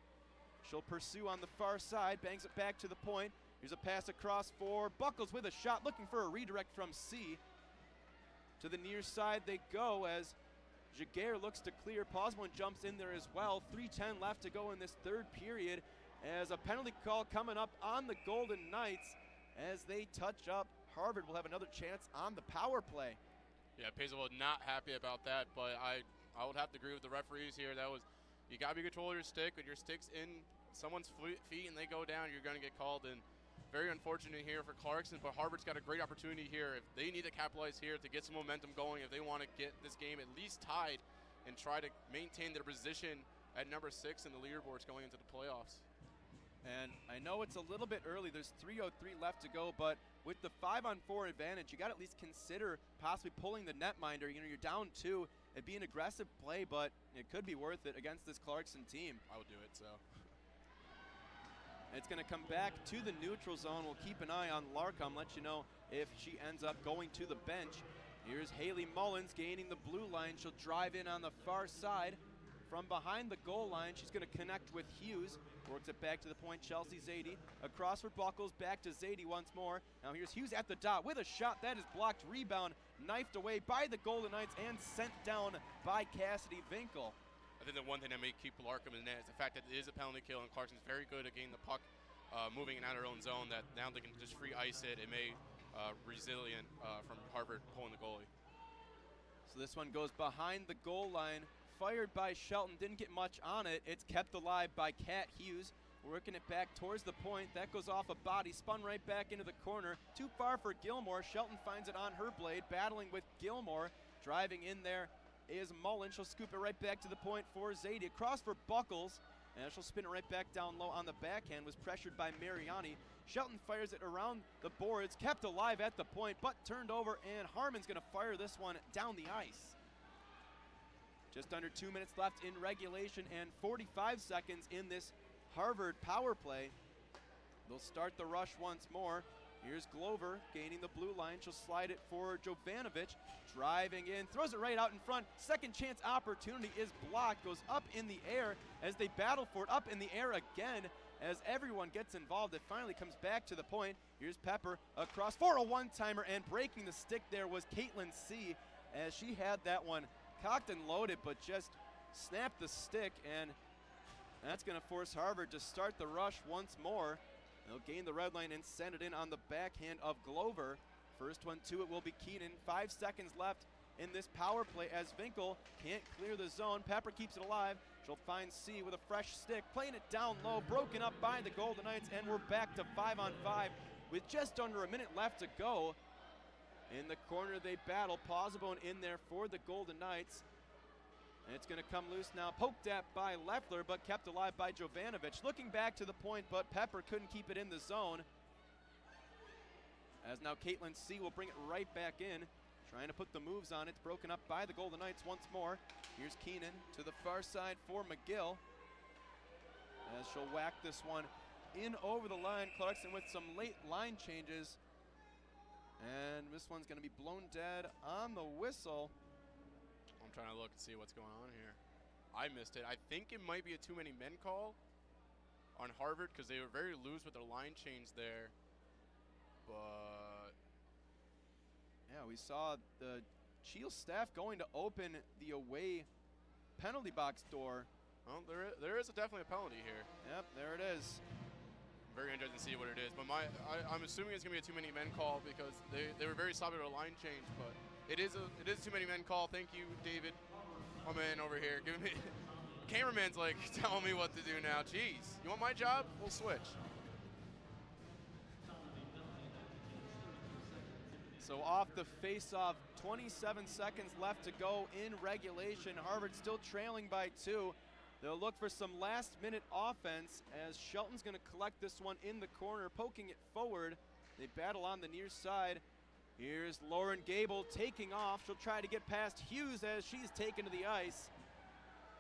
She'll pursue on the far side, bangs it back to the point. Here's a pass across for Buckles with a shot, looking for a redirect from C. To the near side they go as Jaguar looks to clear. Posman jumps in there as well. 3:10 left to go in this third period. As a penalty call coming up on the Golden Knights as they touch up. Harvard will have another chance on the power play. Yeah, Paisel not happy about that, but I would have to agree with the referees here. That was, you got to be control of your stick. When your stick's in someone's feet and they go down, you're going to get called. And very unfortunate here for Clarkson, but Harvard's got a great opportunity here. If they need to capitalize here to get some momentum going, if they want to get this game at least tied and try to maintain their position at number 6 in the leaderboards going into the playoffs. And I know it's a little bit early. There's 3:03 left to go, but with the 5-on-4 advantage, you got to at least consider possibly pulling the netminder. You know, you're down 2. It'd be an aggressive play, but it could be worth it against this Clarkson team. I would do it, so. It's going to come back to the neutral zone. We'll keep an eye on Larkham, let you know if she ends up going to the bench. Here's Haley Mullins gaining the blue line. She'll drive in on the far side. From behind the goal line, she's going to connect with Hughes. Works it back to the point, Chelsea Zadie. Across for Buckles, back to Zadie once more. Now here's Hughes at the dot with a shot that is blocked. Rebound, knifed away by the Golden Knights and sent down by Cassidy Vinkel. I think the one thing that may keep Larkham in net is the fact that it is a penalty kill, and Clarkson's very good at getting the puck moving in out of their own zone, that now they can just free ice it. It may resilient from Harvard pulling the goalie. So this one goes behind the goal line. Fired by Shelton, didn't get much on it. It's kept alive by Kat Hughes. Working it back towards the point. That goes off a body, spun right back into the corner. Too far for Gilmore. Shelton finds it on her blade, battling with Gilmore. Driving in there is Mullen. She'll scoop it right back to the point for Zadie. Across for Buckles. And she'll spin it right back down low on the backhand. Was pressured by Mariani. Shelton fires it around the boards. Kept alive at the point, but turned over. And Harmon's going to fire this one down the ice. Just under 2 minutes left in regulation and 45 seconds in this Harvard power play. They'll start the rush once more. Here's Glover gaining the blue line. She'll slide it for Jovanovic. Driving in, throws it right out in front. Second chance opportunity is blocked. Goes up in the air as they battle for it. Up in the air again as everyone gets involved. It finally comes back to the point. Here's Pepper across for a one-timer, and breaking the stick there was Caitlin C. as she had that one cocked and loaded, but just snapped the stick, and that's going to force Harvard to start the rush once more. They'll gain the red line and send it in on the backhand of Glover. First one to it will be Keenan. 5 seconds left in this power play as Vinkel can't clear the zone. Pepper keeps it alive. She'll find C with a fresh stick, playing it down low, broken up by the Golden Knights, and we're back to 5-on-5 with just under a minute left to go. In the corner they battle. Posabone in there for the Golden Knights. And it's going to come loose now. Poked at by Leffler, but kept alive by Jovanovic. Looking back to the point, but Pepper couldn't keep it in the zone. As now Caitlin C. will bring it right back in. Trying to put the moves on it. It's broken up by the Golden Knights once more. Here's Keenan to the far side for McGill. As she'll whack this one in over the line. Clarkson with some late line changes. And this one's going to be blown dead on the whistle. I'm trying to look and see what's going on here. I missed it. I think it might be a too many men call on Harvard because they were very loose with their line change there. But yeah, we saw the Chiel staff going to open the away penalty box door. Well, there is definitely a penalty here. Yep, there it is. Very interested to see what it is, but I'm assuming it's gonna be a too many men call because they were very sloppy with a line change, but it is too many men call. Thank you, David, my man over here, giving me. Cameraman's like telling me what to do now. Jeez, you want my job? We'll switch. So off the face-off, 27 seconds left to go in regulation. Harvard still trailing by 2. They'll look for some last-minute offense as Shelton's going to collect this one in the corner, poking it forward. They battle on the near side. Here's Lauren Gable taking off. She'll try to get past Hughes as she's taken to the ice.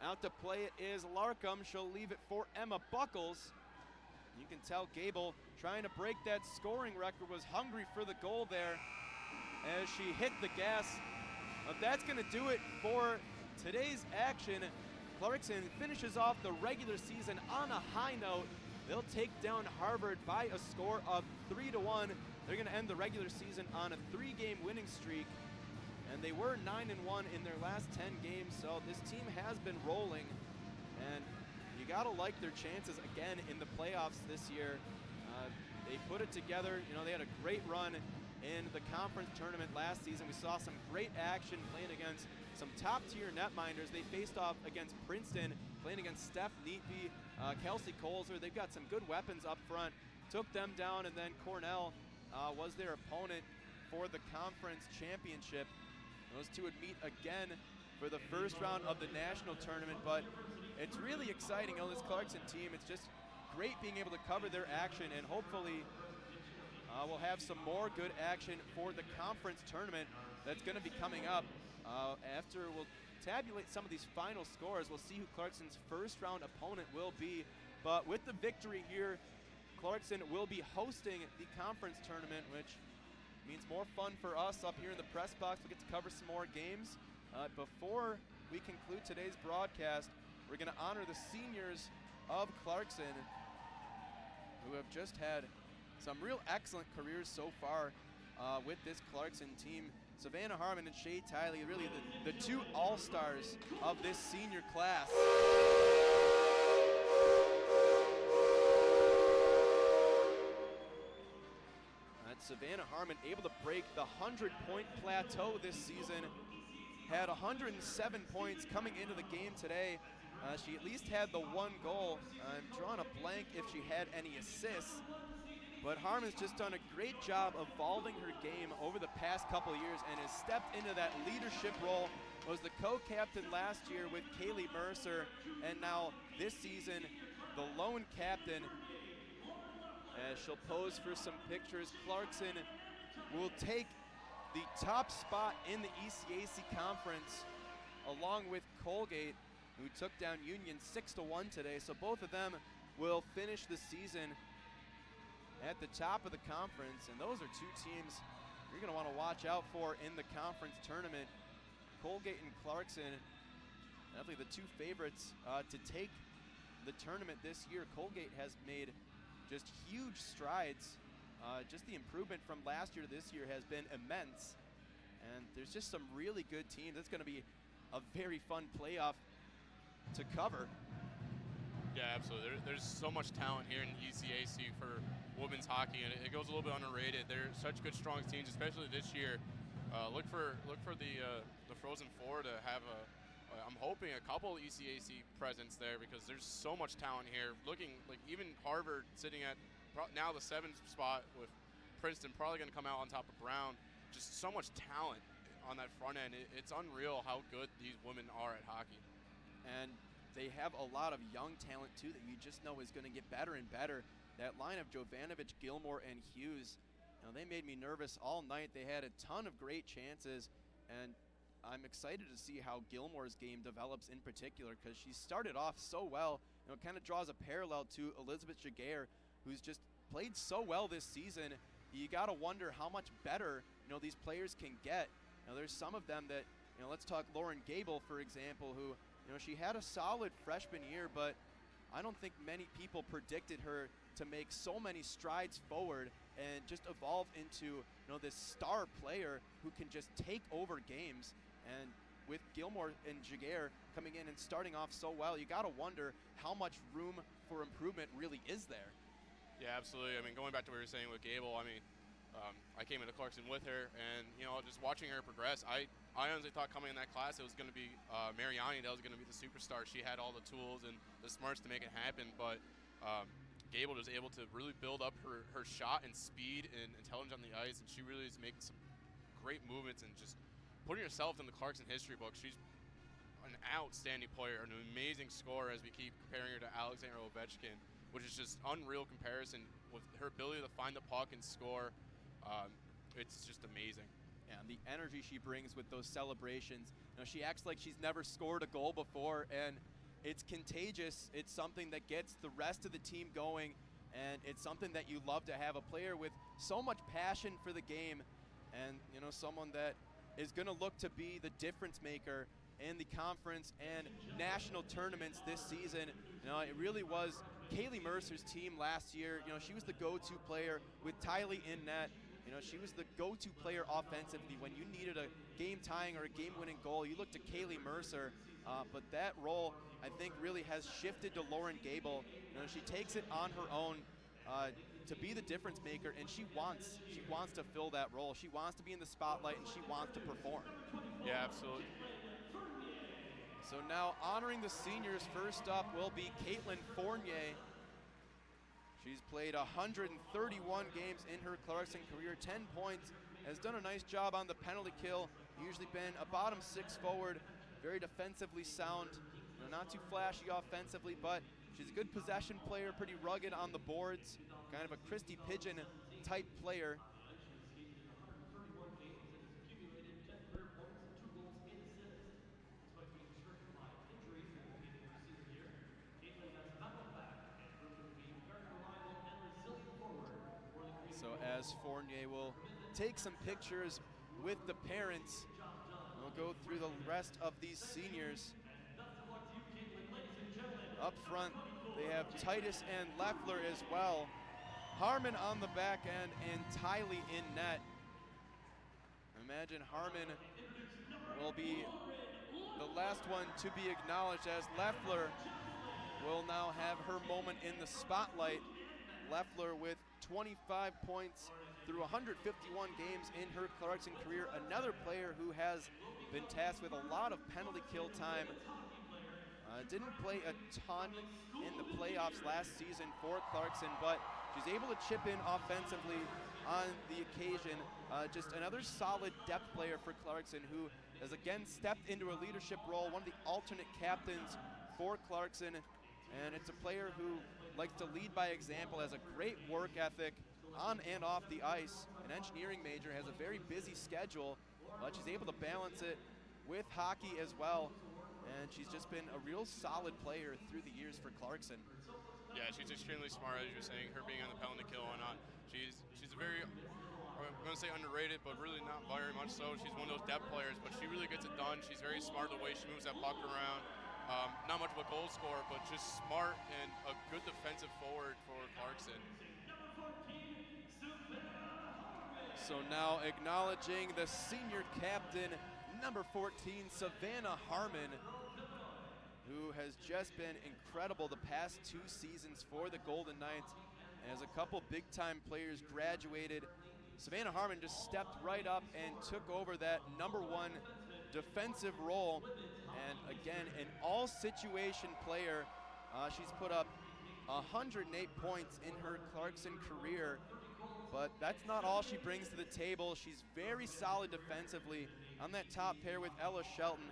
Out to play it is Larkham. She'll leave it for Emma Buckles. You can tell Gable, trying to break that scoring record, was hungry for the goal there as she hit the gas. But that's going to do it for today's action. Clarkson finishes off the regular season on a high note. They'll take down Harvard by a score of 3-1. They're going to end the regular season on a 3-game winning streak. And they were 9-1 in their last 10 games, so this team has been rolling. And you gotta like their chances again in the playoffs this year. They put it together. You know, they had a great run in the conference tournament last season. We saw some great action playing against some top-tier netminders. They faced off against Princeton, playing against Steph Neatby, Kelsey Colzer. They've got some good weapons up front. Took them down, and then Cornell was their opponent for the conference championship. Those two would meet again for the first round of the national tournament, but it's really exciting. You know, this Clarkson team, it's just great being able to cover their action, and hopefully we'll have some more good action for the conference tournament that's going to be coming up. After we'll tabulate some of these final scores, we'll see who Clarkson's first round opponent will be. But with the victory here, Clarkson will be hosting the conference tournament, which means more fun for us up here in the press box. We'll get to cover some more games. Before we conclude today's broadcast, we're going to honor the seniors of Clarkson who have just had some real excellent careers so far with this Clarkson team. Savannah Harmon and Shay Tiley, really the two all-stars of this senior class. Savannah Harmon able to break the 100-point plateau this season. Had 107 points coming into the game today. She at least had the 1 goal. I'm drawing a blank if she had any assists. But Harmon's just done a great job evolving her game over the past couple of years and has stepped into that leadership role. Was the co-captain last year with Kaylee Mercer, and now this season, the lone captain. As she'll pose for some pictures, Clarkson will take the top spot in the ECAC conference along with Colgate, who took down Union 6-1 today. So both of them will finish the season at the top of the conference, and those are two teams you're going to want to watch out for in the conference tournament. Colgate and Clarkson, definitely the two favorites to take the tournament this year. Colgate has made just huge strides. Just the improvement from last year to this year has been immense. And there's just some really good teams. It's going to be a very fun playoff to cover. Yeah, absolutely. There's so much talent here in ECAC for women's hockey, and it goes a little bit underrated. They're such good, strong teams, especially this year. Look for the Frozen Four to have I'm hoping a couple ECAC presence there, because there's so much talent here. Looking like even Harvard sitting at now the 7th spot with Princeton probably going to come out on top of Brown. Just so much talent on that front end. It's unreal how good these women are at hockey. And they have a lot of young talent too that you just know is going to get better and better. That line of Jovanovich, Gilmore, and Hughes, you know, they made me nervous all night. They had a ton of great chances, and I'm excited to see how Gilmore's game develops in particular, because she started off so well. You know, it kind of draws a parallel to Elizabeth Jaguar, who's just played so well this season. You got to wonder how much better, you know, these players can get. You know, there's some of them that, you know, let's talk Lauren Gable, for example, who, you know, she had a solid freshman year, but I don't think many people predicted her to make so many strides forward and just evolve into this star player who can just take over games. And with Gilmore and Jaguar coming in and starting off so well, you got to wonder how much room for improvement really is there. Yeah, absolutely. I mean, going back to what you were saying with Gable, I mean, I came into Clarkson with her, and just watching her progress, I honestly thought coming in that class it was going to be Mariani that was going to be the superstar. She had all the tools and the smarts to make it happen, but Gable was able to really build up her shot and speed and intelligence on the ice, and she really is making some great movements and just putting herself in the Clarkson history book. She's an outstanding player, an amazing scorer as we keep comparing her to Alexander Ovechkin, which is just unreal comparison with her ability to find the puck and score. It's just amazing. Yeah, and the energy she brings with those celebrations. She acts like she's never scored a goal before, and it's contagious. It's something that gets the rest of the team going, and it's something that you love to have, a player with so much passion for the game, and someone that is going to look to be the difference maker in the conference and national tournaments this season. It really was Kaylee Mercer's team last year. She was the go-to player with Tylee in net. She was the go-to player offensively. When you needed a game-tying or a game-winning goal, you looked to Kaylee Mercer. But that role, I think, really has shifted to Lauren Gable. She takes it on her own to be the difference maker, and she wants to fill that role. She wants to be in the spotlight, and she wants to perform. Yeah, absolutely. So now honoring the seniors, first up will be Caitlin Fournier. She's played 131 games in her Clarkson career, 10 points, has done a nice job on the penalty kill, usually been a bottom six forward, very defensively sound, not too flashy offensively, but she's a good possession player, pretty rugged on the boards, kind of a Christy Pigeon type player. So as Fournier will take some pictures with the parents, we'll go through the rest of these seniors. Up front, they have Titus and Leffler as well. Harmon on the back end and Tylee in net. Imagine Harmon will be the last one to be acknowledged, as Leffler will now have her moment in the spotlight. Leffler with 25 points through 151 games in her Clarkson career. Another player who has been tasked with a lot of penalty kill time. Didn't play a ton in the playoffs last season for Clarkson, but she's able to chip in offensively on the occasion. Just another solid depth player for Clarkson, who has again stepped into a leadership role, one of the alternate captains for Clarkson. And it's a player who likes to lead by example, has a great work ethic on and off the ice. An engineering major, has a very busy schedule, but she's able to balance it with hockey as well. And she's just been a real solid player through the years for Clarkson. Yeah, she's extremely smart, as you were saying, her being on the penalty kill and on. She's a very, I'm going to say underrated, but really not very much so. She's one of those depth players, but she really gets it done. She's very smart the way she moves that puck around. Not much of a goal scorer, but just smart and a good defensive forward for Clarkson. So now acknowledging the senior captain, number 14, Savannah Harmon, who has just been incredible the past 2 seasons for the Golden Knights. As a couple big-time players graduated, Savannah Harmon just stepped right up and took over that number 1 defensive role. And again, an all-situation player. She's put up 108 points in her Clarkson career, but that's not all she brings to the table. She's very solid defensively on that top pair with Ella Shelton.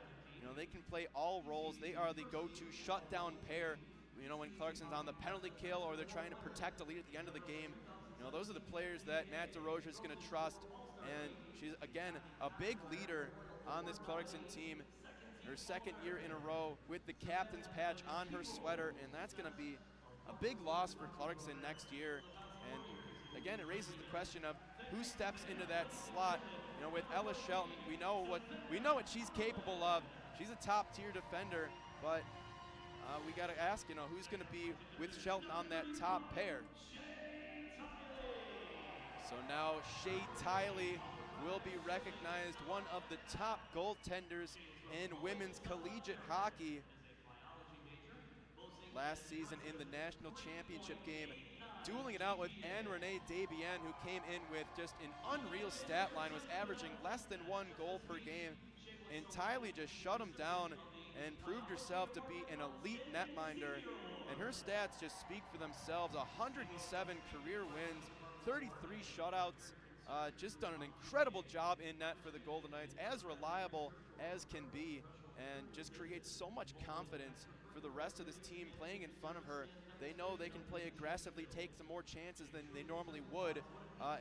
They can play all roles. They are the go-to shutdown pair, when Clarkson's on the penalty kill or they're trying to protect a lead at the end of the game. Those are the players that Matt DeRocher is going to trust. And she's, again, a big leader on this Clarkson team. Her second year in a row with the captain's patch on her sweater, and that's going to be a big loss for Clarkson next year. And again, it raises the question of who steps into that slot. With Ella Shelton, we know what she's capable of. She's a top-tier defender, but we got to ask, who's going to be with Shelton on that top pair. So now Shay Tiley will be recognized one of the top goaltenders in women's collegiate hockey. Last season in the national championship game, dueling it out with Anne-Renee Desbiens, who came in with just an unreal stat line, was averaging less than 1 goal per game. And Tiley just shut him down and proved herself to be an elite netminder. And her stats just speak for themselves. 107 career wins, 33 shutouts. Just done an incredible job in net for the Golden Knights, as reliable as can be, and just creates so much confidence for the rest of this team playing in front of her. They know they can play aggressively, take some more chances than they normally would,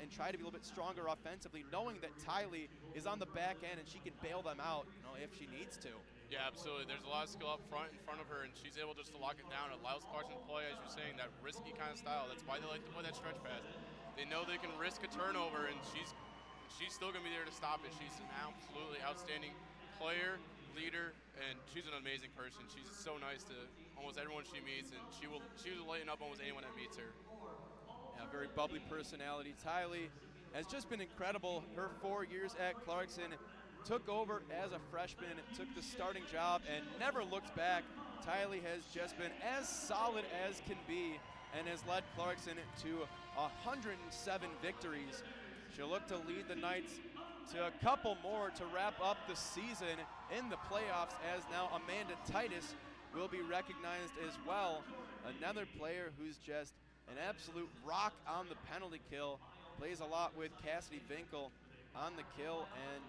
and try to be a little bit stronger offensively, knowing that Tiley is on the back end and she can bail them out, if she needs to. Yeah, absolutely. There's a lot of skill up front in front of her, and she's able just to lock it down. It allows Clarkson to play, as you're saying, that risky kind of style. That's why they like to play that stretch pass. They know they can risk a turnover, and she's still going to be there to stop it. She's an absolutely outstanding player, leader, and she's an amazing person. She's so nice to almost everyone she meets, and she will lighten up almost anyone that meets her. Yeah, very bubbly personality. Tiley has just been incredible. Her 4 years at Clarkson, took over as a freshman, took the starting job, and never looked back. Tiley has just been as solid as can be and has led Clarkson to 107 victories. She'll look to lead the Knights to a couple more to wrap up the season in the playoffs, as now Amanda Titus will be recognized as well. Another player who's just an absolute rock on the penalty kill, plays a lot with Cassidy Vinkel on the kill, and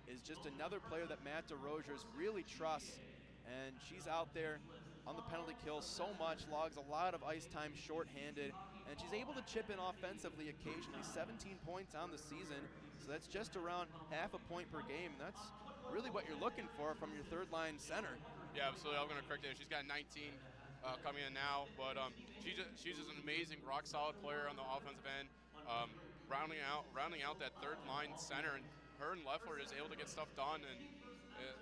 is just another player that Matt DeRogers really trusts. And she's out there on the penalty kill so much, logs a lot of ice time shorthanded, and she's able to chip in offensively occasionally. 17 points on the season, so that's just around half a point per game. And that's really what you're looking for from your third line center. Yeah, absolutely. I'm going to correct it. She's got 19 coming in now, but she's just an amazing, rock solid player on the offensive end, rounding out that third line center. And her and Leffler is able to get stuff done, and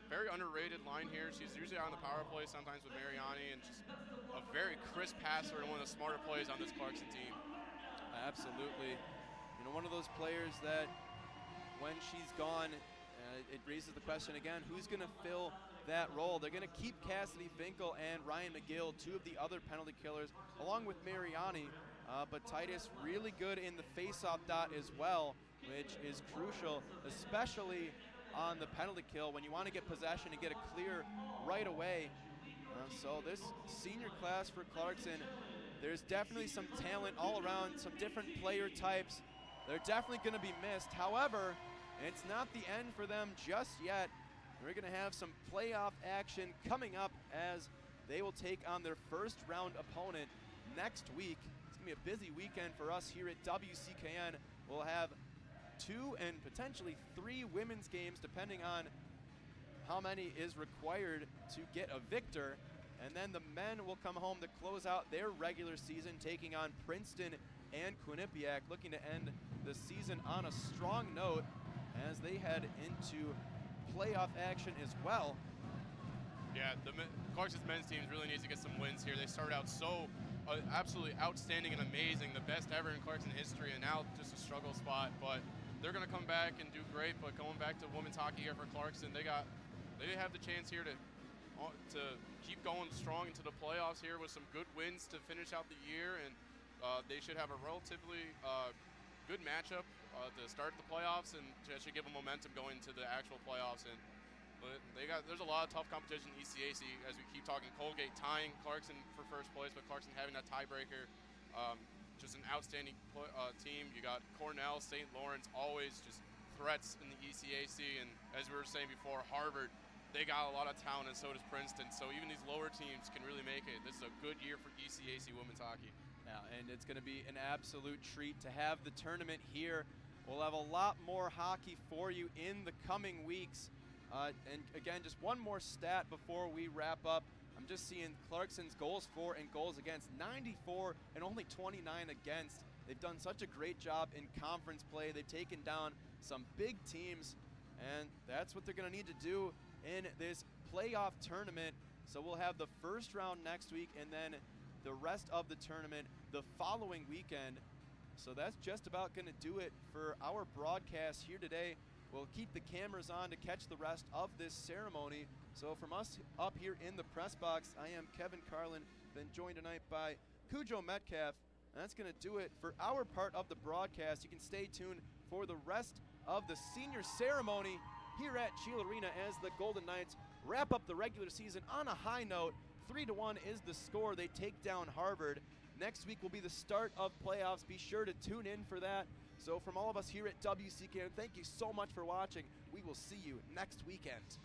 very underrated line here. She's usually on the power play, sometimes with Mariani, and just a very crisp passer and one of the smarter plays on this Clarkson team. Absolutely. One of those players that when she's gone, it raises the question again, who's going to fill that role? They're going to keep Cassidy Finkel and Ryan McGill, two of the other penalty killers, along with Mariani, but Titus really good in the face-off dot as well, which is crucial, especially on the penalty kill when you want to get possession and get a clear right away. So this senior class for Clarkson, there's definitely some talent all around, some different player types. They're definitely going to be missed. However, it's not the end for them just yet. We're going to have some playoff action coming up as they will take on their first round opponent next week. It's going to be a busy weekend for us here at WCKN. We'll have 2 and potentially 3 women's games, depending on how many is required to get a victor. And then the men will come home to close out their regular season, taking on Princeton and Quinnipiac, looking to end the season on a strong note as they head into playoff action as well. Yeah, Clarkson's men's team really needs to get some wins here. They started out so absolutely outstanding and amazing, the best ever in Clarkson history, and now just a struggle spot. But they're going to come back and do great. But going back to women's hockey here for Clarkson, they have the chance here to keep going strong into the playoffs here with some good wins to finish out the year, and they should have a relatively good matchup to start the playoffs, and that should give them momentum going into the actual playoffs. And there's a lot of tough competition in ECAC, as we keep talking. Colgate tying Clarkson for first place, but Clarkson having that tiebreaker. Just an outstanding team. You got Cornell, St. Lawrence, always just threats in the ECAC, and as we were saying before, Harvard, they got a lot of talent, and so does Princeton. So even these lower teams can really make it. This is a good year for ECAC women's hockey. Yeah, and it's going to be an absolute treat to have the tournament here. We'll have a lot more hockey for you in the coming weeks. And again, just one more stat before we wrap up. I'm just seeing Clarkson's goals for and goals against, 94 and only 29 against. They've done such a great job in conference play. They've taken down some big teams, and that's what they're going to need to do in this playoff tournament. So we'll have the first round next week, and then the rest of the tournament the following weekend. So that's just about going to do it for our broadcast here today. We'll keep the cameras on to catch the rest of this ceremony. So from us up here in the press box, I am Kevin Carlin, been joined tonight by Cujo Metcalf. And that's going to do it for our part of the broadcast. You can stay tuned for the rest of the senior ceremony here at Shield Arena as the Golden Knights wrap up the regular season on a high note. 3-1 is the score. They take down Harvard. Next week will be the start of playoffs. Be sure to tune in for that. So from all of us here at WCKN, thank you so much for watching. We will see you next weekend.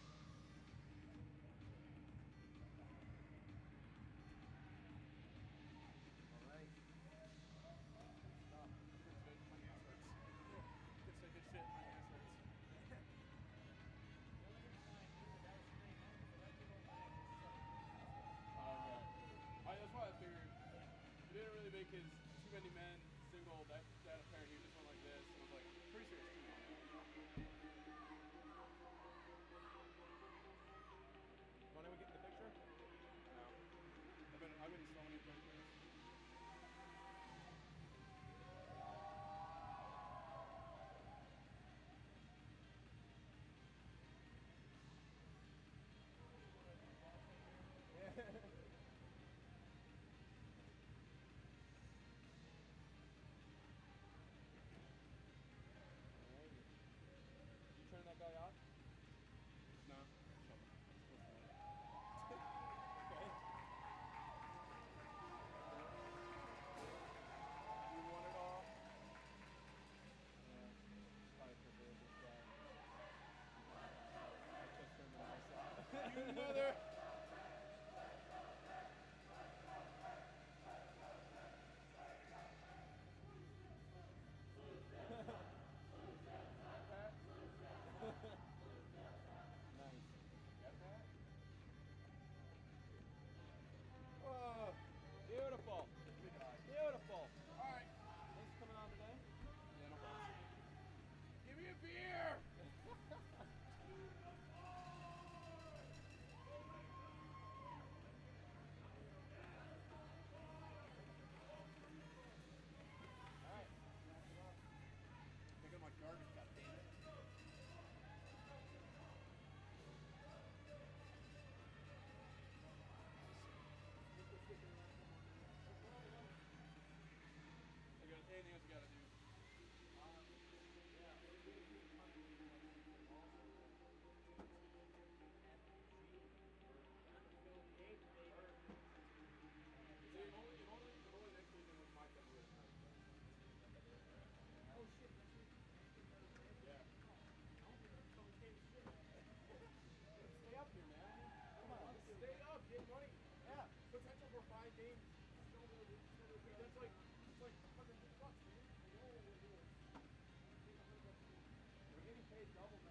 That's why I figured he didn't really make his too many men single that apparent. He just went like this. I was like, pretty sure it's too long. Want to get in the picture? No. I've been in so many pictures. Turn that guy off? No. Okay. You want it all? Yeah. Probably prefer this guy. I just turned it myself. You mother! Beautiful. Beautiful. All right. Thanks for coming on today. Yeah, no problem. Give me a beer. All right. Look at my garbage cup, damn it. Anything else you gotta do? Oh shit, that's it. Yeah. Stay up here, man. Come on, stay up, get money. Yeah, potential for 5 games. That's like $100 bucks, man. We're getting paid double now.